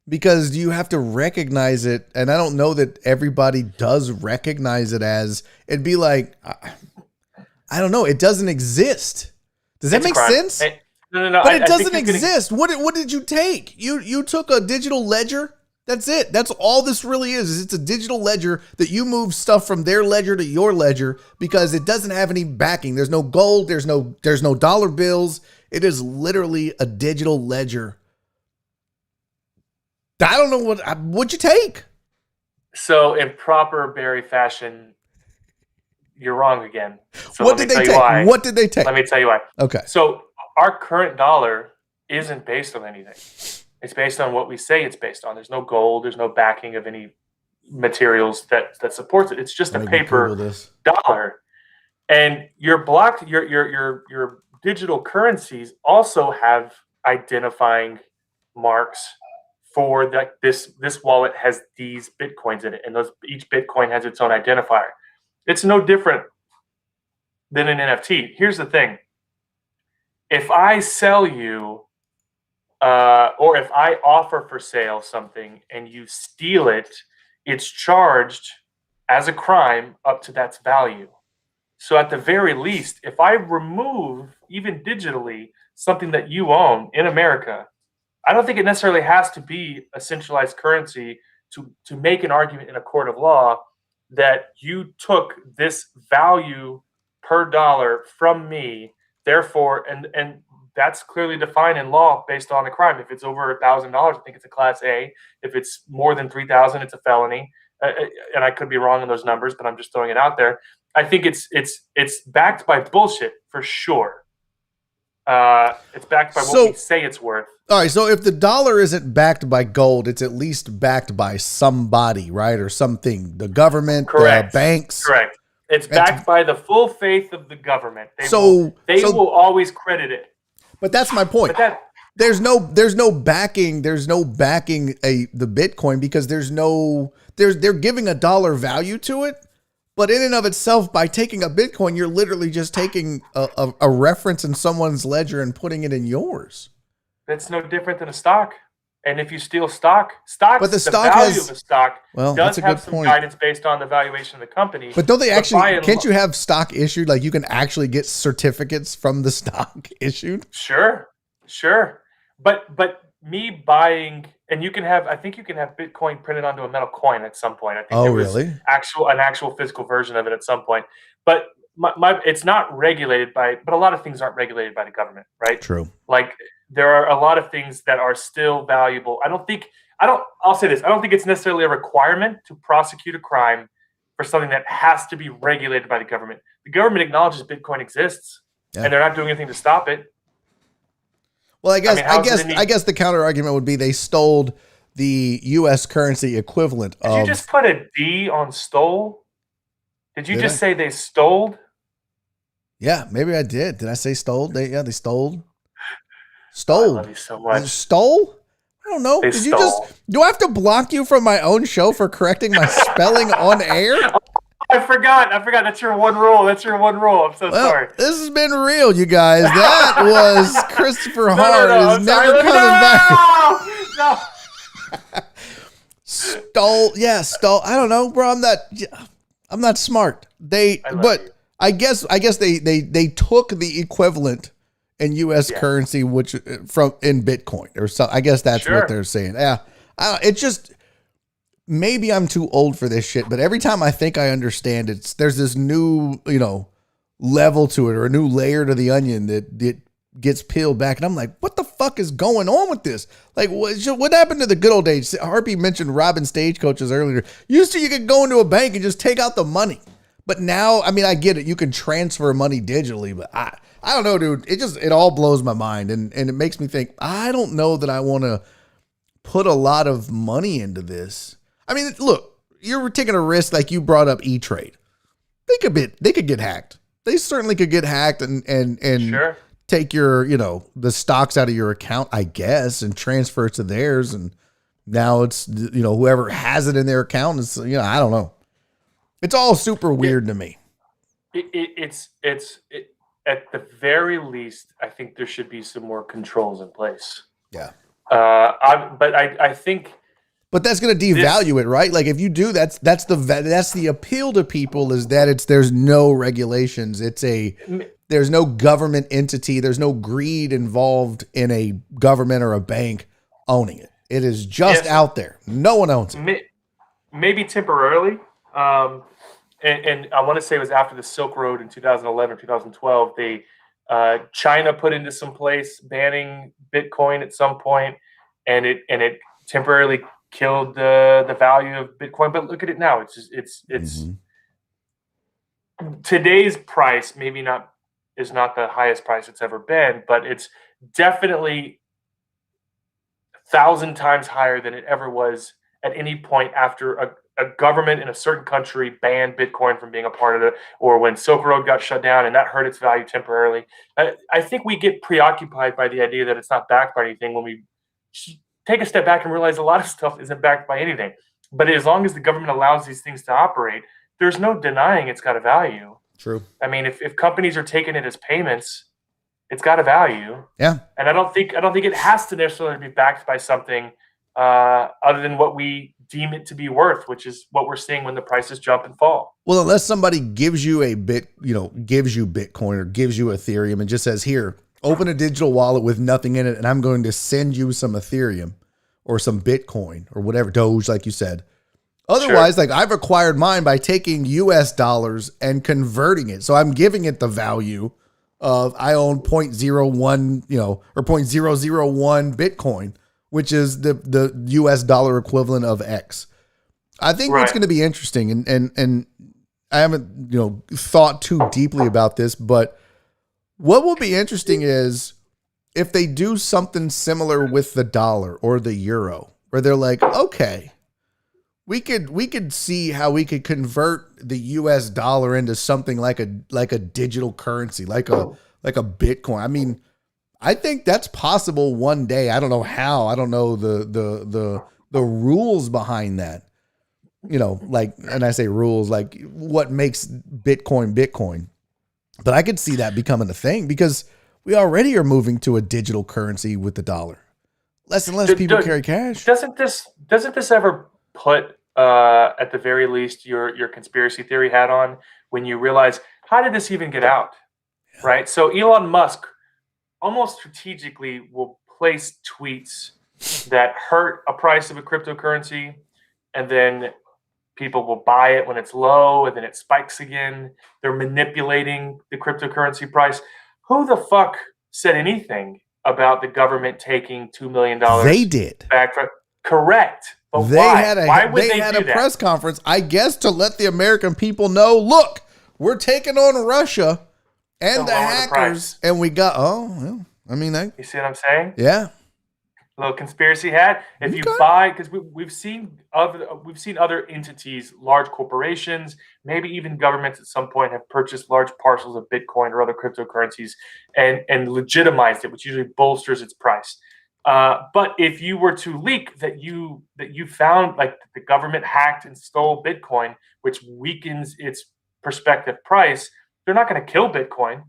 Because you have to recognize it. And I don't know that everybody does recognize it as, it'd be like, I don't know. It doesn't exist. Does that make sense? No. But it doesn't exist. What did you take? You took a digital ledger. That's it. That's all this really is it's a digital ledger that you move stuff from their ledger to your ledger, because it doesn't have any backing. There's no gold. There's no dollar bills. It is literally a digital ledger. I don't know what'd you take? So in proper Barry fashion, you're wrong again. So what did they take? What did they take? Let me tell you why. Okay. So our current dollar isn't based on anything. It's based on what we say it's based on. There's no gold. There's no backing of any materials that supports it. It's just a paper dollar. And your digital currencies also have identifying marks for this wallet has these Bitcoins in it, and each Bitcoin has its own identifier. It's no different than an NFT. Here's the thing. If I sell you, or if I offer for sale something and you steal it, it's charged as a crime up to that's value. So at the very least, if I remove, even digitally, something that you own in America, I don't think it necessarily has to be a centralized currency to make an argument in a court of law that you took this value per dollar from me. Therefore, and that's clearly defined in law based on the crime. If it's over $1,000, I think it's a Class A. If it's more than 3,000, it's a felony. And I could be wrong on those numbers, but I'm just throwing it out there. I think it's backed by bullshit for sure. It's backed by what we say it's worth. All right, so if the dollar isn't backed by gold, it's at least backed by somebody, right, or something. The government, Correct. The banks. Correct. It's backed by the full faith of the government. They will always credit it. But that's my point. There's no backing the Bitcoin because they're giving a dollar value to it. But in and of itself, by taking a Bitcoin, you're literally just taking a reference in someone's ledger and putting it in yours. That's no different than a stock. And if you steal stock, value of a stock does have some guidance based on the valuation of the company. But don't they actually, can't you have stock issued? Like you can actually get certificates from the stock issued? Sure. But me buying, and I think you can have Bitcoin printed onto a metal coin at some point. I think there was really? an actual physical version of it at some point. But it's not regulated but a lot of things aren't regulated by the government, right? True. Like there are a lot of things that are still valuable. I'll say this. I don't think it's necessarily a requirement to prosecute a crime for something that has to be regulated by the government. The government acknowledges Bitcoin exists and they're not doing anything to stop it. Well, I guess the counter argument would be they stole the U.S. currency equivalent of. Did you just put a D on stole? Did you just say they stole? Yeah, maybe I did. Did I say stole? They stole. Stole. I love you so much. Stole? I don't know. Do I have to block you from my own show for correcting my spelling on air? I forgot. That's your one rule. I'm so sorry. This has been real, you guys. That was Kristopher Hart. No, is never coming back. No. Stole. Yeah, stole. I don't know, bro. I'm not smart. I guess they took the equivalent in U.S. currency, which in Bitcoin or so. I guess that's what they're saying. Yeah, it's just. Maybe I'm too old for this shit, but every time I think I understand it, there's this new, level to it or a new layer to the onion that gets peeled back. And I'm like, what the fuck is going on with this? Like, what happened to the good old days? Harpy mentioned robbing stagecoaches earlier. Used to, you could go into a bank and just take out the money. But now, I mean, I get it. You can transfer money digitally, but I don't know, dude. It all blows my mind. And it makes me think, I don't know that I want to put a lot of money into this. I mean, look, you're taking a risk like you brought up E-Trade. They could get hacked. They certainly could get hacked and take your, the stocks out of your account, I guess, and transfer it to theirs. And now it's, whoever has it in their account is, I don't know. It's all super weird to me. It's at the very least, I think there should be some more controls in place. Yeah. I think. But that's going to devalue it, right? Like if you do, that's the appeal to people is that there's no regulations. There's no government entity. There's no greed involved in a government or a bank owning it. It is just out there. No one owns it. Maybe temporarily. And I want to say it was after the Silk Road in 2011, 2012. China put into some place banning Bitcoin at some point, and it temporarily killed the value of Bitcoin. But look at it now. It's today's price is not the highest price it's ever been, but it's definitely 1,000 times higher than it ever was at any point after a government in a certain country banned Bitcoin from being a part of it, or when Silk Road got shut down and that hurt its value temporarily. I think we get preoccupied by the idea that it's not backed by anything when take a step back and realize a lot of stuff isn't backed by anything. But as long as the government allows these things to operate, there's no denying it's got a value. True. I mean, if companies are taking it as payments, it's got a value. Yeah. And I don't think it has to necessarily be backed by something other than what we deem it to be worth, which is what we're seeing when the prices jump and fall. Well, unless somebody gives you gives you Bitcoin or gives you Ethereum and just says, here, open a digital wallet with nothing in it, and I'm going to send you some Ethereum or some Bitcoin or whatever, Doge, like you said. Otherwise, Sure. like I've acquired mine by taking US dollars and converting it. So I'm giving it the value of I own 0.01, or 0.001 Bitcoin, which is the US dollar equivalent of X. I think what's going to be interesting, and I haven't, thought too deeply about this, but what will be interesting is if they do something similar with the dollar or the euro, where they're like, okay, we could see how we could convert the US dollar into something like a digital currency, like a Bitcoin. I mean, I think that's possible one day. I don't know how. I don't know the rules behind that. And I say rules, like what makes Bitcoin. But I could see that becoming a thing because we already are moving to a digital currency with the dollar. Less and less people carry cash. Doesn't this ever put at the very least your conspiracy theory hat on when you realize, how did this even get out? Yeah. Right? So Elon Musk almost strategically will place tweets that hurt a price of a cryptocurrency, and then people will buy it when it's low, and then it spikes again. They're manipulating the cryptocurrency price. Who the fuck said anything about the government taking $2 million? They did. Back from, correct. But they why? had a press conference, I guess, to let the American people know, look, we're taking on Russia and the hackers, and we got, you see what I'm saying? Yeah. A little conspiracy hat. If you buy, because we've seen other entities, large corporations, maybe even governments at some point have purchased large parcels of Bitcoin or other cryptocurrencies and legitimized it, which usually bolsters its price. But if you were to leak that you found like the government hacked and stole Bitcoin, which weakens its prospective price, they're not going to kill Bitcoin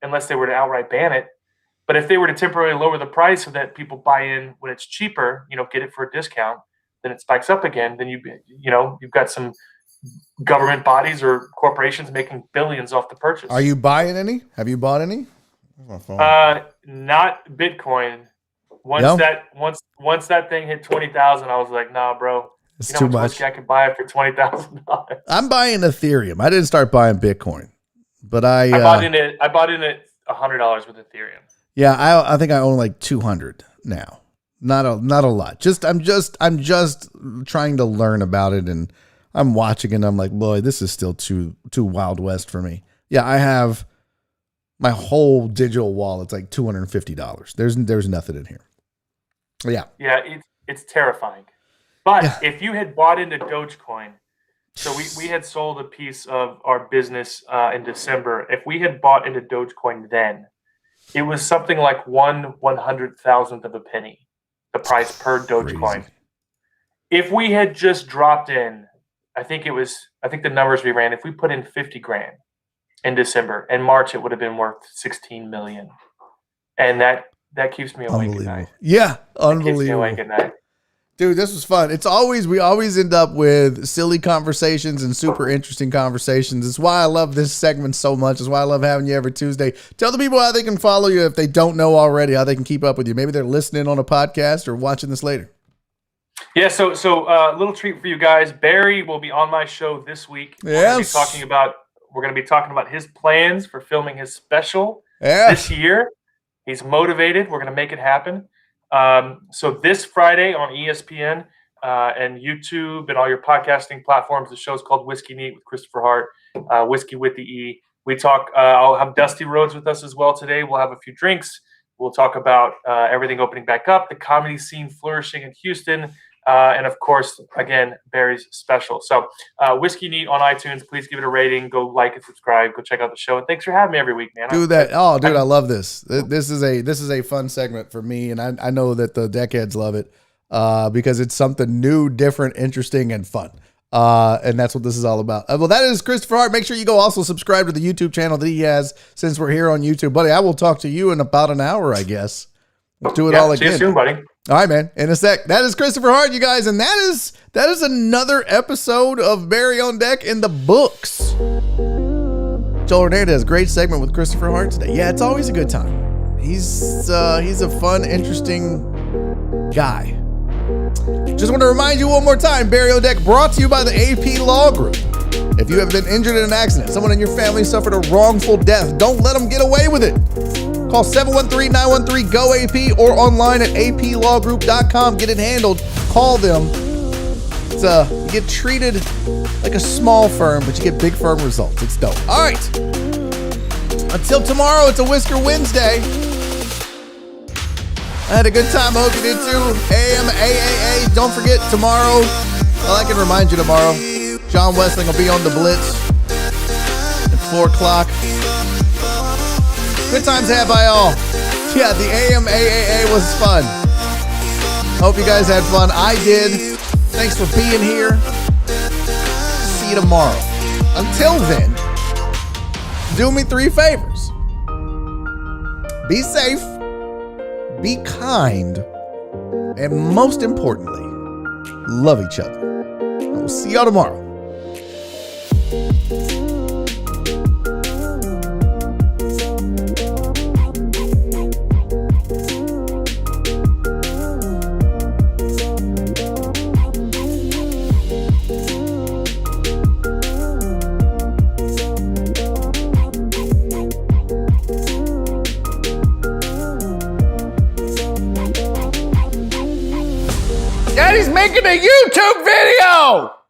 unless they were to outright ban it. But if they were to temporarily lower the price so that people buy in when it's cheaper, get it for a discount, then it spikes up again. Then you've got some government bodies or corporations making billions off the purchase. Are you buying any? Have you bought any? Not Bitcoin. Once that thing hit 20,000, I was like, nah, bro. It's too much. I could buy it for $20,000. I'm buying Ethereum. I didn't start buying Bitcoin, but I bought in at $100 with Ethereum. Yeah, I think I own like 200 now. Not a lot. I'm just trying to learn about it, and I'm watching and I'm like, boy, this is still too Wild West for me. Yeah, I have my whole digital wallet's like $250. There's nothing in here. Yeah. Yeah, it's terrifying. But if you had bought into Dogecoin, so we had sold a piece of our business in December. If we had bought into Dogecoin then, it was something like 1/100,000th of a penny, the price per Dogecoin. Crazy. If we had just dropped in, I think the numbers we ran, if we put in 50 grand in December, in March, it would have been worth 16 million. And that keeps me awake at night. Yeah, unbelievable. Keeps me awake at night. Dude, this was fun. We always end up with silly conversations and super interesting conversations. It's why I love this segment so much. It's why I love having you every Tuesday. Tell the people how they can follow you if they don't know already, how they can keep up with you. Maybe they're listening on a podcast or watching this later. Yeah, so a little treat for you guys. Barry will be on my show this week. Yes. We're going to be talking about his plans for filming his special this year. He's motivated. We're going to make it happen. So this Friday on ESPN and YouTube and all your podcasting platforms, the show's called Whiskey Neat with Kristopher Hart, Whiskey with the E. We talk, I'll have Dusty Rhodes with us as well today. We'll have a few drinks. We'll talk about everything opening back up, the comedy scene flourishing in Houston, and of course, again, Barry's special. So Whiskey Neat on iTunes. Please give it a rating. Go like and subscribe. Go check out the show. And thanks for having me every week, man. Do that. Oh, dude, I love this. This is a fun segment for me, and I know that the deckheads love it. because it's something new, different, interesting, and fun. And that's what this is all about. Well, that is Kristopher Hart. Make sure you go also subscribe to the YouTube channel that he has since we're here on YouTube. Buddy, I will talk to you in about an hour, I guess. Let's do it all again. See you soon, buddy. All right, man. In a sec. That is Kristopher Hart, you guys. And that is another episode of Barry on Deck in the books. Joel Hernandez, great segment with Kristopher Hart today. Yeah, it's always a good time. He's a fun, interesting guy. Just want to remind you one more time, Barry on Deck brought to you by the AP Law Group. If you have been injured in an accident, someone in your family suffered a wrongful death, don't let them get away with it. Call 713-913-GO-AP or online at aplawgroup.com. Get it handled. Call them. You get treated like a small firm, but you get big firm results. It's dope. All right. Until tomorrow, it's a Whisker Wednesday. I had a good time. I hope you did too. AMAAA. Don't forget tomorrow. Well, I can remind you tomorrow. John Westling will be on the Blitz at 4 o'clock. Good times had by all. Yeah, the AMAAA was fun. Hope you guys had fun. I did. Thanks for being here. See you tomorrow. Until then, do me 3 favors. Be safe. Be kind, and most importantly, love each other. I will see y'all tomorrow. Daddy's making a YouTube video!